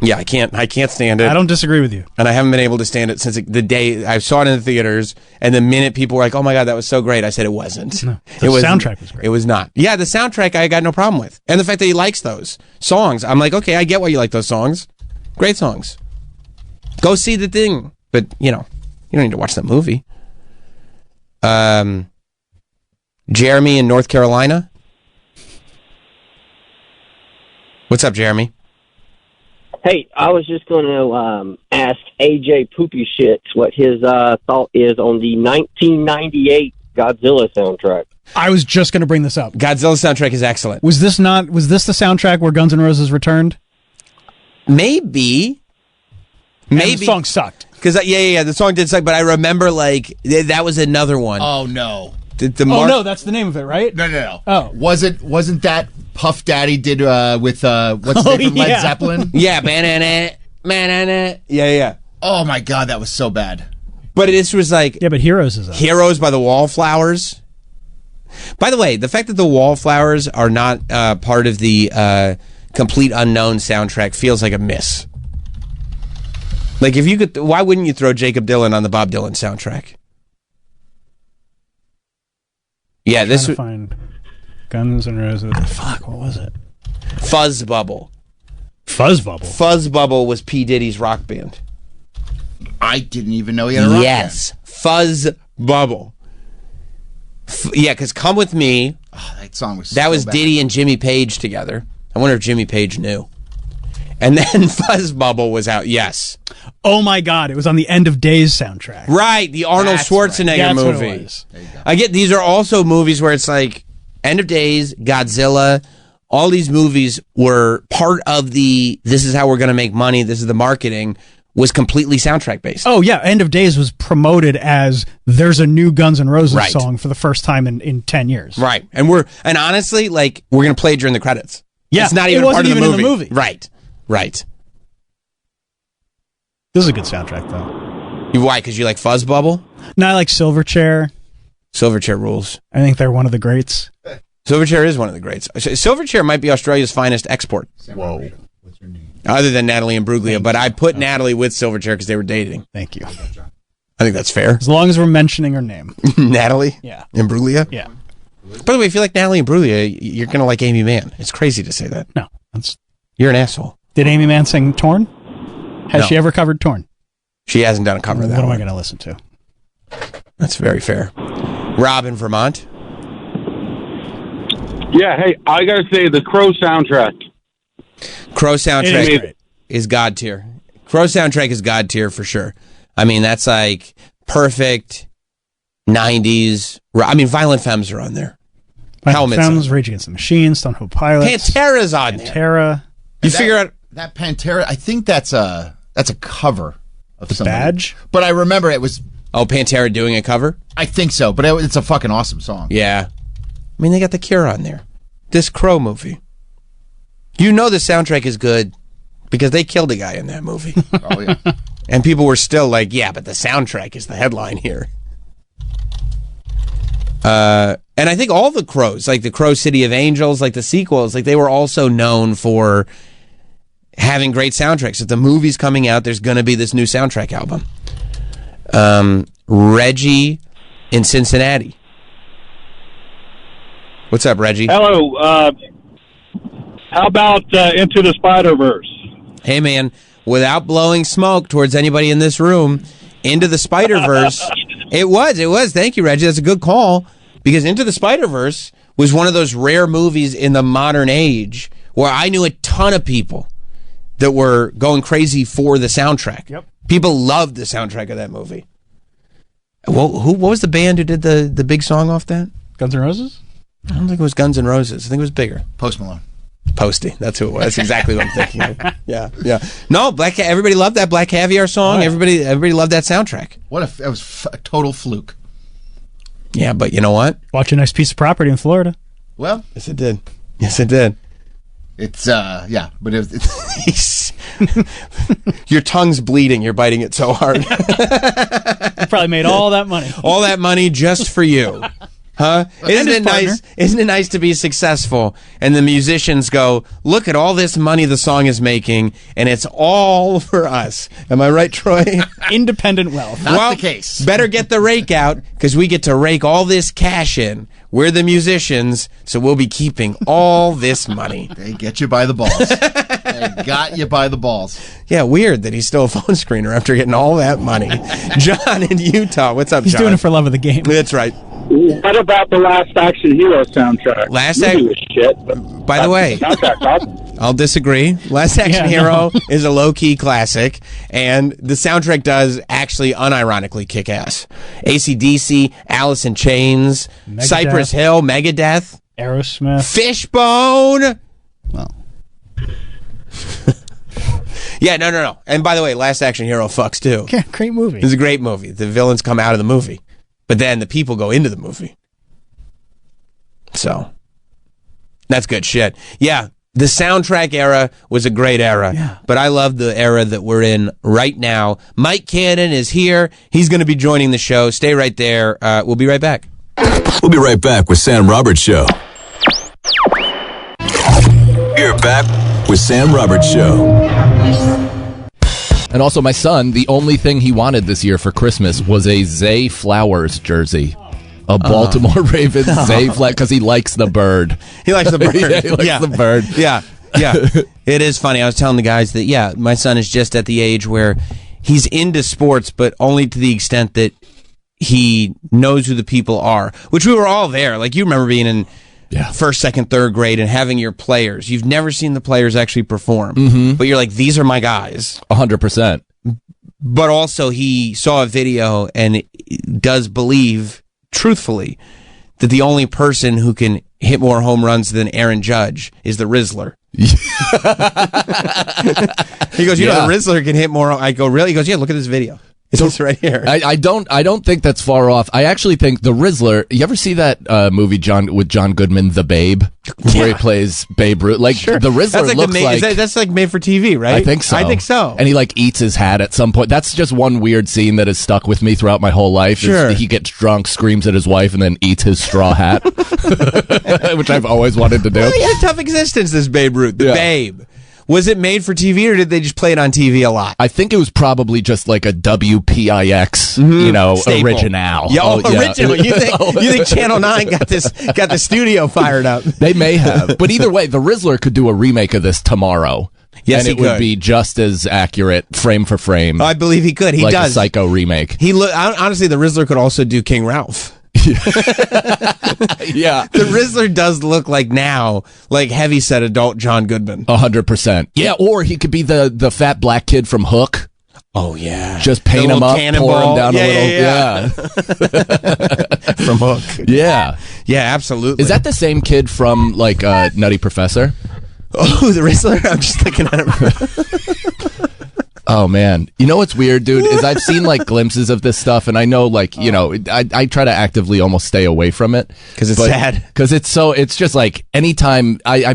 Yeah, I can't stand it. I don't disagree with you. And I haven't been able to stand it since the day I saw it in the theaters. And the minute people were like, oh my God, that was so great, I said it wasn't. No, the soundtrack was great. It was not. Yeah, the soundtrack I got no problem with. And the fact that he likes those songs. I'm like, okay, I get why you like those songs. Great songs. Go see the thing. But, you don't need to watch that movie. Jeremy in North Carolina. What's up, Jeremy? Hey, I was just going to ask AJ Poopy Shits what his thought is on the 1998 Godzilla soundtrack. I was just going to bring this up. Godzilla soundtrack is excellent. Was this the soundtrack where Guns N' Roses returned? Maybe. The song sucked. Because the song did suck, but I remember that was another one. Oh no. No, that's the name of it, right? No. Oh, wasn't that Puff Daddy did with what's the name from Led Zeppelin? Yeah, banana. Yeah. Oh my God, that was so bad. But this was like but Heroes is up. Heroes by the Wallflowers. By the way, the fact that the Wallflowers are not part of the Complete Unknown soundtrack feels like a miss. Like if you could, why wouldn't you throw Jacob Dylan on the Bob Dylan soundtrack? Yeah, this would find Guns N' Roses. Fuck, what was it? Fuzz Bubble. Fuzz Bubble. Fuzz Bubble was P. Diddy's rock band. I didn't even know he had a rock band. Fuzz Bubble. Because Come With Me. Oh, that song was that was bad. Diddy and Jimmy Page together. I wonder if Jimmy Page knew. And then Fuzz Bubble was out. Yes. Oh my God! It was on the End of Days soundtrack. Right, the Arnold Schwarzenegger movie. What it was. There you go. I get these are also movies where it's like End of Days, Godzilla. All these movies were part of the. This is how we're going to make money. This is the marketing. Was completely soundtrack based. Oh yeah, End of Days was promoted as there's a new Guns N' Roses song for the first time in 10 years. Right, and honestly, we're going to play it during the credits. Yeah, it's not even part of the movie. In the movie. Right. This is a good soundtrack, though. Why? Because you like Fuzz Bubble? No, I like Silverchair. Silverchair rules. I think they're one of the greats. Silverchair is one of the greats. Silverchair might be Australia's finest export. Whoa. What's her name? Other than Natalie Imbruglia, but I put Natalie with Silverchair because they were dating. Thank you. I think that's fair. As long as we're mentioning her name. Natalie? Yeah. Imbruglia? Yeah. By the way, if you like Natalie Imbruglia, you're going to like Amy Mann. It's crazy to say that. No. You're an asshole. Did Amy Mann sing Torn? Has she ever covered Torn? She hasn't done a cover of that. What am I going to listen to? That's very fair. Rob in Vermont. Yeah, hey, I got to say, the Crow soundtrack. Crow soundtrack is God tier. Crow soundtrack is God tier for sure. I mean, that's like perfect 90s. I mean, Violent Femmes are on there. Violent Femmes, Rage Against the Machine, Stone Hope Pilots. Pantera's on there. Pantera. You figure out that Pantera. I think that's a cover of the Badge. But I remember it was. Oh, Pantera doing a cover? I think so, but it's a fucking awesome song. Yeah. I mean, they got The Cure on there. This Crow movie. You know the soundtrack is good because they killed a guy in that movie. Oh, yeah. And people were still like, yeah, but the soundtrack is the headline here. And I think all the Crows, like the Crow City of Angels, like the sequels, like they were also known for having great soundtracks. If the movie's coming out, there's going to be this new soundtrack album. Reggie in Cincinnati. What's up, Reggie? Hello. How about Into the Spider-Verse? Hey, man, without blowing smoke towards anybody in this room, Into the Spider-Verse, it was. Thank you, Reggie. That's a good call, because Into the Spider-Verse was one of those rare movies in the modern age where I knew a ton of people that were going crazy for the soundtrack. Yep. People loved the soundtrack of that movie. Well, what was the band who did the big song off that? Guns N' Roses? I don't think it was Guns N' Roses. I think it was bigger. Post Malone. Posty. That's who it was. That's exactly what I'm thinking of. Yeah. No, everybody loved that Black Caviar song. Everybody loved that soundtrack. That was a total fluke. Yeah, but you know what? Watch a nice piece of property in Florida. Well, yes, it did. Yes, it did. It's but it's your tongue's bleeding. You're biting it so hard. You probably made all that money. All that money just for you. Huh? Isn't it nice? Isn't it nice to be successful? And the musicians go, look at all this money the song is making, and it's all for us. Am I right, Troy? Independent wealth. Not the case. Better get the rake out, because we get to rake all this cash in. We're the musicians, so we'll be keeping all this money. They get you by the balls. They got you by the balls. Yeah, weird that he's still a phone screener after getting all that money. John in Utah. What's up, John? He's doing it for love of the game. That's right. What about the Last Action Hero soundtrack? By the way, I'll disagree. Last Action Hero is a low-key classic, and the soundtrack does actually unironically kick ass. AC/DC, Alice in Chains, Megadeth. Cypress Hill, Megadeth, Aerosmith, Fishbone. Well. Yeah, no. And by the way, Last Action Hero fucks too. Yeah, great movie. It's a great movie. The villains come out of the movie, but then the people go into the movie. So, that's good shit. Yeah, the soundtrack era was a great era, but I love the era that we're in right now. Mike Cannon is here. He's going to be joining the show. Stay right there. We'll be right back. We'll be right back with Sam Roberts Show. You're back with Sam Roberts Show. And also, my son, the only thing he wanted this year for Christmas was a Zay Flowers jersey. A Baltimore Ravens Zay Flowers, because he likes the bird. He likes the bird. Yeah, he likes the bird. Yeah. It is funny. I was telling the guys that, my son is just at the age where he's into sports, but only to the extent that he knows who the people are, which we were all there. Like, you remember being in first, second, third grade and having your players. You've never seen the players actually perform, but you're like, these are my guys. 100%. But also, he saw a video and does believe, truthfully, that the only person who can hit more home runs than Aaron Judge is the Rizzler. He goes, the Rizzler can hit more. I go, really? He goes, yeah, look at this video. It's right here. I don't think that's far off. I actually think the Rizzler. You ever see that movie with John Goodman, The Babe, where he plays Babe Ruth? Like, the Rizzler looks like that's like made for TV, right? I think so. And he like eats his hat at some point. That's just one weird scene that has stuck with me throughout my whole life. Sure. He gets drunk, screams at his wife, and then eats his straw hat, which I've always wanted to do. Well, he had a tough existence, this Babe Ruth, the Babe. Was it made for TV, or did they just play it on TV a lot? I think it was probably just like a WPIX, Staple. original. Original. You think Channel 9 got the studio fired up? They may have. But either way, the Rizzler could do a remake of this tomorrow. Yes, and it would be just as accurate, frame for frame. I believe he could. He like does. A Psycho remake. Honestly, the Rizzler could also do King Ralph. Yeah, the Rizzler does look like heavyset adult John Goodman. 100%. Yeah, or he could be the fat black kid from Hook. Oh yeah, just paint him up, pour him down a little. From Hook. Yeah, absolutely. Is that the same kid from like Nutty Professor? Oh, the Rizzler. I'm just looking at him. Oh man, you know what's weird, dude, is I've seen like glimpses of this stuff, and I know, like, I try to actively almost stay away from it because it's sad. Because it's just like anytime I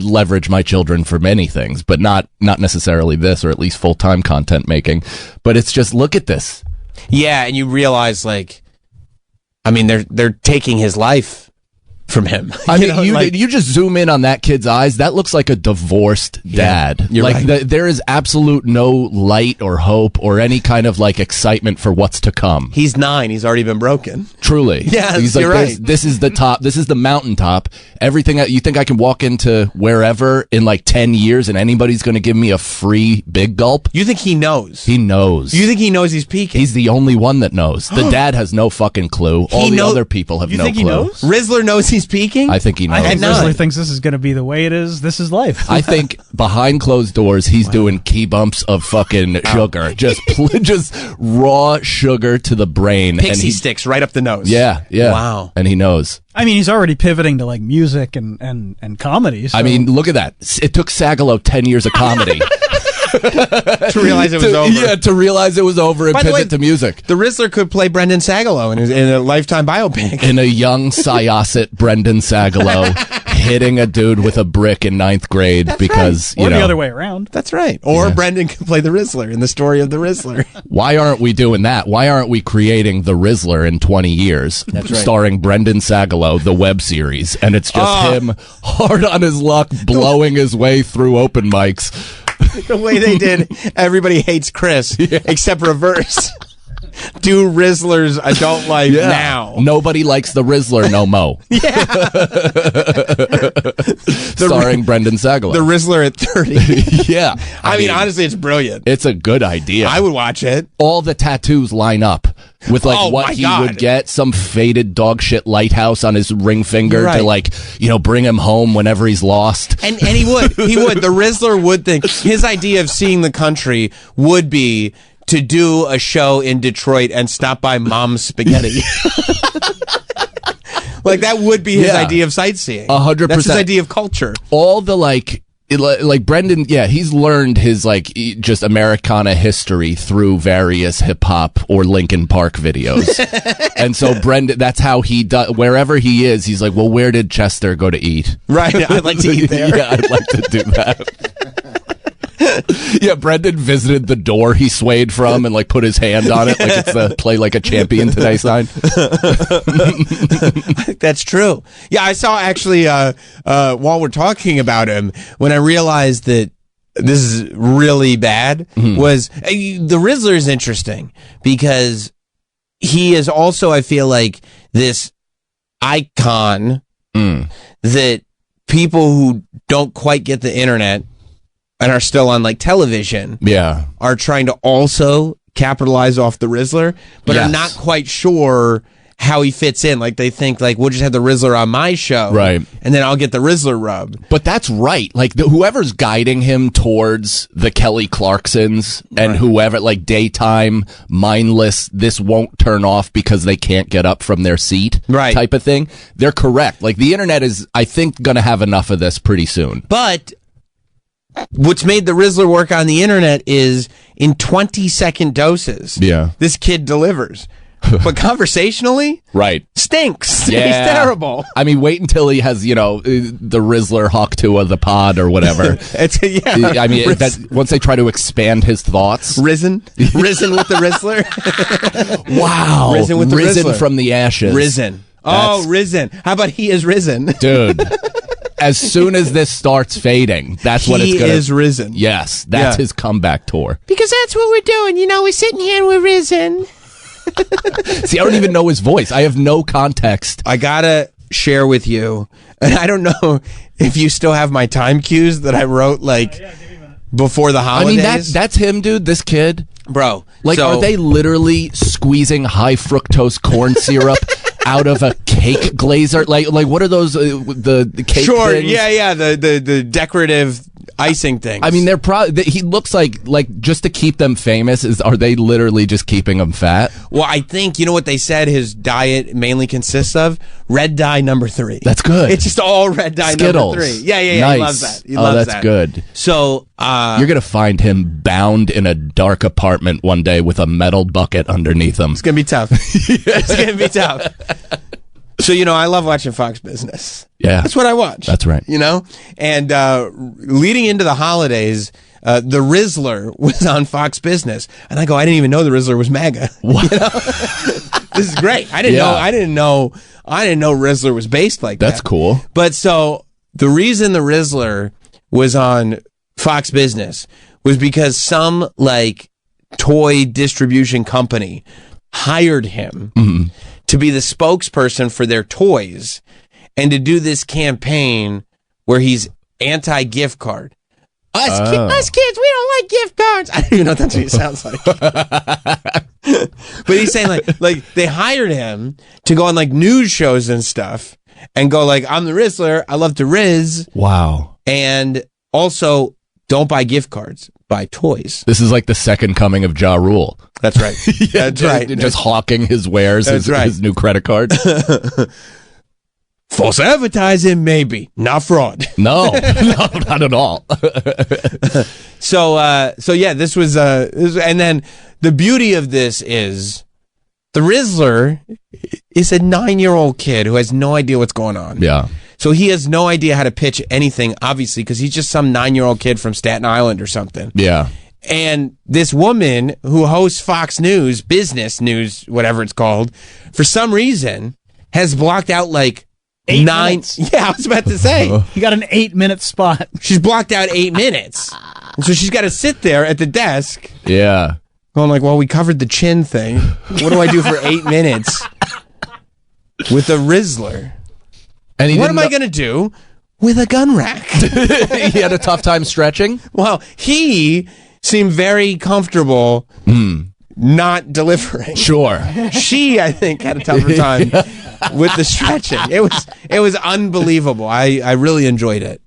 leverage my children for many things, but not necessarily this, or at least full-time content making. But it's just, look at this. Yeah, and you realize, like, I mean, they're taking his life from him. I mean, you just zoom in on that kid's eyes. That looks like a divorced dad. You're like right. There is absolute no light or hope or any kind of like excitement for what's to come. He's 9. He's already been broken. Truly. Yeah, he's like, you're right. This is the top. This is the mountaintop. Everything you think I can walk into wherever in like 10 years and anybody's going to give me a free big gulp? You think he knows? He knows. You think he knows he's peaking? He's the only one that knows. The dad has no fucking clue. All the other people have no clue. He knows? Rizzler knows he's peaking? I think he knows. I think At Risley 9. thinks this is going to be the way it is. This is life. I think behind closed doors, he's doing key bumps of fucking sugar, just raw sugar to the brain, Pixie and sticks right up the nose. Yeah. Wow. And he knows. I mean, he's already pivoting to like music and comedy. So. I mean, look at that. It took Sagalow 10 years of comedy to realize it was over. Yeah, to realize it was over and By the pivot way, to music. The Rizzler could play Brendan Sagalow in a Lifetime biopic. In a young Syosset Brendan Sagalow hitting a dude with a brick in 9th grade because, or the other way around. That's right. Or Brendan could play the Rizzler in the story of the Rizzler. Why aren't we doing that? Why aren't we creating the Rizzler in 20 years? That's right. Starring Brendan Sagalow, the web series. And it's just him hard on his luck, blowing his way through open mics. The way they did Everybody Hates Chris, except reverse. Do Rizzler's adult life now. Nobody likes the Rizzler no mo. Starring Brendan Sagalow. The Rizzler at 30. Yeah. I mean, honestly, it's brilliant. It's a good idea. I would watch it. All the tattoos line up with like what he would get, some faded dog shit lighthouse on his ring finger to like, bring him home whenever he's lost. And he would. The Rizzler would think his idea of seeing the country would be to do a show in Detroit and stop by Mom's Spaghetti. Like that would be his idea of sightseeing. 100%. That's his idea of culture. All the like Brendan, he's learned his just Americana history through various hip hop or Linkin Park videos. And so Brendan, that's how he does, wherever he is, he's like, well, where did Chester go to eat? Right. I'd like to eat there. Yeah, I'd like to do that. Yeah, Brendan visited the door he swayed from and put his hand on it like it's the play like a champion today sign. I think that's true. Yeah, I saw actually while we're talking about him, when I realized that this is really bad, was the Rizzler is interesting because he is also, I feel like, this icon that people who don't quite get the internet and are still on television, are trying to also capitalize off the Rizzler, but are not quite sure how he fits in. Like they think we'll just have the Rizzler on my show, right? And then I'll get the Rizzler rub. But that's right. Whoever's guiding him towards the Kelly Clarksons and whoever, daytime, mindless, this won't turn off because they can't get up from their seat, right? Type of thing. They're correct. The internet is, I think, going to have enough of this pretty soon. But what's made the Rizzler work on the internet is in 20-second doses. Yeah. This kid delivers. But conversationally, right, stinks. Yeah. He's terrible. I mean, wait until he has, the Rizzler Hawk to the pod or whatever. I mean, once they try to expand his thoughts. Risen with the Rizzler. Wow. Risen with the Rizzler. From the ashes. Risen. Risen. How about he is risen? Dude. As soon as this starts fading, that's what it's going to... He is risen. Yes, that's his comeback tour. Because that's what we're doing. We're sitting here and we're risen. See, I don't even know his voice. I have no context. I gotta share with you, and I don't know if you still have my time cues that I wrote before the holidays. I mean, that's him, dude. This kid, bro. Are they literally squeezing high fructose corn syrup out of a cake glazer? What are those? The cake? Sure. things? Yeah. The decorative icing things. I mean, they're probably. He looks like just to keep them famous. Are they literally just keeping him fat? Well, I think you know what they said. His diet mainly consists of red dye number 3. That's good. It's just all red dye Skittles. number 3. Yeah. Nice. He loves that. He loves that's good. So you're gonna find him bound in a dark apartment one day with a metal bucket underneath him. It's gonna be tough. It's gonna be tough. So, I love watching Fox Business. Yeah. That's what I watch. That's right. And leading into the holidays, the Rizzler was on Fox Business. And I didn't even know the Rizzler was MAGA. What? This is great. I didn't know Rizzler was based like that. That's cool. But so the reason the Rizzler was on Fox Business was because some toy distribution company hired him to be the spokesperson for their toys and to do this campaign where he's anti-gift card. Us kids, we don't like gift cards. I don't even know if that's what he sounds like. But he's saying like they hired him to go on news shows and stuff and go like, I'm the Rizzler. I love to Riz. Wow. And also, don't buy gift cards. Buy toys. This is like the second coming of Ja Rule. That's right. That's right. Just hawking his wares, his new credit card. False advertising, maybe. Not fraud. No, not at all. So yeah, this was, and then the beauty of this is the Rizzler is a 9-year-old kid who has no idea what's going on. Yeah. So he has no idea how to pitch anything, obviously, because he's just some 9-year-old kid from Staten Island or something. Yeah. And this woman who hosts Fox News, business news, whatever it's called, for some reason has blocked out like 8 9. minutes. Yeah, I was about to say. You got an 8-minute spot. She's blocked out 8 minutes. And so she's got to sit there at the desk. Yeah. Going like, well, we covered the chin thing. What do I do for 8 minutes with a Rizzler? And what am I going to do with a gun rack? He had a tough time stretching? Well, he seemed very comfortable not delivering. Sure. She, I think, had a tougher time with the stretching. It was unbelievable. I really enjoyed it.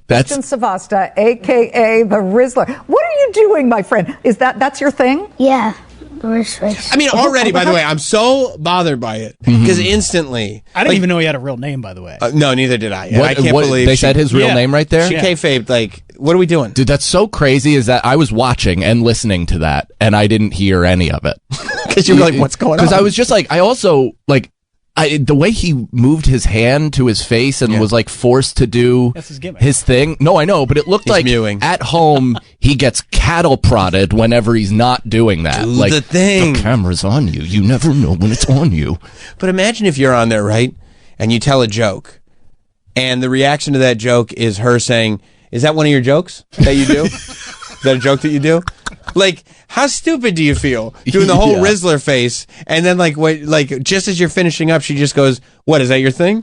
Christian Savasta, a.k.a. the Rizzler. What are you doing, my friend? That's your thing? Yeah, the Riz face. I mean, already, by the way, I'm so bothered by it because instantly. I didn't even know he had a real name, by the way. No, neither did I. And I can't believe they said his real name right there? She kayfabed, like, what are we doing? Dude, that's so crazy is that I was watching and listening to that and I didn't hear any of it. Because you were like, what's going on? Because I was just like, I also, like, the way he moved his hand to his face and was like forced to do his thing. No, I know, but it looked like mewing. At home he gets cattle prodded whenever he's not doing that. Do like the thing. The camera's on you. You never know when it's on you. But imagine if you're on there, right? And you tell a joke. And the reaction to that joke is her saying, is that one of your jokes that you do? Is that a joke that you do? Like, how stupid do you feel doing the whole Yeah. Rizzler face, and then like just as you're finishing up, she just goes, "What is that your thing?"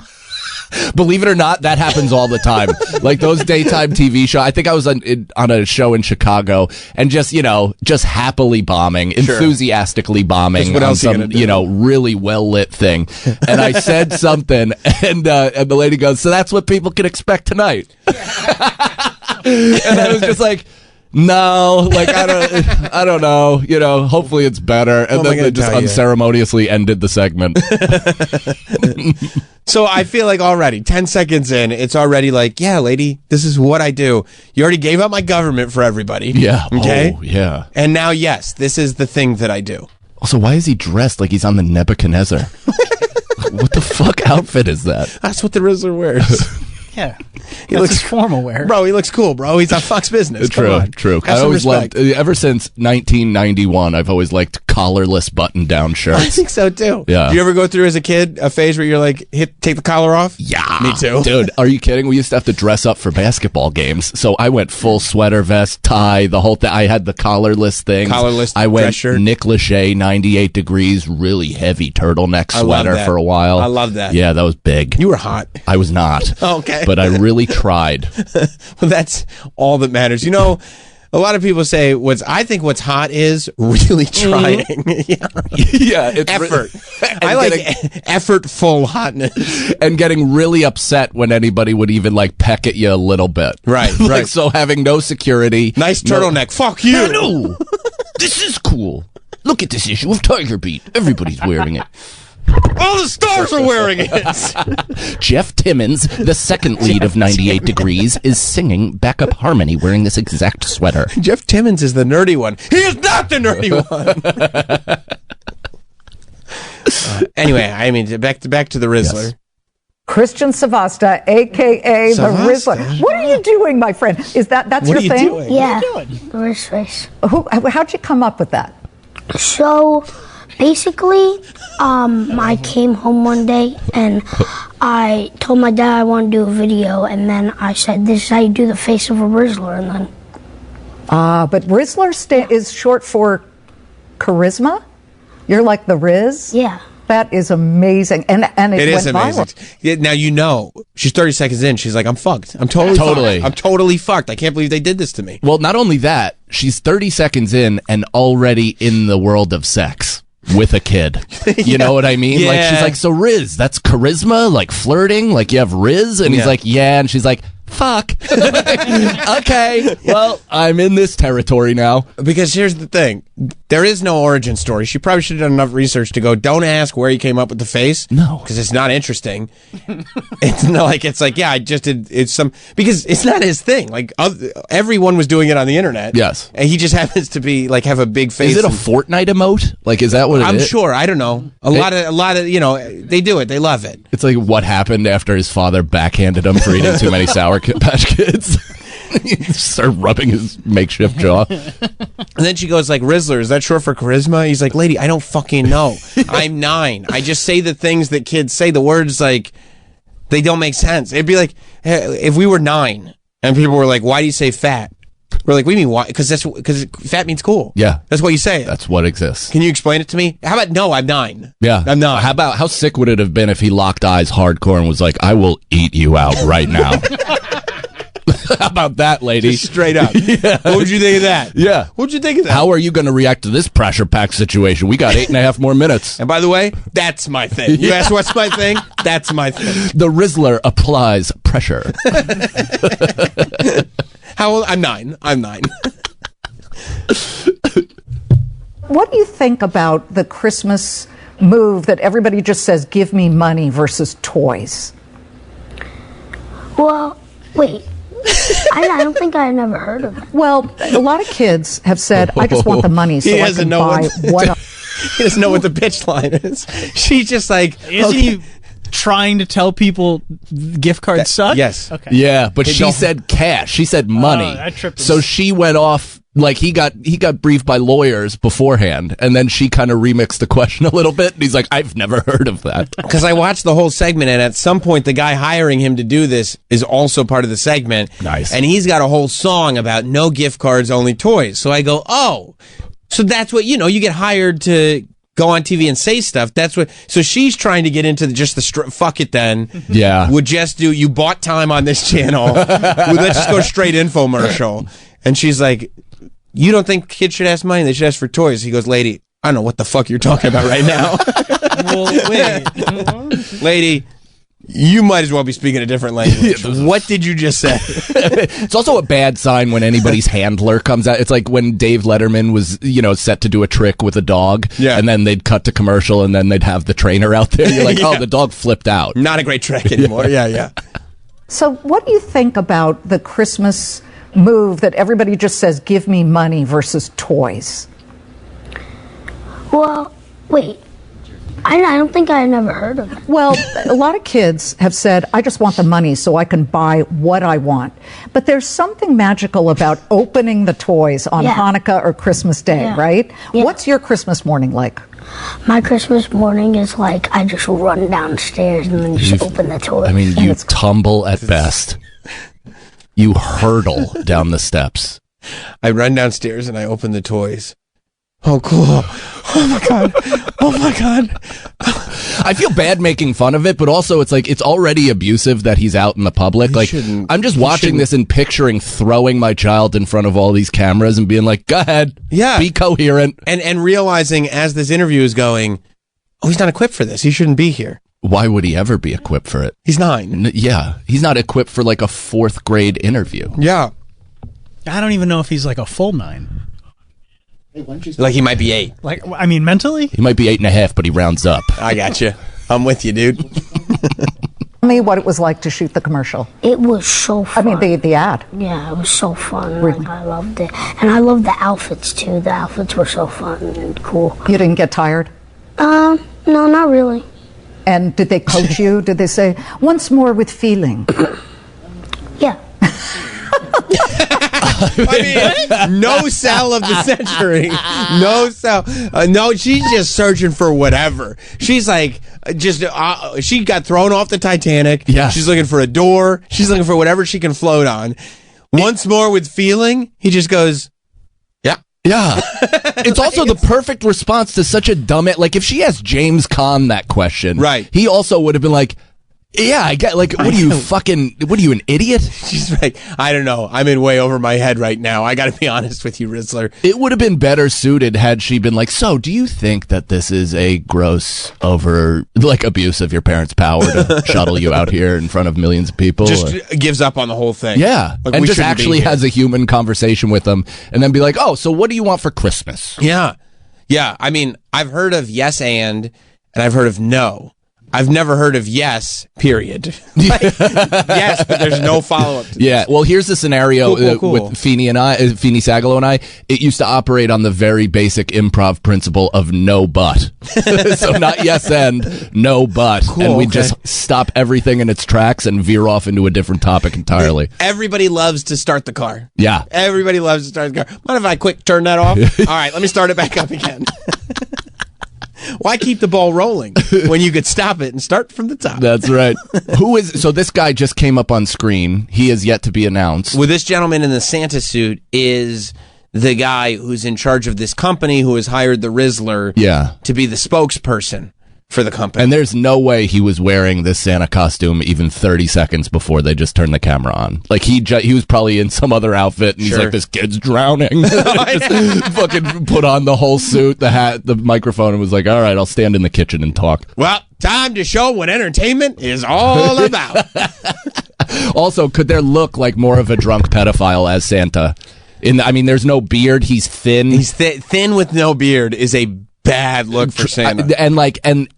Believe it or not, that happens all the time. Like those daytime TV shows. I think I was on a show in Chicago and just happily bombing, enthusiastically bombing What on else are you some, gonna do? really well lit thing. And I said something and the lady goes, so that's what people can expect tonight. And I was just like, no, like I don't know. Hopefully it's better. And What am I then gonna they just tell you? unceremoniously ended the segment. So I feel like already 10 seconds in, it's already like, yeah, lady, this is what I do. You already gave up my government for everybody. Yeah. Okay. Oh, yeah. And now, yes, this is the thing that I do. Also, why is he dressed like he's on the Nebuchadnezzar? What the fuck outfit is that? That's what the Rizzler wears. Yeah. He looks formal wear. Bro, he looks cool, bro. He's on Fox Business. Come on. True. Have I some always respect. loved, ever since 1991, I've always liked collarless button-down I shirts. think so too. Yeah. Do you ever go through as a kid a phase where you're like, take the collar off? Yeah. Me too. Dude, are you kidding? We used to have to dress up for basketball games. So I went full sweater vest, tie, the whole thing. I had the collarless thing. Collarless I went dress shirt. Nick Lachey, 98 degrees, really heavy turtleneck I love sweater that. for a while. I love that. Yeah, that was big. You were hot. I was not. Okay. But I really tried. Well, that's all that matters. A lot of people say I think what's hot is really trying. Yeah, it's Effort. I like effortful hotness. And getting really upset when anybody would even like peck at you a little bit. Right, Like, right. so having no security. Nice turtleneck. Fuck you. No, this is cool. Look at this issue of Tiger Beat. Everybody's wearing it. All the stars are wearing it. Jeff Timmons, the second lead of 98 Degrees, is singing backup harmony wearing this exact sweater. Jeff Timmons is the nerdy one. He is not the nerdy one. Anyway, I mean, back to the Rizzler. Yes. Christian Savasta, a.k.a. the Savasta? Rizzler. What are you doing, my friend? That's What your are you thing? doing? Yeah, the Riz face. How'd you come up with that? So basically, I came home one day and I told my dad I want to do a video, and then I said, "This is how you do the face of a Rizzler," and then. But Rizzler is short for charisma? You're like the Riz? Yeah. That is amazing. And it Is went amazing. viral. Yeah, now she's 30 seconds in. She's like, I'm fucked. I'm totally fucked. I'm totally fucked. I can't believe they did this to me. Well, not only that, she's 30 seconds in and already in the world of sex. with a kid. You know what I mean? Like, she's like, so Riz, that's charisma? Like flirting? Like you have Riz? And he's like, yeah. And she's like, fuck. Okay, well, I'm in this territory now. Because here's the thing. There is no origin story. She probably should have done enough research to go, don't ask where he came up with the face. No. Because it's not interesting. It's like, yeah, I just did, because it's not his thing. Like, everyone was doing it on the internet. Yes. And he just happens to be, like, have a big face. Is it a Fortnite emote? Like, is that what it is? I'm sure. I don't know. A lot of, they do it. They love it. It's like what happened after his father backhanded him for eating too many Sour Patch Kids. He started rubbing his makeshift jaw. And then she goes like, Rizzler, is that short for charisma? He's like, lady, I don't fucking know. I'm 9. I just say the things that kids say. The words, like, they don't make sense. It'd be like, if we were 9 and people were like, why do you say fat? We're like, what do you mean why? Because fat means cool. Yeah. That's what you say. That's what exists. Can you explain it to me? How about, no, I'm 9. Yeah. I'm 9. How sick would it have been if he locked eyes hardcore and was like, I will eat you out right now? How about that, lady? Just straight up. Yeah. What would you think of that? Yeah. What'd you think of that? How are you going to react to this pressure pack situation? We got 8.5 more minutes. And by the way, that's my thing. You ask what's my thing? That's my thing. The Rizzler applies pressure. How old? I'm 9. I'm 9. What do you think about the Christmas move that everybody just says, give me money versus toys? Well, wait. I don't think I never heard of it. Well, a lot of kids have said, I just want the money so I can buy what he doesn't know what the pitch line is. She's just like, isn't he trying to tell people gift cards suck? Yes. Okay. Yeah, but she said cash. She said money. That tripped him. So she went off. Like he got briefed by lawyers beforehand, and then she kind of remixed the question a little bit. And he's like, "I've never heard of that." Because I watched the whole segment, and at some point, the guy hiring him to do this is also part of the segment. Nice. And he's got a whole song about no gift cards, only toys. So I go, oh, so that's what you get hired to go on TV and say stuff. That's what. So she's trying to get into fuck it. Then yeah, would just do. You bought time on this channel. Let's just go straight infomercial. And she's like, you don't think kids should ask money? They should ask for toys. He goes, lady, I don't know what the fuck you're talking about right now. Well, wait. Lady, you might as well be speaking a different language. What did you just say? It's also a bad sign when anybody's handler comes out. It's like when Dave Letterman was, set to do a trick with a dog. Yeah. And then they'd cut to commercial and then they'd have the trainer out there. You're like, Yeah. oh, the dog flipped out. Not a great trick anymore. Yeah. So what do you think about the Christmas move that everybody just says, give me money versus toys? Well, wait. I don't think I never heard of it. Well, a lot of kids have said, I just want the money so I can buy what I want. But there's something magical about opening the toys on Hanukkah or Christmas Day, right? Yeah. What's your Christmas morning like? My Christmas morning is like I just run downstairs and then just open the toy. I mean, you tumble at best. You hurtle down the steps. I run downstairs and I open the toys. Oh, cool. Oh, my God. Oh, my God. I feel bad making fun of it, but also it's like it's already abusive that he's out in the public. Like, I'm just watching this and picturing throwing my child in front of all these cameras and being like, go ahead. Yeah. Be coherent. And realizing as this interview is going, oh, he's not equipped for this. He shouldn't be here. Why would he ever be equipped for it? He's 9. Yeah. He's not equipped for like a 4th grade interview. Yeah. I don't even know if he's like a full 9. Like he might be 8. Like, I mean, mentally? He might be 8.5, but he rounds up. I got you. I'm with you, dude. Tell me what it was like to shoot the commercial. It was so fun. I mean, the ad. Yeah, it was so fun. Like, I loved it. And I loved the outfits, too. The outfits were so fun and cool. You didn't get tired? No, not really. And did they coach you? Did they say, once more with feeling? Yeah. I mean, no Sal of the century. No Sal. No, she's just searching for whatever. She's like, she got thrown off the Titanic. Yeah. She's looking for a door. She's looking for whatever she can float on. Once more with feeling, he just goes, yeah. Yeah. It's also the perfect response to such a dumb... Like, if she asked James Caan that question, right, he also would have been like, Yeah, I get, like, what are you, an idiot? She's like, I don't know. I'm in way over my head right now. I got to be honest with you, Rizzler. It would have been better suited had she been like, so do you think that this is a gross abuse of your parents' power to shuttle you out here in front of millions of people? Just gives up on the whole thing. Yeah. Like, and just actually has a human conversation with them and then be like, oh, so what do you want for Christmas? Yeah. Yeah. I mean, I've heard of yes and I've heard of no. I've never heard of yes, period. Yes, but there's no follow-up to this. Well, here's the scenario with Feeney Sagalo and I. It used to operate on the very basic improv principle of no but. So not yes and, no but. Cool, and we just stop everything in its tracks and veer off into a different topic entirely. Everybody loves to start the car. Yeah. Everybody loves to start the car. Mind if I quick turn that off? All right, let me start it back up again. Why keep the ball rolling when you could stop it and start from the top? That's right. So this guy just came up on screen. He is yet to be announced. Well, this gentleman in the Santa suit is the guy who's in charge of this company who has hired the Rizzler to be the spokesperson for the company. And there's no way he was wearing this Santa costume even 30 seconds before they just turned the camera on. Like he was probably in some other outfit and he's like, this kid's drowning. Just fucking put on the whole suit, the hat, the microphone, and was like, all right, I'll stand in the kitchen and talk. Well, time to show what entertainment is all about. Also, could there look like more of a drunk pedophile as Santa? There's no beard. He's thin. He's thin with no beard is a bad look for Santa. And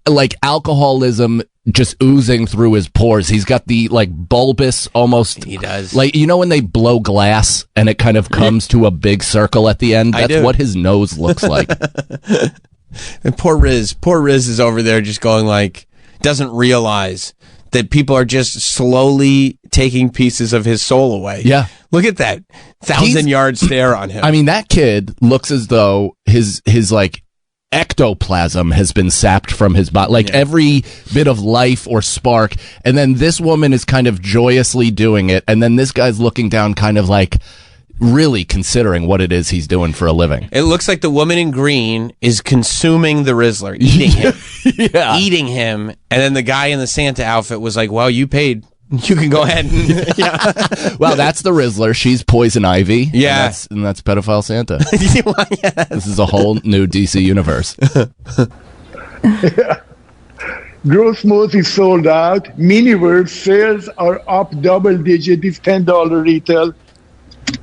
alcoholism just oozing through his pores. He's got the bulbous almost. He does. When they blow glass and it kind of comes to a big circle at the end? That's what his nose looks like. And poor Riz is over there just going doesn't realize that people are just slowly taking pieces of his soul away. Yeah. Look at that 1,000-yard stare on him. That kid looks as though his ectoplasm has been sapped from his body, every bit of life or spark, and then this woman is kind of joyously doing it, and then this guy's looking down kind of really considering what it is he's doing for a living. It looks like the woman in green is consuming the Rizzler, eating him. Eating him, and then the guy in the Santa outfit was like, well, you paid. You can go ahead and Well, that's the Rizzler. She's Poison Ivy. Yeah. And that's Pedophile Santa. This is a whole new DC universe. Grossmos is sold out. Miniverse sales are up double digit. It's $10 retail.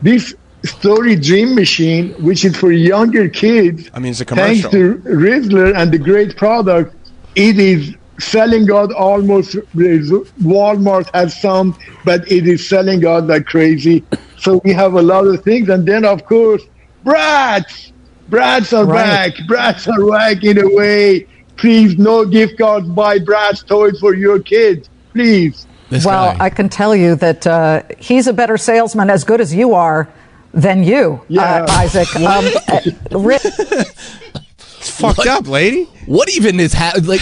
This Story Dream Machine, which is for younger kids, it's a commercial. Thanks to Rizzler and the great product, it is selling out almost. Walmart has some, but it is selling out like crazy. So we have a lot of things. And then, of course, Bratz are back. Bratz are back in a way. Please, no gift cards. Buy Bratz toys for your kids, please. I can tell you that he's a better salesman, as good as you are, than you, Isaac. It's fucked up, lady. What even is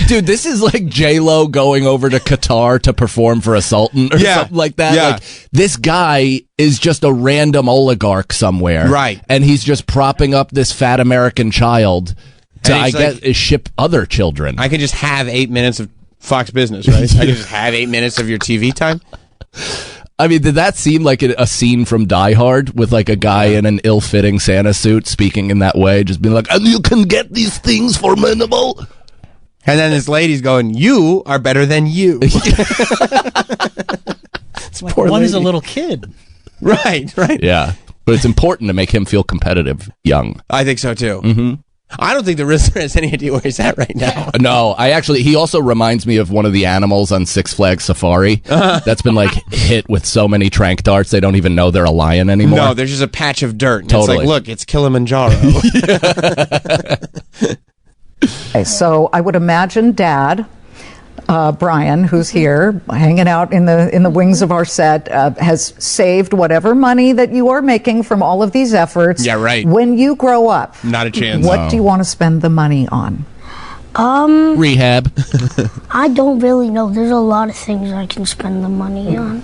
dude, this is like J-Lo going over to Qatar to perform for a sultan or something like that. Yeah. This guy is just a random oligarch somewhere. Right. And he's just propping up this fat American child to, ship other children. I could just have 8 minutes of Fox Business, right? I could just have 8 minutes of your TV time. Did that seem like a scene from Die Hard with a guy in an ill-fitting Santa suit speaking in that way, just being like, and you can get these things for minimal? And then this lady's going, you are better than you. One is a little kid. Right. Yeah. But it's important to make him feel competitive young. I think so, too. Mm-hmm. I don't think the Rizzler has any idea where he's at right now. No, he also reminds me of one of the animals on Six Flags Safari that's been hit with so many tranq darts they don't even know they're a lion anymore. No, there's just a patch of dirt. And Totally. It's look, it's Kilimanjaro. Okay, so I would imagine Dad, Brian, who's here hanging out in the wings of our set, has saved whatever money that you are making from all of these efforts. Yeah, right. When you grow up, not a chance. What do you want to spend the money on? Rehab. I don't really know. There's a lot of things I can spend the money on.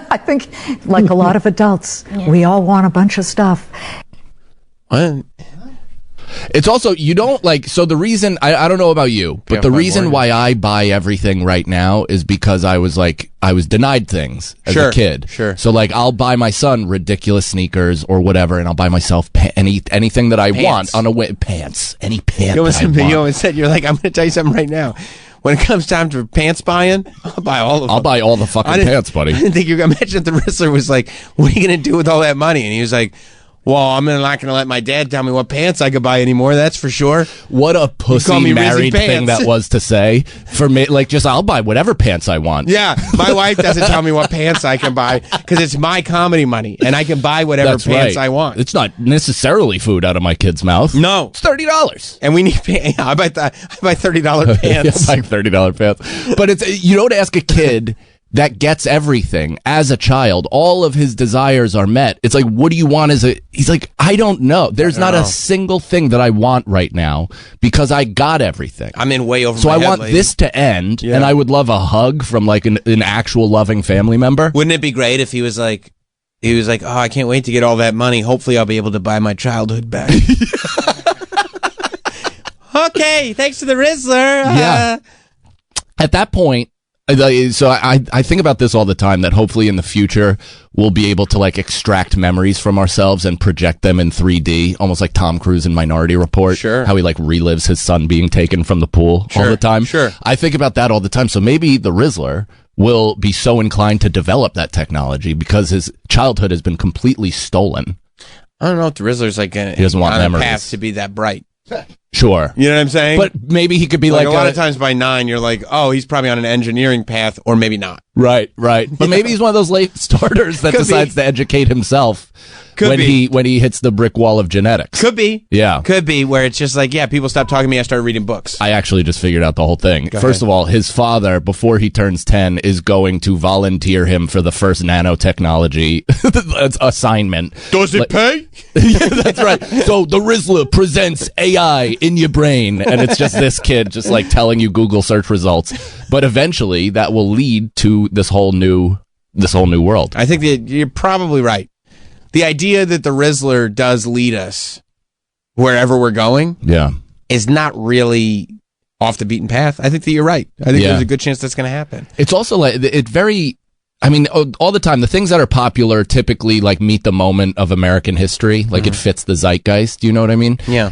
I think, like a lot of adults, we all want a bunch of stuff. Well, It's also, you don't like, so the reason, I don't know about you, but the reason why I buy everything right now is because I was denied things as a kid. Sure. So like, I'll buy my son ridiculous sneakers or whatever, and I'll buy myself anything that I want on a way, pants, any pants. You always said, you're like, I'm going to tell you something right now. When it comes time for pants buying, I'll buy all of them. I'll buy all the fucking pants, buddy. I didn't think you were going to mention that the Rizzler was like, what are you going to do with all that money? And he was like, well, I'm not going to let my dad tell me what pants I could buy anymore. That's for sure. What a pussy married thing that was to say. For me, like, just I'll buy whatever pants I want. Yeah, my wife doesn't tell me what pants I can buy because it's my comedy money, and I can buy whatever pants I want. It's not necessarily food out of my kid's mouth. No, it's $30, and we need pants. Yeah, I buy $30 pants. I buy $30 pants, but it's you don't ask a kid that gets everything as a child. All of his desires are met. It's like, what do you want he's like, I don't know. There's not a single thing that I want right now because I got everything. I'm in way over so my I head, want lady. this to end, and I would love a hug from like an actual loving family member. Wouldn't it be great if he was like, oh, I can't wait to get all that money. Hopefully I'll be able to buy my childhood back. Okay, thanks to the Rizzler. Yeah. At that point, so I think about this all the time, that hopefully in the future we'll be able to like extract memories from ourselves and project them in 3D, almost like Tom Cruise in Minority Report. Sure. How he like relives his son being taken from the pool all the time. Sure. I think about that all the time. So maybe the Rizzler will be so inclined to develop that technology because his childhood has been completely stolen. I don't know if the Rizzler's like he doesn't want on a memories. path to be that bright. Sure. You know what I'm saying? But maybe he could be like a lot of times by 9, you're like, oh, he's probably on an engineering path, or maybe not. Right. But maybe he's one of those late starters that decides to educate himself when he hits the brick wall of genetics. Could be. Yeah. Could be, where it's just like, yeah, people stopped talking to me, I started reading books. I actually just figured out the whole thing. First of all, his father, before he turns 10, is going to volunteer him for the first nanotechnology assignment. Does it pay? Yeah, that's right. So the Rizzler presents AI in your brain, and it's just this kid just like telling you Google search results. But eventually that will lead to this whole new world. I think that you're probably right. The idea that the Rizzler does lead us wherever we're going is not really off the beaten path. I think that you're right. I think there's a good chance that's going to happen. It's also like, I mean, all the time, the things that are popular typically like meet the moment of American history. Like it fits the zeitgeist. Do you know what I mean? Yeah.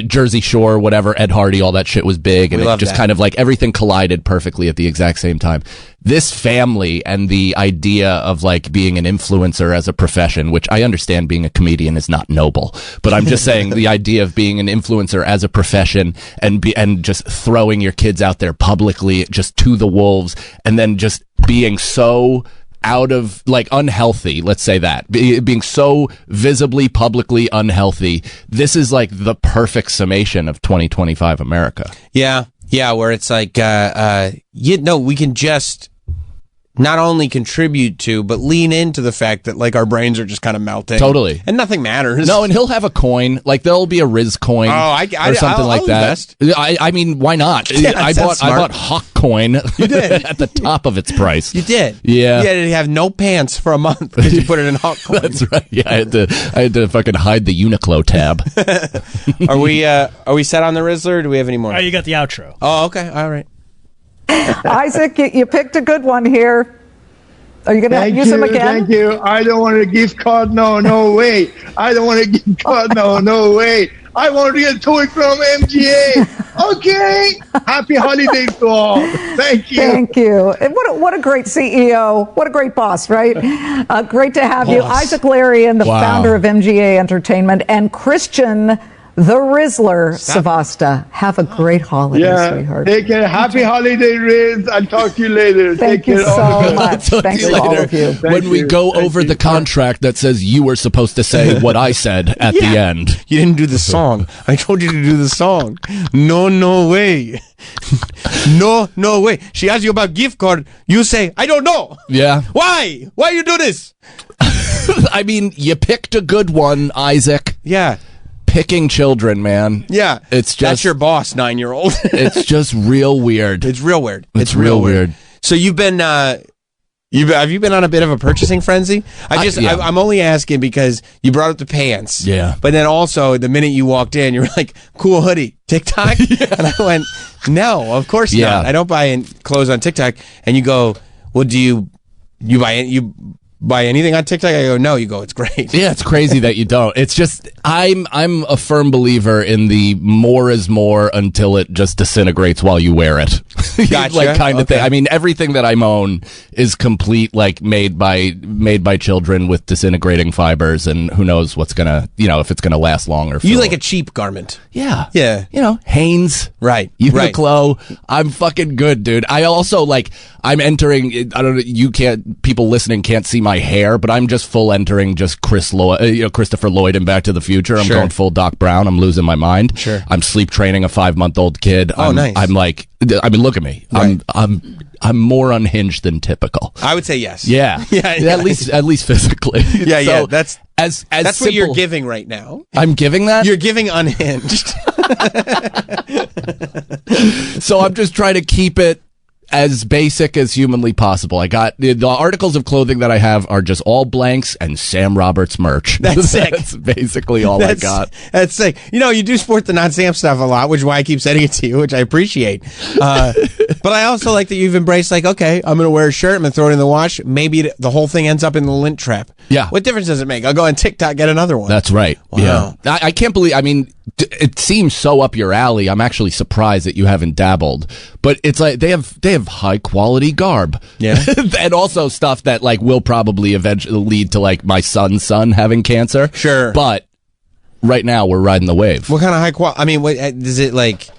Jersey Shore, whatever, Ed Hardy, all that shit was big. And it just kind of like everything collided perfectly at the exact same time. This family and the idea of like being an influencer as a profession, which I understand being a comedian is not noble, but I'm just saying the idea of being an influencer as a profession and just throwing your kids out there publicly just to the wolves, and then just being so out of like unhealthy, let's say that, being so visibly publicly unhealthy. This is like the perfect summation of 2025 America. Yeah, where it's like we can just not only contribute to, but lean into the fact that like our brains are just kind of melting. Totally. And nothing matters. No, and he'll have a coin. Like there'll be a Riz coin or something like that. I mean, why not? Yeah, I bought Hawk coin. You did. At the top of its price. You did. Yeah. You had to have no pants for a month because you put it in Hawk coin. That's right. Yeah, I had to fucking hide the Uniqlo tab. Are we set on the Rizzler, or do we have any more? Oh, you got the outro. Oh, okay. All right. Isaac, you picked a good one here. Are you going to use him again? Thank you. I don't want a gift card. No way. I don't want a gift card. No way. I want to get a toy from MGA. Okay. Happy holidays to all. Thank you. Thank you. And what a great CEO. What a great boss, right? Great to have you. Isaac Larian, the founder of MGA Entertainment, and Christian the Rizzler Savasta. Have a great holiday, sweetheart. Take care. Happy holiday, Riz. I'll talk to you later. Thank you so much. Thanks to all of you. When we go over the contract that says you were supposed to say what I said at the end. You didn't do the song. I told you to do the song. No way. No way. She asks you about gift card. You say, I don't know. Yeah. Why you do this? I mean, you picked a good one, Isaac. Yeah. Picking children, man. Yeah. It's just, that's your boss, 9-year-old. It's just real weird. It's real weird. It's real weird. So you've been Have you been on a bit of a purchasing frenzy? I'm only asking because you brought up the pants. Yeah. But then also, the minute you walked in, you were like, cool hoodie, TikTok? And I went, no, of course not. I don't buy clothes on TikTok. And you go, well, do you buy anything on TikTok? I go, no. You go, it's great. Yeah, it's crazy that you don't. It's just I'm a firm believer in the more is more until it just disintegrates while you wear it. Gotcha. Like kind of thing. I mean, everything that I own is complete, like made by children with disintegrating fibers, and who knows what's gonna, if it's gonna last long or. You like a cheap garment. Yeah. Yeah. Hanes. Right. Uniqlo. Right. I'm fucking good, dude. I also I'm entering, I don't know, people listening can't see my hair, but I'm just full entering just Christopher Lloyd in Back to the Future. I'm going full Doc Brown. I'm losing my mind. Sure. I'm sleep training a 5-month-old kid. Nice. I'm like, I mean, look at me. Right. I'm more unhinged than typical. I would say yes. Yeah. At least physically. Yeah, so, yeah. That's simple. what you're giving right now. I'm giving that? You're giving unhinged. So I'm just trying to keep it as basic as humanly possible. I got the articles of clothing that I have are just all blanks and Sam Roberts merch. That's sick. That's basically all I got. That's sick. You do sport the non-Sam stuff a lot, which is why I keep sending it to you, which I appreciate. But I also like that you've embraced, okay, I'm going to wear a shirt, I'm going to throw it in the wash. Maybe the whole thing ends up in the lint trap. Yeah. What difference does it make? I'll go on TikTok, get another one. That's right. Wow. Yeah. I can't believe, it seems so up your alley. I'm actually surprised that you haven't dabbled. But it's like they have high quality garb. Yeah. And also stuff that will probably eventually lead to my son's son having cancer. Sure. But right now we're riding the wave. What kind of high quality? What is it like?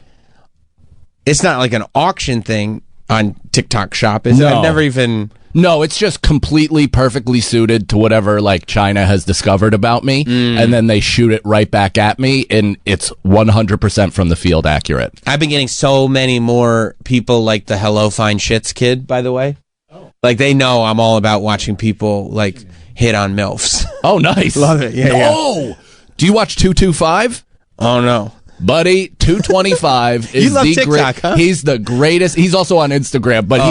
It's not like an auction thing on TikTok Shop, is it? I've never even. No, it's just completely perfectly suited to whatever China has discovered about me, and then they shoot it right back at me, and it's 100% from the field accurate. I've been getting so many more people like the Hello Fine Shits kid, by the way. Oh. They know I'm all about watching people hit on MILFs. Oh, nice. Love it. Yeah. Oh, do you watch 225? Oh, no. Buddy, 225 is you love TikTok, huh? He's the greatest. He's also on Instagram, but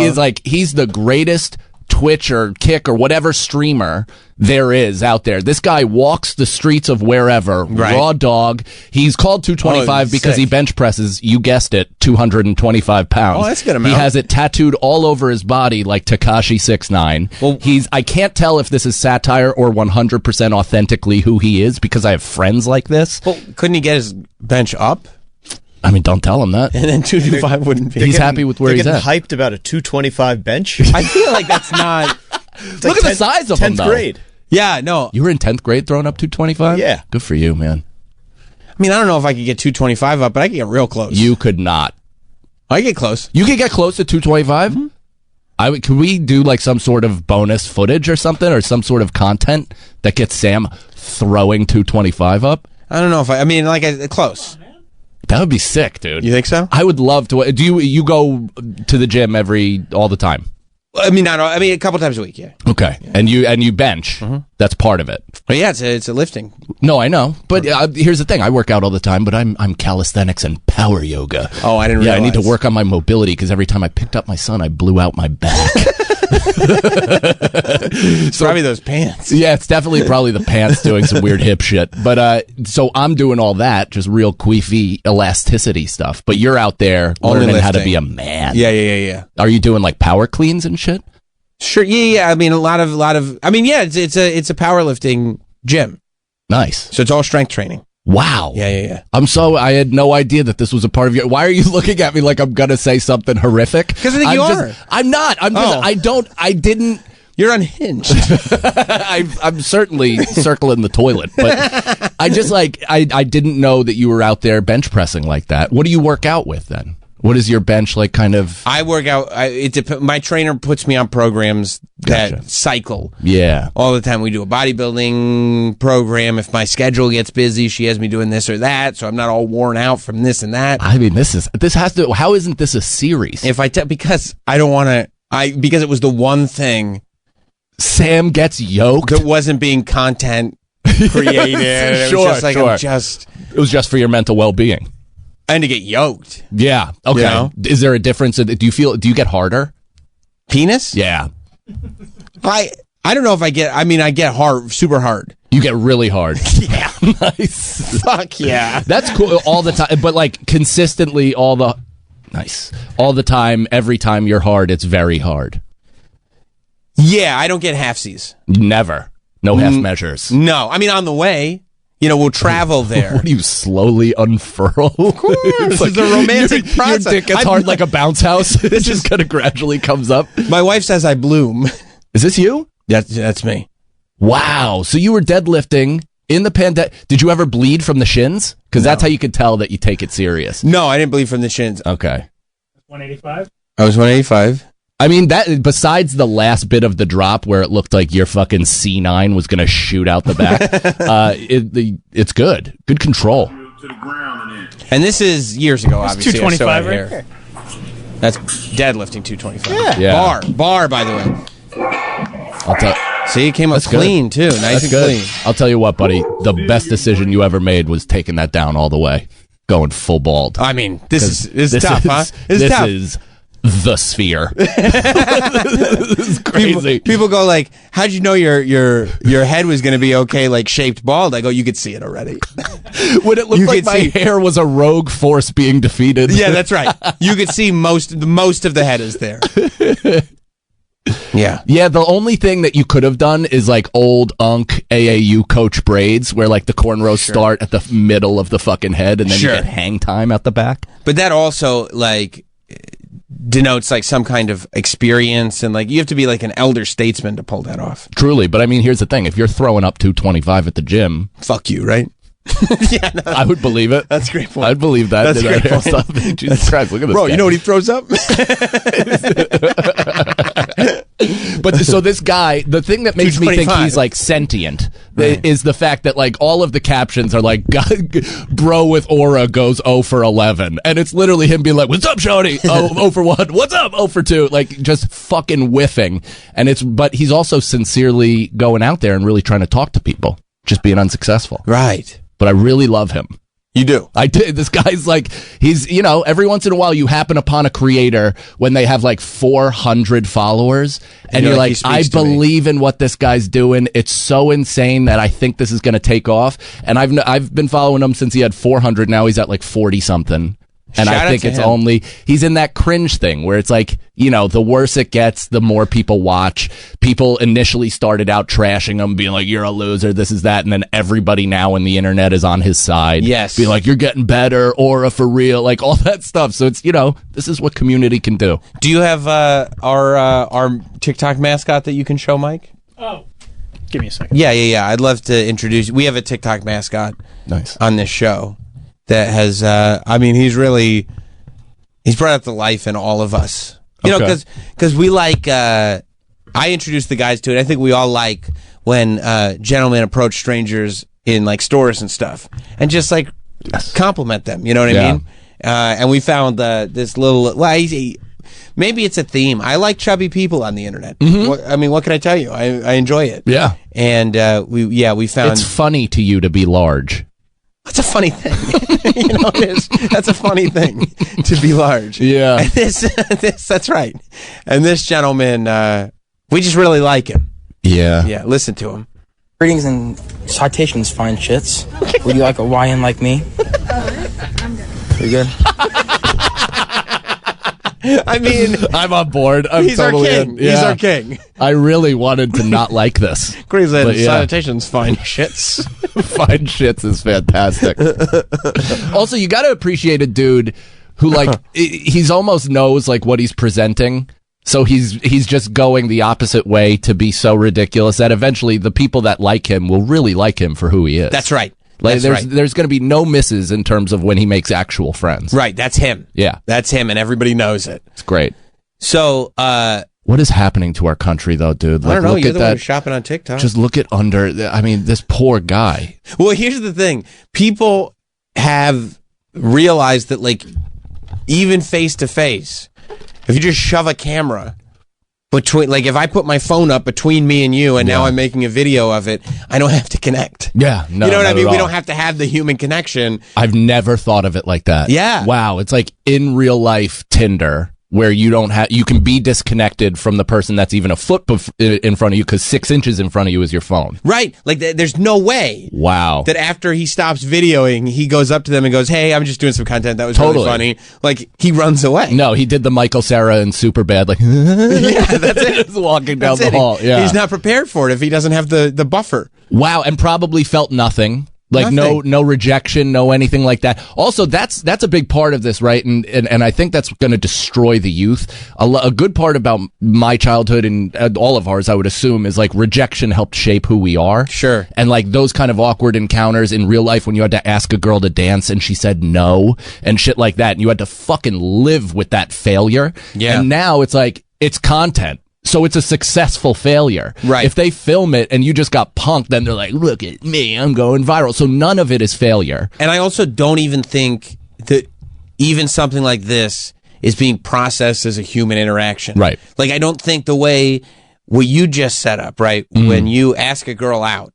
he's the greatest Twitch or Kick or whatever streamer there is out there. This guy walks the streets of wherever, raw dog. He's called 225 because he bench presses, you guessed it, 225 pounds. Oh, that's a good amount. He has it tattooed all over his body like Tekashi 6ix9ine. Well, I can't tell if this is satire or 100% authentically who he is because I have friends like this. Well, couldn't he get his bench up? Don't tell him that. And then 225 wouldn't be. He's happy with where he's at. Hyped about a 225 bench. I feel like that's not. Look at the size of him, 10th though. grade. Yeah, no. You were in 10th grade throwing up 225? Yeah. Good for you, man. I don't know if I could get 225 up, but I could get real close. You could not. I get close. You could get close to 225? Mm-hmm. Could we do some sort of bonus footage or something, or some sort of content that gets Sam throwing 225 up? I don't know if close. That would be sick, dude. You think so? I would love to. Do you go to the gym all the time? A couple times a week, yeah. Okay. Yeah. And you bench. Mm-hmm. That's part of it. But yeah, it's a lifting. No, I know. But here's the thing. I work out all the time, but I'm calisthenics and power yoga. Oh, I didn't realize. Yeah, I need to work on my mobility because every time I picked up my son, I blew out my back. So probably those pants. Yeah, it's definitely probably the pants doing some weird hip shit. But so I'm doing all that, just real queefy elasticity stuff. But you're out there learning how to be a man. Yeah. Are you doing power cleans and shit? Sure. Yeah. A lot of. It's a powerlifting gym. Nice. So it's all strength training. Wow. Yeah. I had no idea that this was a part of your. Why are you looking at me like I'm gonna say something horrific? Because I think you are. I'm not. I didn't. You're unhinged. I'm certainly circling the toilet, but I just I didn't know that you were out there bench pressing like that. What do you work out with then? What is your bench kind of? I work out. My trainer puts me on programs that cycle. Yeah. All the time. We do a bodybuilding program. If my schedule gets busy, she has me doing this or that, so I'm not all worn out from this and that. This has to. How isn't this a series? Because I don't want to. Because it was the one thing. Sam gets yoked. That wasn't being content created. Sure. It was just for your mental well-being. And to get yoked. Yeah. Okay. Is there a difference? Do you get harder? Penis? Yeah. I don't know if I get. I mean, I get hard, super hard. You get really hard. Yeah. Nice. Fuck yeah. That's cool all the time, but like consistently all the time, every time you're hard, it's very hard. Yeah, I don't get halfsies. Never. No half measures. No, I mean on the way. We'll travel there. What do you slowly unfurl? Of course, it's a romantic process. Your dick gets hard like a bounce house. It just kind of gradually comes up. My wife says I bloom. Is this you? That's me. Wow. So you were deadlifting in the pandemic. Did you ever bleed from the shins? Because that's how you could tell that you take it serious. No, I didn't bleed from the shins. Okay. 185? I was 185. I mean, that besides the last bit of the drop where it looked like your fucking C9 was going to shoot out the back, it's good. Good control. And this is years ago, obviously. 225 right here. That's deadlifting 225. Yeah. Bar, by the way. I'll tell. See, it came up clean, too. Nice and clean. I'll tell you what, buddy. The best decision you ever made was taking that down all the way. Going full bald. I mean, this is tough, huh? This is the sphere. This is crazy. People go like, "How'd you know your head was going to be okay, like shaped bald?" I go, "You could see it already." When it looked like my hair was a rogue force being defeated. Yeah, that's right. You could see most of the head is there. Yeah. Yeah, the only thing that you could have done is like old Unk AAU coach braids where like the cornrows start at the middle of the fucking head and then you get hang time at the back. But that also like denotes like some kind of experience and like you have to be like an elder statesman to pull that off. Truly, but I mean here's the thing, if you're throwing up 225 at the gym, fuck you, right? Yeah, no. I would believe it. That's a great point. I'd believe that. That's a great point. Jesus Christ, look at this bro, guy. you know what he throws up? But so this guy, the thing that makes me think he's like sentient is the fact that like all of the captions are like, bro with aura goes 0 for 11. And it's literally him being like, what's up, shawty? 0 for 1. What's up? 0 for 2. Like just fucking whiffing. But he's also sincerely going out there and really trying to talk to people, just being unsuccessful. Right. But I really love him. You do. I did. This guy's like, he's, every once in a while you happen upon a creator when they have like 400 followers and you're like, I believe in what this guy's doing. It's so insane that I think this is going to take off. And I've been following him since he had 400. Now he's at like 40 something. And I think it's only, he's in that cringe thing where it's like, the worse it gets, the more people watch. People initially started out trashing him, being like, you're a loser, this is that. And then everybody now in the internet is on his side. Yes. Being like, you're getting better, aura for real, like all that stuff. So it's, this is what community can do. Do you have our TikTok mascot that you can show, Mike? Oh. Give me a second. Yeah. I'd love to introduce, we have a TikTok mascot on this show. That has, he's brought up to life in all of us. Because we like, I introduced the guys to it. I think we all like when gentlemen approach strangers in like stores and stuff and just like compliment them. You know what I mean? And we found this little, maybe it's a theme. I like chubby people on the internet. Mm-hmm. What can I tell you? I enjoy it. Yeah. And we found. It's funny to you to be large. That's a funny thing. That's a funny thing to be large. Yeah. And that's right. And this gentleman, we just really like him. Yeah. Yeah, listen to him. Greetings and citations, fine shits. Would you like a YN like me? You good? I'm on board. He's totally our king. Yeah. He's our king. I really wanted to not like this. Crazy citations, fine shits. Fine shits is fantastic. Also, you got to appreciate a dude who he's almost knows like what he's presenting. So he's just going the opposite way to be so ridiculous that eventually the people that like him will really like him for who he is. That's right. Like there's going to be no misses in terms of when he makes actual friends. Right, that's him. Yeah. That's him, and everybody knows it. It's great. So, what is happening to our country, though, dude? I don't know. You're the one who's shopping on TikTok. Just look at this poor guy. Well, here's the thing. People have realized that, like, even face-to-face, if you just shove a camera between, like, if I put my phone up between me and you and now I'm making a video of it, I don't have to connect. Yeah, no, you know what I mean? We don't have to have the human connection. I've never thought of it like that. Yeah. Wow, it's like in real life Tinder where you can be disconnected from the person that's even a foot in front of you, because 6 inches in front of you is your phone. Right. Like, there's no way. Wow. That after he stops videoing, he goes up to them and goes, "Hey, I'm just doing some content. That was really funny." Like, he runs away. No, he did the Michael Cera and Superbad, like, yeah, that's it. Just walking down the hall. Yeah. He's not prepared for it if he doesn't have the buffer. Wow, and probably felt nothing. Like no rejection, no anything like that. Also, that's a big part of this, right? And I think that's going to destroy the youth. A good part about my childhood and all of ours, I would assume, is like rejection helped shape who we are. Sure. And like those kind of awkward encounters in real life when you had to ask a girl to dance and she said no and shit like that, and you had to fucking live with that failure. Yeah. And now it's like, it's content. So it's a successful failure. Right. If they film it and you just got punked, then they're like, "Look at me, I'm going viral." So none of it is failure. And I also don't even think that even something like this is being processed as a human interaction. Right. Like, I don't think the way what you just set up, right? Mm-hmm. When you ask a girl out,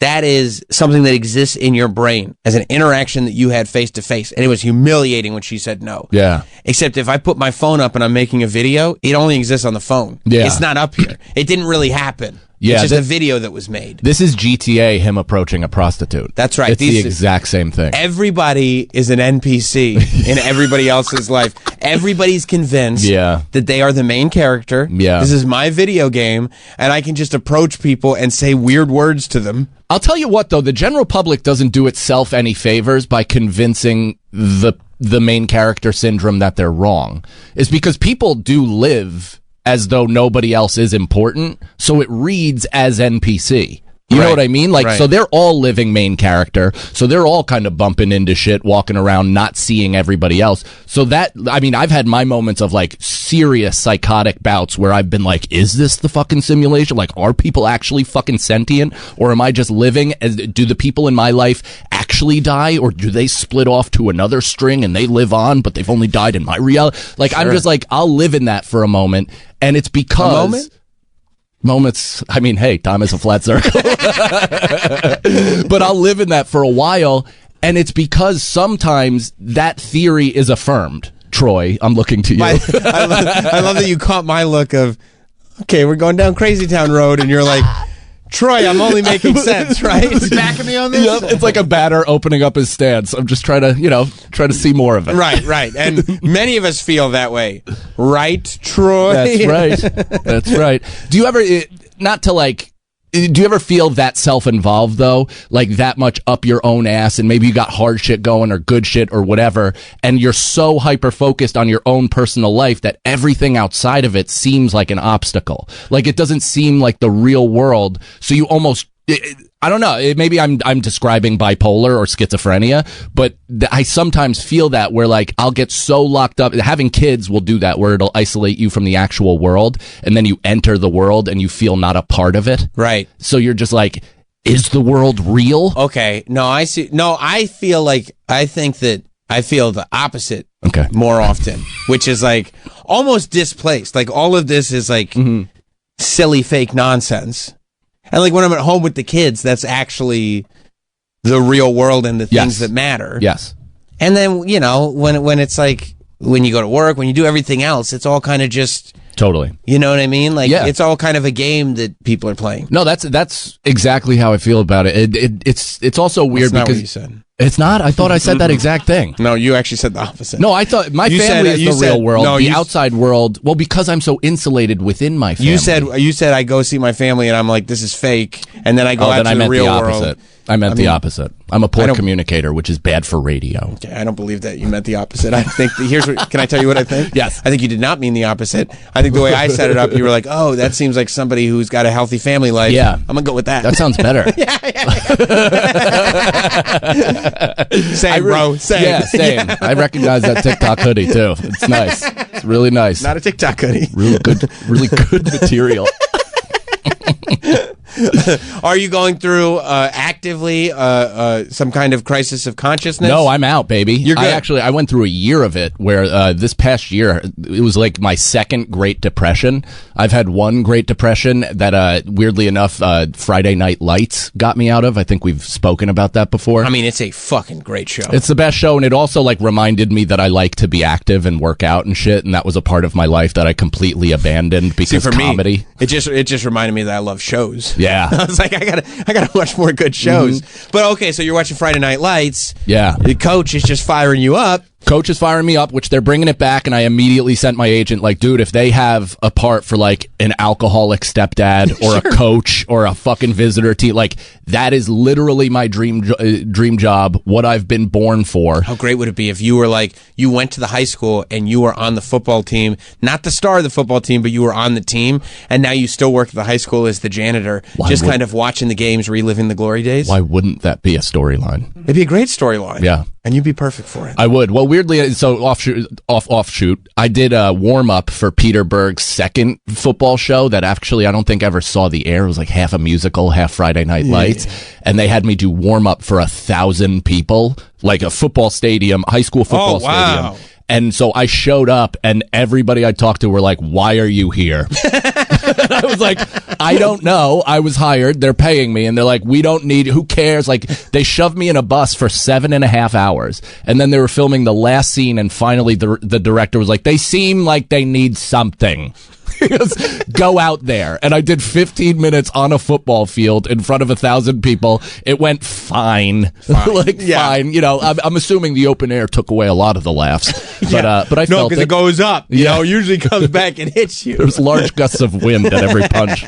that is something that exists in your brain as an interaction that you had face to face. And it was humiliating when she said no. Yeah. Except if I put my phone up and I'm making a video, it only exists on the phone. Yeah. It's not up here. It didn't really happen. Yeah, It's just a video that was made. This is GTA, him approaching a prostitute. That's right. It's the exact same thing. Everybody is an NPC in everybody else's life. Everybody's convinced that they are the main character. Yeah. This is my video game, and I can just approach people and say weird words to them. I'll tell you what, though, the general public doesn't do itself any favors by convincing the main character syndrome that they're wrong. It's because people do live as though nobody else is important, so it reads as NPC. You know what I mean? Like, so they're all living main character, so they're all kind of bumping into shit, walking around, not seeing everybody else. So that, I mean, I've had my moments of like serious psychotic bouts where I've been like, is this the fucking simulation? Like, are people actually fucking sentient? Or am I just living? Do the people in my life actually die? Or do they split off to another string and they live on, but they've only died in my reality? Like, I'm just like, I'll live in that for a moment. And it's because... Moments, I mean, hey, time is a flat circle. But I'll live in that for a while, and it's because sometimes that theory is affirmed. Troy, I'm looking to you. I love that you caught my look of, okay, we're going down Crazy Town Road, and you're like, Troy, I'm only making sense, right? Backing me on this? Yep, it's like a batter opening up his stance. I'm just trying to see more of it. Right. And many of us feel that way. Right, Troy? That's right. Do you ever, not to like, do you ever feel that self-involved, though? Like that much up your own ass, and maybe you got hard shit going or good shit or whatever, and you're so hyper-focused on your own personal life that everything outside of it seems like an obstacle. Like it doesn't seem like the real world, so you almost... I don't know. Maybe I'm describing bipolar or schizophrenia, but I sometimes feel that where like I'll get so locked up. Having kids will do that, where it'll isolate you from the actual world, and then you enter the world and you feel not a part of it. Right. So you're just like, is the world real? Okay. No, I see. No, I feel like I think that I feel the opposite. Okay. More often, which is like almost displaced. Like all of this is like silly, fake nonsense. And like when I'm at home with the kids, that's actually the real world and the things that matter. Yes. And then, you know, when it's like, when you go to work, when you do everything else, it's all kind of just... Totally. You know what I mean? Like, it's all kind of a game that people are playing. No, that's exactly how I feel about it. It's also weird That's not because... what you said. It's not? I thought I said that exact thing. No, you actually said the opposite. No, I thought my family is the real world. No, the outside world, well, because I'm so insulated within my family. You said I go see my family and I'm like, this is fake, and then I go out to the real world. I meant the opposite. I'm a poor communicator, which is bad for radio. Okay, I don't believe that you meant the opposite. I think can I tell you what I think? Yes. I think you did not mean the opposite. I think the way I set it up, you were like, oh, that seems like somebody who's got a healthy family life. Yeah. I'm gonna go with that. That sounds better. Same, bro. Same. Yeah, same. I recognize that TikTok hoodie too. It's nice. It's really nice. Not a TikTok hoodie. Really good material. Are you going through actively some kind of crisis of consciousness? No, I'm out, baby. You're good. I went through a year of it where this past year, it was like my second Great Depression. I've had one Great Depression that, weirdly enough, Friday Night Lights got me out of. I think we've spoken about that before. I mean, it's a fucking great show. It's the best show, and it also like reminded me that I like to be active and work out and shit, and that was a part of my life that I completely abandoned because for comedy. Me, it just reminded me that I love shows. Yeah. I was like, I gotta watch more good shows. But okay, so you're watching Friday Night Lights. Yeah. The coach is just firing you up. Coach is firing me up, which they're bringing it back, and I immediately sent my agent, like, dude, if they have a part for, like, an alcoholic stepdad or a coach or a fucking visitor team, like, that is literally my dream job, what I've been born for. How great would it be if you were, like, you went to the high school and you were on the football team, not the star of the football team, but you were on the team, and now you still work at the high school as the janitor, kind of watching the games, reliving the glory days? Why wouldn't that be a storyline? It'd be a great storyline. Yeah. And you'd be perfect for it. I would. Well, weirdly, so offshoot, I did a warm up for Peter Berg's second football show that actually I don't think ever saw the air. It was like half a musical, half Friday Night Lights. And they had me do warm up for 1,000 people, like a football stadium, high school football stadium. And so I showed up and everybody I talked to were like, why are you here? And I was like, I don't know. I was hired. They're paying me. And they're like, we don't need, who cares? Like, they shoved me in a bus for 7.5 hours. And then they were filming the last scene. And finally, the director was like, they seem like they need something. He goes, go out there. And I did 15 minutes on a football field in front of 1,000 people. It went fine. Fine. You know, I'm assuming the open air took away a lot of the laughs. But I felt no, because it goes up. You know, usually comes back and hits you. There's large gusts of wind at every punch.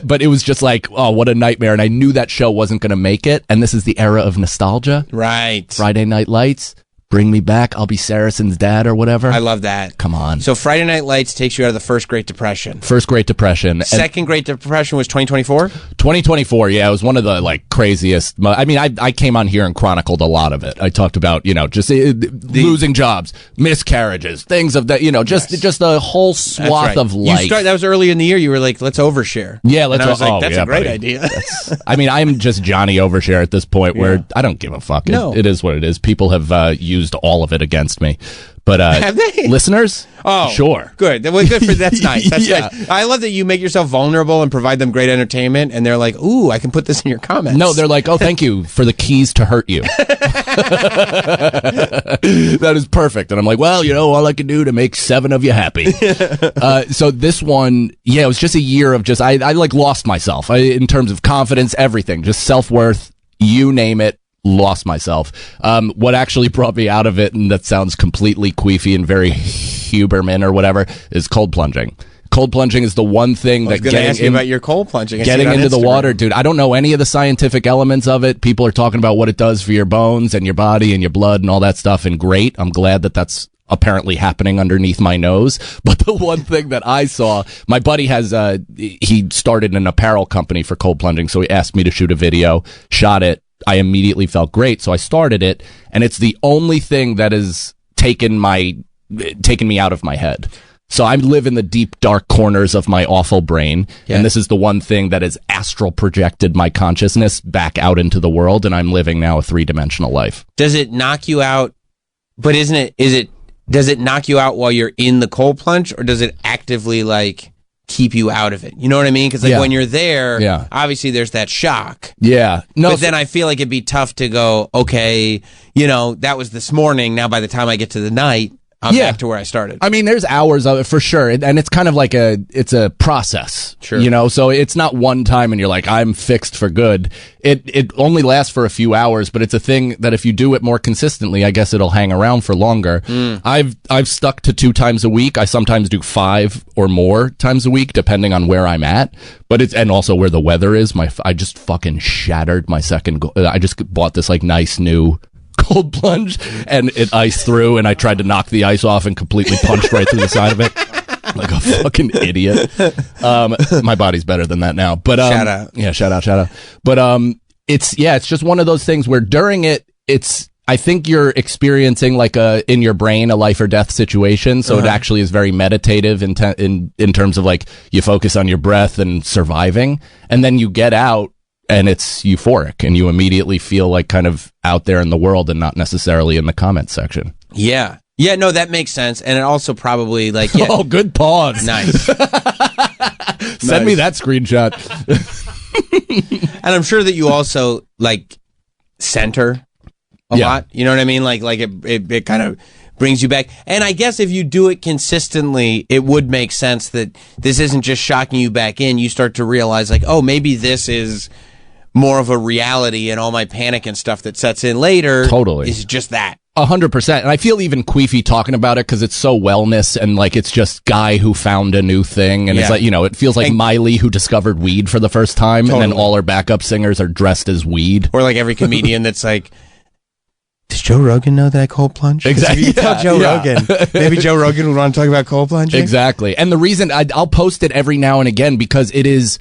But it was just like, oh, what a nightmare. And I knew that show wasn't going to make it. And this is the era of nostalgia. Right. Friday Night Lights. Bring me back. I'll be Saracen's dad or whatever. I love that. Come on. So Friday Night Lights takes you out of the first Great Depression. First Great Depression. Second Great Depression was 2024? 2024, yeah. It was one of the, like, craziest. I mean, I came on here and chronicled a lot of it. I talked about, you know, just losing jobs, miscarriages, things of that, you know, just a whole swath of life. That was early in the year. You were like, let's overshare. Yeah, let's. And I was like, that's a great idea. I mean, I'm just Johnny Overshare at this point where I don't give a fuck. No. It is what it is. People have used all of it against me. But have they? Listeners? Oh, sure. Good. Well, good for that's nice. That's Yeah. nice. I love that you make yourself vulnerable and provide them great entertainment, and they're like, "Ooh, I can put this in your comments." No, they're like, "Oh, thank you for the keys to hurt you." That is perfect. And I'm like, well, you know, all I can do to make 7 of you happy. So this one, yeah, it was just a year of just I like lost myself in terms of confidence, everything, just self-worth, you name it. Lost myself. What actually brought me out of it, and that sounds completely queefy and very Huberman or whatever, is cold plunging. Cold plunging is the one thing that getting ask you about your cold plunging. Getting into the water, dude. I don't know any of the scientific elements of it. People are talking about what it does for your bones and your body and your blood and all that stuff, and great. I'm glad that that's apparently happening underneath my nose. But the one thing that I saw, my buddy has, he started an apparel company for cold plunging, so he asked me to shoot a video, shot it. I immediately felt great, so I started it, and it's the only thing that has taken me out of my head. So I live in the deep, dark corners of my awful brain, and this is the one thing that has astral projected my consciousness back out into the world, and I'm living now a 3-dimensional life. Does it knock you out? But does it knock you out while you're in the cold plunge, or does it actively, like, keep you out of it? You know what I mean? Because like when you're there, obviously there's that shock. Yeah. No, but then I feel like it'd be tough to go, okay, you know, that was this morning. Now by the time I get to the night, I'm back to where I started. I mean, there's hours of it for sure. And it's kind of like it's a process, you know, so it's not one time and you're like, I'm fixed for good. It only lasts for a few hours, but it's a thing that if you do it more consistently, I guess it'll hang around for longer. I've stuck to 2 times a week. I sometimes do 5 or more times a week, depending on where I'm at, but and also where the weather is. I just fucking shattered my second I just bought this like nice new cold plunge and it iced through, and I tried to knock the ice off and completely punched right through the side of it like a fucking idiot. My body's better than that now, but shout out. But it's just one of those things where during it, it's I think you're experiencing like in your brain a life or death situation. So it actually is very meditative in terms of like you focus on your breath and surviving, and then you get out and it's euphoric and you immediately feel like kind of out there in the world and not necessarily in the comments section. Yeah. Yeah, no, that makes sense. And it also probably like, oh, good pause. Nice. Send me that screenshot. And I'm sure that you also like center a lot. You know what I mean? Like it kind of brings you back. And I guess if you do it consistently, it would make sense that this isn't just shocking you back in. You start to realize like, oh, maybe this is more of a reality, and all my panic and stuff that sets in later is just that. 100%. And I feel even queefy talking about it because it's so wellness and like it's just guy who found a new thing. And it's like, you know, it feels like Miley who discovered weed for the first time. And then all her backup singers are dressed as weed. Or like every comedian that's like, does Joe Rogan know that I cold plunge? Exactly. If you tell Joe Rogan, maybe Joe Rogan would want to talk about cold plunging. Exactly. And the reason I'll post it every now and again because it is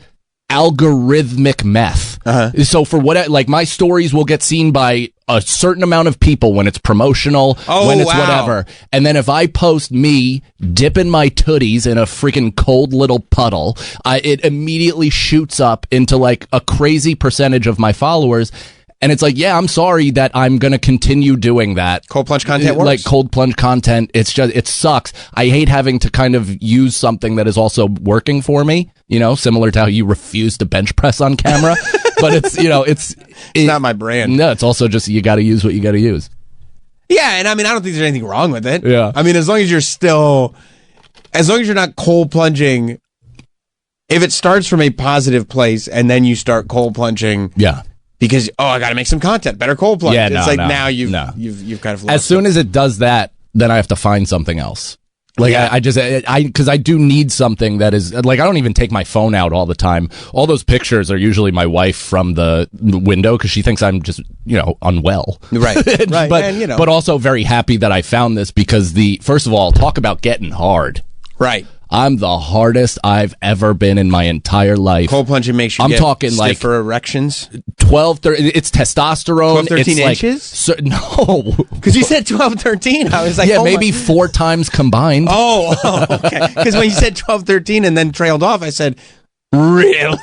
algorithmic meth. So for what, like my stories will get seen by a certain amount of people when it's promotional, when it's whatever. And then if I post me dipping my tooties in a freaking cold little puddle, it immediately shoots up into like a crazy percentage of my followers. And it's like, yeah, I'm sorry that I'm going to continue doing that. Cold plunge content works. Like cold plunge content. It's just, it sucks. I hate having to kind of use something that is also working for me, you know, similar to how you refuse to bench press on camera. But it's, you know, it's not my brand. No, it's also just, you got to use what you got to use. Yeah. And I mean, I don't think there's anything wrong with it. Yeah. I mean, as long as you're not cold plunging, if it starts from a positive place and then you start cold plunging. Yeah. Because I got to make some content, better cold plunge. Yeah, it's like now you've kind of lost as soon as it does that, then I have to find something else. Like because I do need something that is like I don't even take my phone out all the time. All those pictures are usually my wife from the window because she thinks I'm just unwell. Right, right. But and, but also very happy that I found this because first of all, talk about getting hard. Right. I'm the hardest I've ever been in my entire life. Cold plunging makes you talking like for erections. 12, 13, it's testosterone. 12, 13 it's inches? Like, no. Because you said 12, 13. I was like, maybe 4 times combined. Okay. Because when you said 12, 13 and then trailed off, I said, really?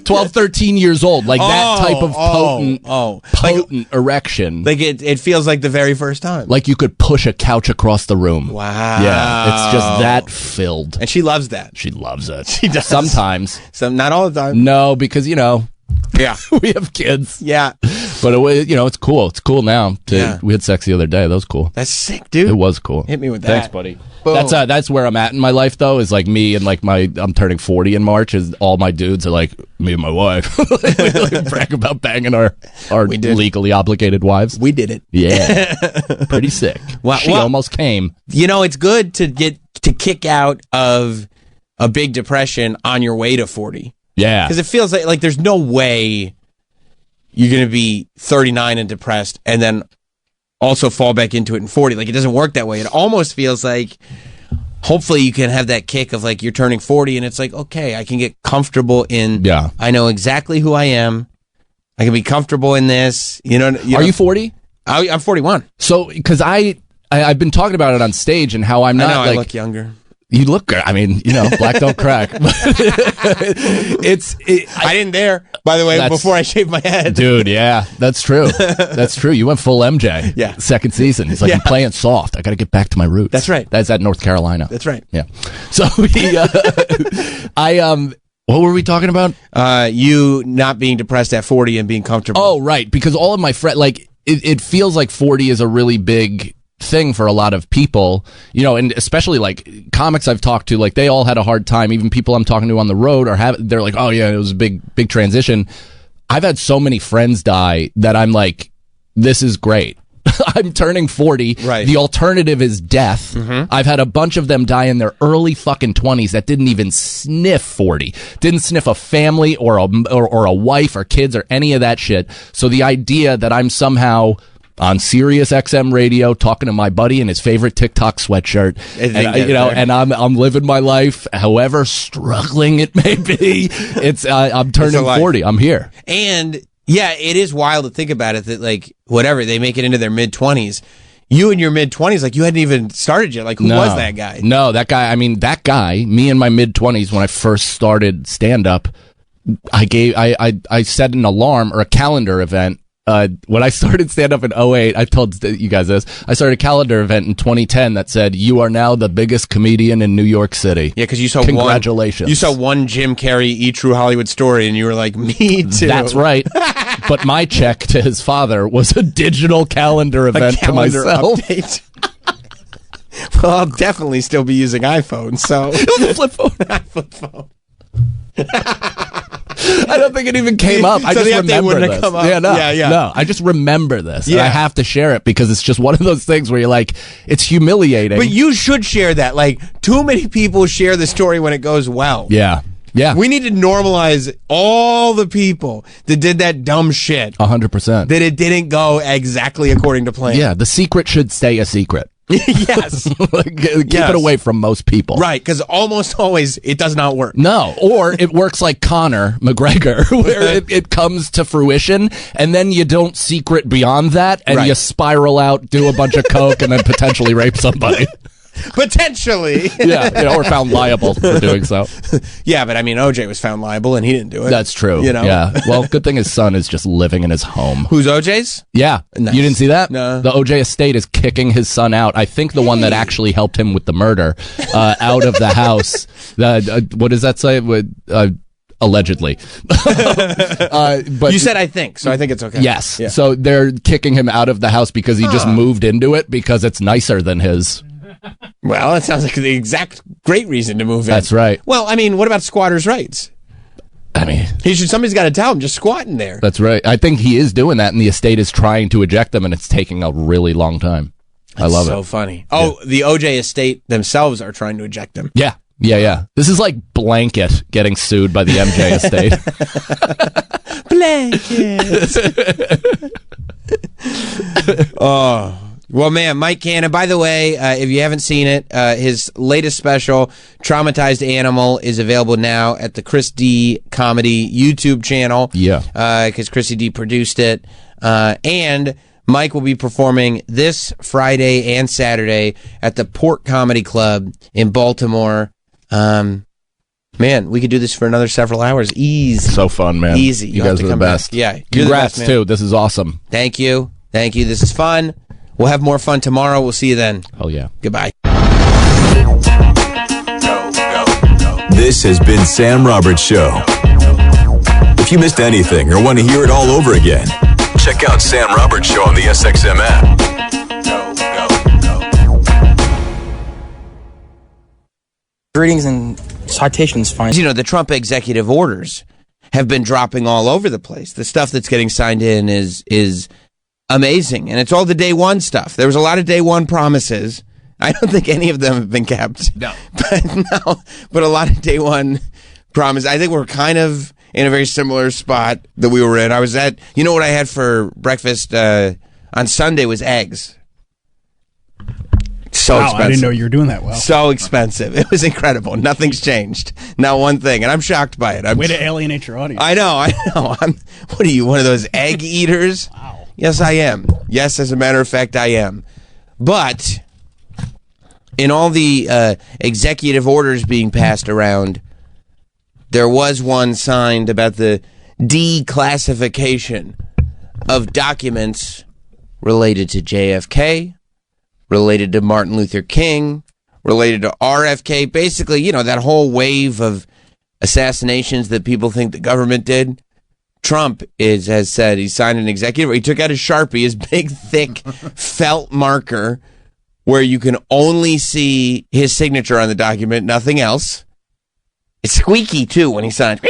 12, 13 years old. Like that type of potent erection. Like it feels like the very first time. Like you could push a couch across the room. Wow. Yeah. It's just that filled. And she loves that. She loves it. She does. Sometimes. Not all the time. No, because, yeah, we have kids. Yeah. But it's cool. It's cool now. We had sex the other day. That was cool. That's sick, dude. It was cool. Hit me with that. Thanks, buddy. Boom. That's where I'm at in my life, though. Is like me and like I'm turning 40 in March. Is all my dudes are like me and my wife. we brag about banging our legally obligated wives. We did it. Yeah, pretty sick. She almost came. It's good to kick out of a big depression on your way to 40. Yeah, because it feels like there's no way you're going to be 39 and depressed and then also fall back into it in 40. Like, it doesn't work that way. It almost feels like hopefully you can have that kick of like you're turning 40 and it's like, okay, I can get comfortable in, I know exactly who I am. I can be comfortable in this. Are you 40? I'm 41. So, because I've been talking about it on stage and how I'm not I look younger. You look good. I mean, black don't crack. I didn't dare, by the way, before I shaved my head. Dude, yeah, that's true. That's true. You went full MJ. Yeah. Second season. He's like, I'm playing soft. I got to get back to my roots. That's right. That's at North Carolina. That's right. Yeah. So what were we talking about? You not being depressed at 40 and being comfortable. Oh, right. Because all of my friends, it feels like 40 is a really big thing for a lot of people, and especially like comics I've talked to, like they all had a hard time. Even people I'm talking to on the road they're like, oh yeah, it was a big transition. I've had so many friends die that I'm like, this is great. I'm turning 40. Right. The alternative is death. Mm-hmm. I've had a bunch of them die in their early fucking 20s that didn't even sniff 40. Didn't sniff a family or a wife or kids or any of that shit. So the idea that I'm somehow on Sirius XM radio talking to my buddy in his favorite TikTok sweatshirt, and I'm living my life, however struggling it may be. I'm turning 40. I'm here. And Yeah, it is wild to think about it that, like, whatever, they make it into their mid-20s. You in your mid-20s, like, you hadn't even started yet. Like, who was that guy? No, that guy, me in my mid-20s when I first started stand-up, I set an alarm or a calendar event. When I started stand-up in 2008, I told you guys this, I started a calendar event in 2010 that said, "You are now the biggest comedian in New York City." Yeah, because you saw Congratulations. You saw one Jim Carrey E! True Hollywood Story, and you were like, me too. That's right. But my check to his father was a digital calendar event to myself. Update. Well, I'll definitely still be using iPhone, so. It was a flip phone. Flip phone. I don't think it even came up. I So just the update remember wouldn't have this. come up. Yeah, no, Yeah. no. I just remember this. And Yeah. I have to share it because it's just one of those things where you're like, it's humiliating. But you should share that. Like, too many people share the story when it goes well. Yeah. Yeah. We need to normalize all the people that did that dumb shit. 100%. That it didn't go exactly according to plan. Yeah, the secret should stay a secret. Yes. Keep it away from most people. Right, because almost always it does not work. No, or it works like Conor McGregor, where it comes to fruition, and then you don't secret beyond that, and you spiral out, do a bunch of coke, and then potentially rape somebody. Potentially. Yeah, or found liable for doing so. Yeah, but I mean, OJ was found liable, and he didn't do it. That's true. Yeah. Well, good thing his son is just living in his home. Who's OJ's? Yeah. Nice. You didn't see that? No. The OJ estate is kicking his son out. I think the one that actually helped him with the murder out of the house. What does that say? Allegedly. But you said I think, so I think it's okay. Yes. Yeah. So they're kicking him out of the house because he just moved into it because it's nicer than his. Well, that sounds like the exact great reason to move in. That's right. Well, I mean, what about squatters' rights? I mean, somebody's got to tell him, just squat in there. That's right. I think he is doing that, and the estate is trying to eject them, and it's taking a really long time. I love it. So funny. Oh, the OJ estate themselves are trying to eject him. Yeah. This is like Blanket getting sued by the MJ estate. Oh. Well, man, Mike Cannon, by the way, if you haven't seen it, his latest special, Traumatized Animal, is available now at the Chris D Comedy YouTube channel. Yeah. Because Chrissy D produced it. And Mike will be performing this Friday and Saturday at the Port Comedy Club in Baltimore. Man, we could do this for another several hours. Easy. So fun, man. Easy. You guys are the best. Back. Yeah. Congrats, the best, too. This is awesome. Thank you. This is fun. We'll have more fun tomorrow. We'll see you then. Oh, yeah. Goodbye. This has been Sam Roberts Show. If you missed anything or want to hear it all over again, check out Sam Roberts Show on the SXM app. Greetings and citations, fine. You know, the Trump executive orders have been dropping all over the place. The stuff that's getting signed in is amazing, and it's all the day one stuff. There was a lot of day one promises. I don't think any of them have been kept. No. But a lot of day one promises. I think we're kind of in a very similar spot that we were in. I was at, you know what I had for breakfast on Sunday was eggs. So wow, expensive. I didn't know you were doing that well. So expensive. It was incredible. Nothing's changed. Not one thing. And I'm shocked by it. Way to alienate your audience. I know. What are you, one of those egg eaters? Wow. Yes, I am. Yes, as a matter of fact, I am. But in all the executive orders being passed around, there was one signed about the declassification of documents related to JFK, related to Martin Luther King, related to RFK. Basically, you know, that whole wave of assassinations that people think the government did. Trump has said he signed an executive. He took out his Sharpie, his big, thick felt marker, where you can only see his signature on the document, nothing else. It's squeaky, too, when he signs. And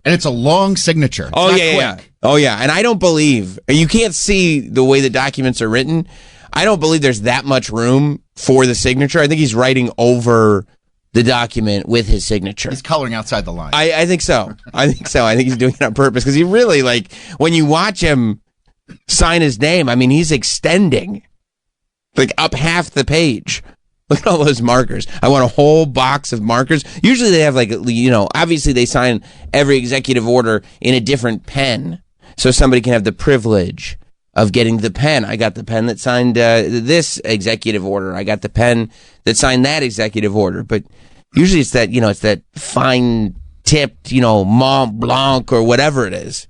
it's a long signature. It's Oh, not yeah. quick. Oh, yeah. And I don't believe, you can't see the way the documents are written. I don't believe there's that much room for the signature. I think he's writing over the document with his signature. He's coloring outside the line. I think so. I think he's doing it on purpose because he really, like, when you watch him sign his name, I mean, he's extending like up half the page Look at all those markers. I want a whole box of markers. Usually they have obviously they sign every executive order in a different pen. So somebody can have the privilege of getting the pen. I got the pen that signed this executive order. I got the pen that signed that executive order. But usually it's that fine tipped, Mont Blanc or whatever it is.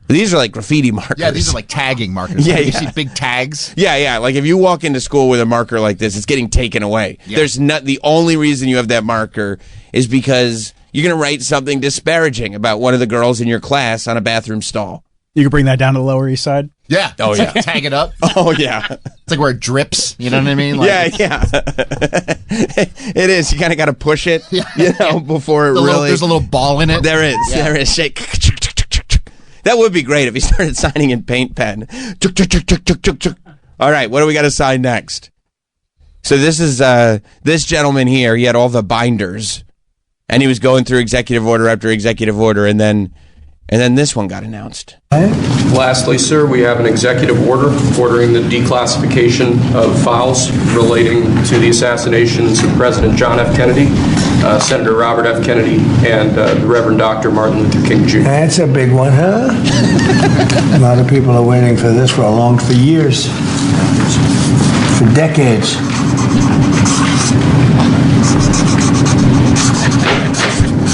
These are like graffiti markers. Yeah, these are like tagging markers. Yeah, You see big tags. Yeah. Like if you walk into school with a marker like this, it's getting taken away. Yeah. There's not the only reason you have that marker is because you're going to write something disparaging about one of the girls in your class on a bathroom stall. You could bring that down to the Lower East Side. Yeah. Oh, yeah. Tag it up. Oh, yeah. It's like where it drips. You know what I mean? Like, Yeah. It is. You kind of got to push it, before it really... There's a little ball in it. There is. Yeah. There is. Shake. That would be great if he started signing in paint pen. All right, what do we got to sign next? So this is this gentleman here. He had all the binders, and he was going through executive order after executive order, and then this one got announced. Lastly, sir, we have an executive order ordering the declassification of files relating to the assassinations of President John F. Kennedy, Senator Robert F. Kennedy, and the Reverend Dr. Martin Luther King Jr. That's a big one, huh? A lot of people are waiting for this for years, for decades.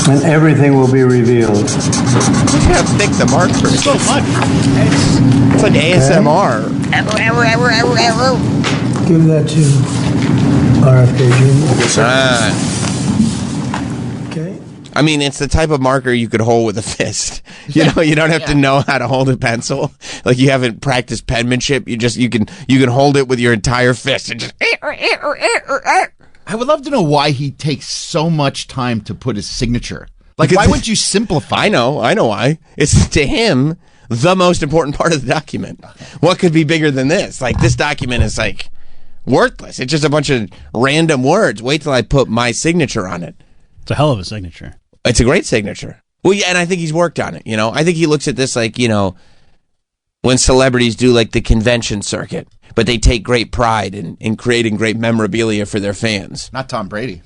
And everything will be revealed. Look how thick the marker is. So much. It's like ASMR. Give that to RFK Jr. Yes, sir. Okay. I mean, it's the type of marker you could hold with a fist. You don't have to know how to hold a pencil. Like you haven't practiced penmanship. You can hold it with your entire fist and just. I would love to know why he takes so much time to put his signature. Like, why would you simplify? I know why. It's to him the most important part of the document. What could be bigger than this? Like, this document is like worthless. It's just a bunch of random words. Wait till I put my signature on it. It's a hell of a signature. It's a great signature. Well, yeah, and I think he's worked on it. I think he looks at this like, when celebrities do like the convention circuit, but they take great pride in creating great memorabilia for their fans. Not Tom Brady.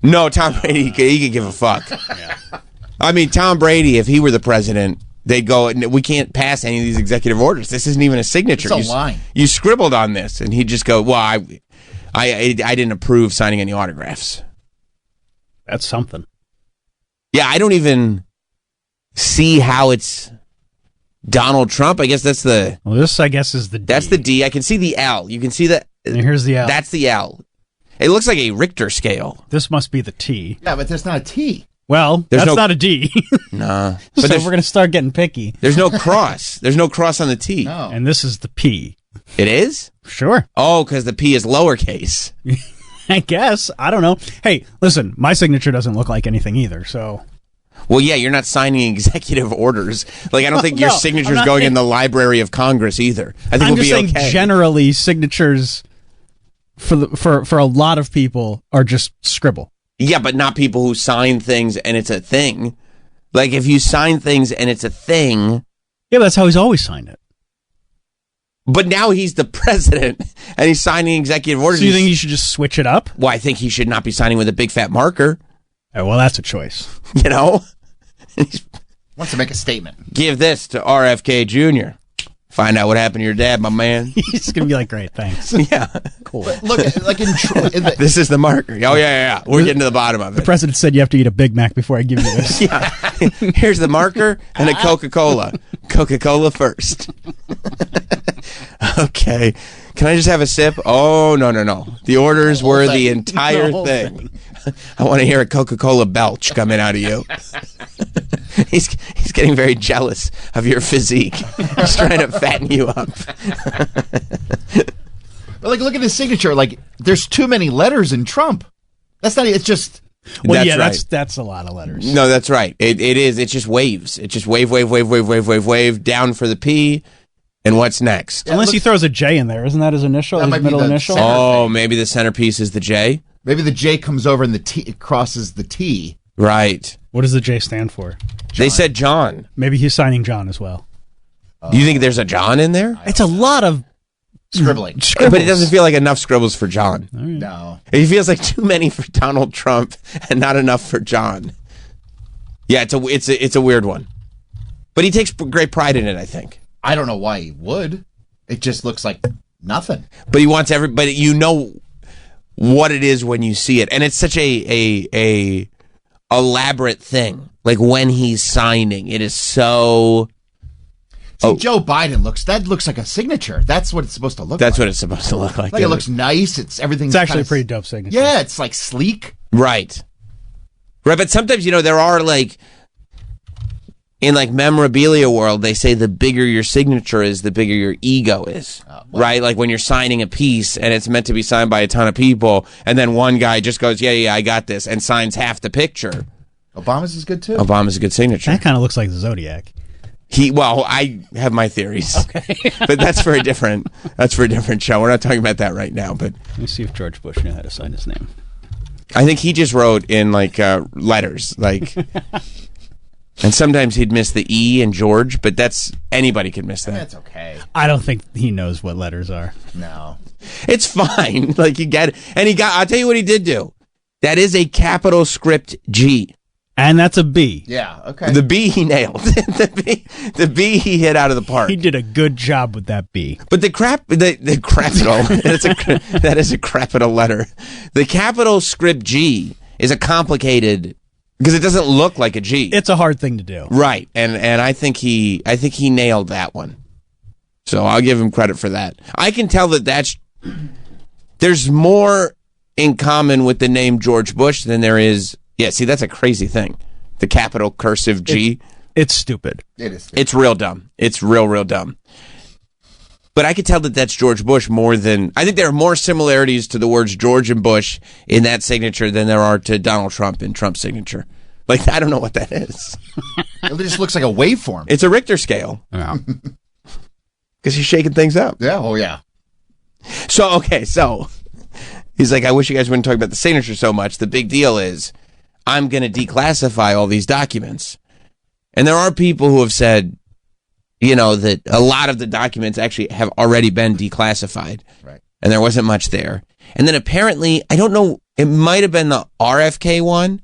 No, Tom Brady, he could give a fuck. Yeah. I mean, Tom Brady, if he were the president, they'd go, we can't pass any of these executive orders. This isn't even a signature. It's a line. You scribbled on this, and he'd just go, well, I didn't approve signing any autographs. That's something. Yeah, I don't even see how it's Donald Trump. I guess that's the... Well, this, I guess, is the D. That's the D. I can see the L. You can see that. And here's the L. That's the L. It looks like a Richter scale. This must be the T. Yeah, but there's not a T. Well, that's not a D. Nah. But so we're going to start getting picky. There's no cross. There's no cross on the T. No. And this is the P. It is? Sure. Oh, because the P is lowercase. I guess. I don't know. Hey, listen, my signature doesn't look like anything either, so... Well, yeah, you're not signing executive orders. Like, I don't think your signature's going in the Library of Congress either. I think I'm we'll just be saying okay. Generally, signatures for a lot of people are just scribble. Yeah, but not people who sign things and it's a thing. Like, if you sign things and it's a thing... Yeah, that's how he's always signed it. But now he's the president and he's signing executive orders. So you think you should just switch it up? Well, I think he should not be signing with a big fat marker. Oh, well, that's a choice. Wants to make a statement. Give this to RFK Jr. Find out what happened to your dad, my man. He's going to be like, great, thanks. Yeah. Cool. But look, like this is the marker. Oh, yeah. We're getting to the bottom of it. The president said you have to eat a Big Mac before I give you this. Yeah. Here's the marker and a Coca-Cola. Coca-Cola first. Okay. Can I just have a sip? Oh, no. The orders were the entire thing. I want to hear a Coca-Cola belch coming out of you. He's getting very jealous of your physique. He's trying to fatten you up. But like, look at his signature. Like, there's too many letters in Trump. That's not. It's just. Well, that's yeah, right. that's a lot of letters. No, that's right. It is. It's just waves. It's just wave down for the P. And what's next? Yeah, unless he throws a J in there, isn't that his initial? His middle initial. Oh, maybe the centerpiece is the J. Maybe the J comes over and the T crosses the T. Right. What does the J stand for? John. They said John. Maybe he's signing John as well. Do you think there's a John in there? It's a lot of Scribbling. But it doesn't feel like enough scribbles for John. No. It feels like too many for Donald Trump and not enough for John. Yeah, it's a weird one. But he takes great pride in it, I think. I don't know why he would. It just looks like nothing. But he wants everybody, you know what it is when you see it. And it's such a elaborate thing. Like when he's signing, it is so... See, Joe Biden looks like a signature. That's what it's supposed to look That's like. what it's supposed to look like. Like it looks nice. Everything's It's actually kinda a pretty dope signature. Yeah, it's like sleek. Right. Right, but sometimes, there are like, in like memorabilia world, they say the bigger your signature is, the bigger your ego is. Right? Like when you're signing a piece and it's meant to be signed by a ton of people, and then one guy just goes, yeah, I got this, and signs half the picture. Obama's is good too. Obama's a good signature. That kind of looks like the Zodiac. I have my theories. Okay. But that's for a different show. We're not talking about that right now, but let me see if George Bush knew how to sign his name. I think he just wrote in like letters, like, and sometimes he'd miss the E in George, but anybody could miss that. That's okay. I don't think he knows what letters are. No. It's fine. Like you get it. And I'll tell you what he did do. That is a capital script G. And that's a B. Yeah, okay. The B he nailed. the B he hit out of the park. He did a good job with that B. But the capital, that is a capital letter. The capital script G is a complicated, because it doesn't look like a G. It's a hard thing to do. Right. And I think he nailed that one. So I'll give him credit for that. I can tell there's more in common with the name George Bush than there is. Yeah, see, that's a crazy thing. The capital cursive G. It's stupid. It is stupid. It's real dumb. It's real dumb. But I could tell that that's George Bush more than... I think there are more similarities to the words George and Bush in that signature than there are to Donald Trump in Trump's signature. Like, I don't know what that is. It just looks like a waveform. It's a Richter scale. Yeah. Because he's shaking things up. Yeah, oh yeah. So he's like, I wish you guys wouldn't talk about the signature so much. The big deal is... I'm going to declassify all these documents. And there are people who have said, that a lot of the documents actually have already been declassified. Right. And there wasn't much there. And then apparently, I don't know, it might have been the RFK one.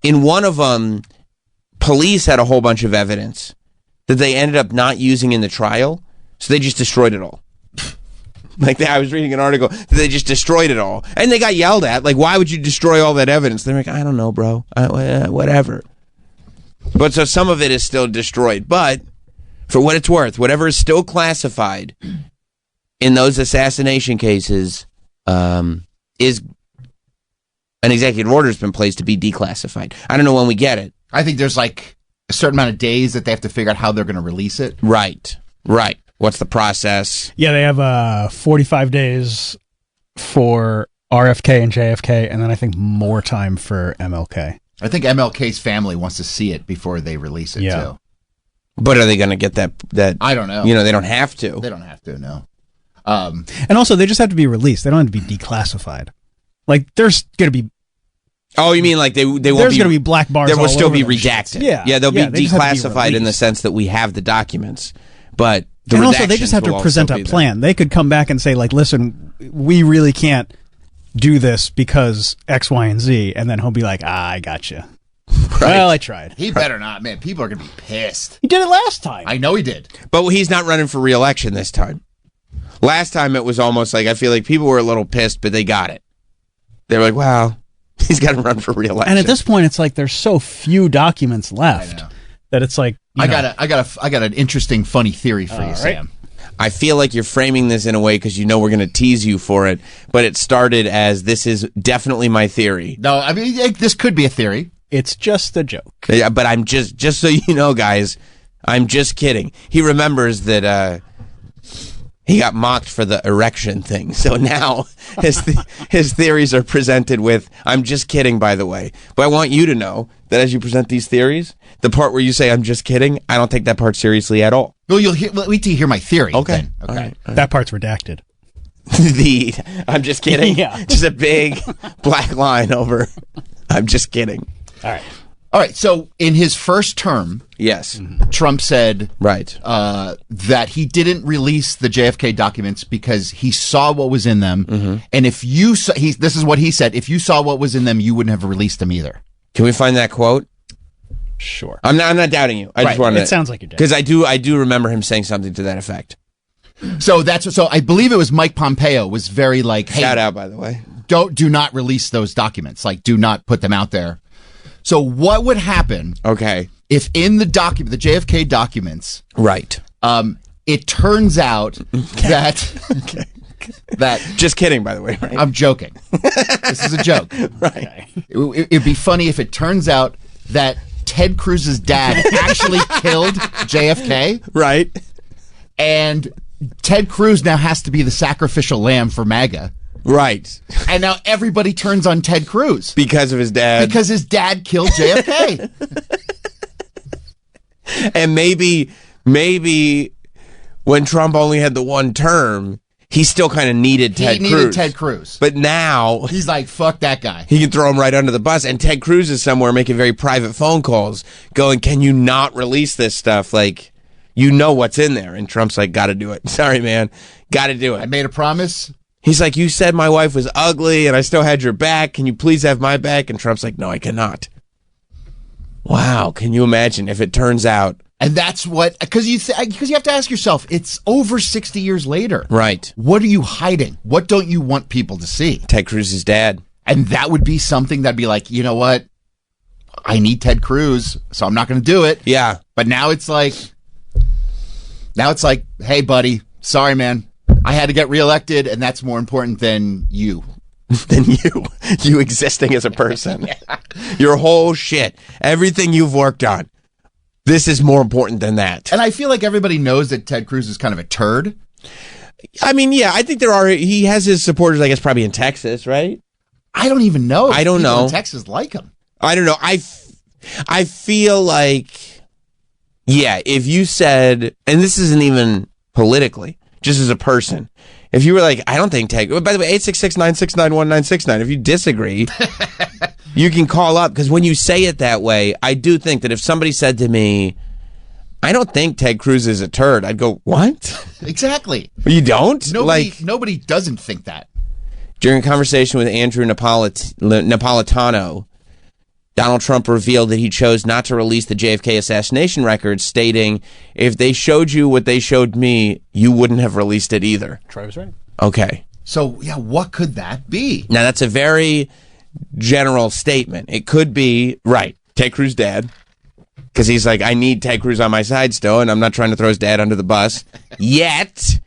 In one of them, police had a whole bunch of evidence that they ended up not using in the trial. So they just destroyed it all. I was reading an article that they just destroyed it all. And they got yelled at. Like, why would you destroy all that evidence? They're like, I don't know, bro. Whatever. But so some of it is still destroyed. But for what it's worth, whatever is still classified in those assassination cases is an executive order has been placed to be declassified. I don't know when we get it. I think there's like a certain amount of days that they have to figure out how they're going to release it. Right. What's the process? Yeah, they have 45 days for RFK and JFK, and then I think more time for MLK. I think MLK's family wants to see it before they release it, too. But are they going to get that? I don't know. They don't have to. They don't have to, no. And also, they just have to be released. They don't have to be declassified. Like, there's going to be... Oh, you mean like they won't be... There's going to be black bars There will all still over be them. redacted. Yeah, they'll be they just have to be declassified in the sense that we have the documents. But the and also, they just have redactions to will present also a be plan. They could come back and say, like, listen, we really can't do this because X, Y, and Z. And then he'll be like, I got you. Right. Well, I tried. He better not, man. People are going to be pissed. He did it last time. I know he did. But he's not running for re-election this time. Last time it was almost like, I feel like people were a little pissed, but they got it. They were like, wow, he's got to run for re-election. And at this point, it's like there's so few documents left that it's like, I got an interesting, funny theory for you, Sam. I feel like you're framing this in a way because we're going to tease you for it, but it started as this is definitely my theory. No, I mean, this could be a theory. It's just a joke. Yeah, but I'm just so you know, guys, I'm just kidding. He remembers that he got mocked for the erection thing. So now his theories are presented with, I'm just kidding, by the way. But I want you to know that as you present these theories, the part where you say, I'm just kidding, I don't take that part seriously at all. Well, wait till you hear my theory. Okay. Then. Okay. All right. That part's redacted. I'm just kidding. Yeah. Just a big black line over, I'm just kidding. All right. All right. So in his first term, yes, Trump said right that he didn't release the JFK documents because he saw what was in them, and if you saw, this is what he said: if you saw what was in them, you wouldn't have released them either. Can we find that quote? Sure. I'm not doubting you. I just wanted It sounds like you're because I do remember him saying something to that effect. So I believe it was Mike Pompeo was very like, hey, shout out by the way. Do not release those documents. Like, do not put them out there. So what would happen? Okay. If in the document, the JFK documents, right? It turns out that that just kidding, by the way. Right? I'm joking. This is a joke. Right. It'd be funny if it turns out that Ted Cruz's dad actually killed JFK. Right. And Ted Cruz now has to be the sacrificial lamb for MAGA. Right. And now everybody turns on Ted Cruz. Because of his dad. Because his dad killed JFK. And maybe when Trump only had the one term, he still kind of needed Ted Cruz. He needed Ted Cruz. But now he's like, fuck that guy. He can throw him right under the bus. And Ted Cruz is somewhere making very private phone calls going, can you not release this stuff? Like, you know what's in there. And Trump's like, got to do it. Sorry, man. Got to do it. I made a promise. He's like, you said my wife was ugly and I still had your back. Can you please have my back? And Trump's like, no, I cannot. Wow. Can you imagine if it turns out? And that's what, because you have to ask yourself, it's over 60 years later. Right. What are you hiding? What don't you want people to see? Ted Cruz's dad. And that would be something that'd be like, you know what? I need Ted Cruz, so I'm not going to do it. Yeah. But now it's like, hey, buddy, sorry, man. I had to get reelected, and that's more important than you. Than you existing as a person. Yeah. Your whole shit. Everything you've worked on. This is more important than that. And I feel like everybody knows that Ted Cruz is kind of a turd. I mean, yeah, I think he has his supporters, I guess, probably in Texas, right? I don't even know. I don't know. In Texas like him. I don't know. I feel like, yeah, if you said, and this isn't even politically, just as a person, if you were like, I don't think Ted, by the way, 866-969-1969, if you disagree, you can call up, because when you say it that way, I do think that if somebody said to me, I don't think Ted Cruz is a turd, I'd go, what? Exactly. You don't? Nobody doesn't think that. During a conversation with Andrew Napolitano, Donald Trump revealed that he chose not to release the JFK assassination records, stating, if they showed you what they showed me, you wouldn't have released it either. Troy was right. Okay. So, yeah, what could that be? Now, that's a very general statement. It could be, right, Ted Cruz's dad, because he's like, I need Ted Cruz on my side still, and I'm not trying to throw his dad under the bus. Yet.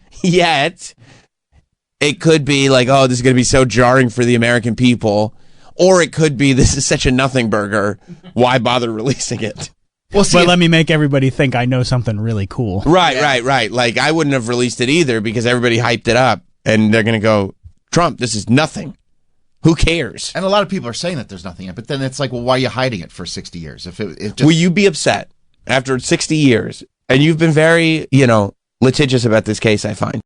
It could be like, oh, this is going to be so jarring for the American people. Or it could be, this is such a nothing burger. Why bother releasing it? Well, but let me make everybody think I know something really cool. Right. Like, I wouldn't have released it either because everybody hyped it up. And they're going to go, Trump, this is nothing. Who cares? And a lot of people are saying that there's nothing in it. But then it's like, well, why are you hiding it for 60 years? Will you be upset after 60 years? And you've been very, litigious about this case, I find.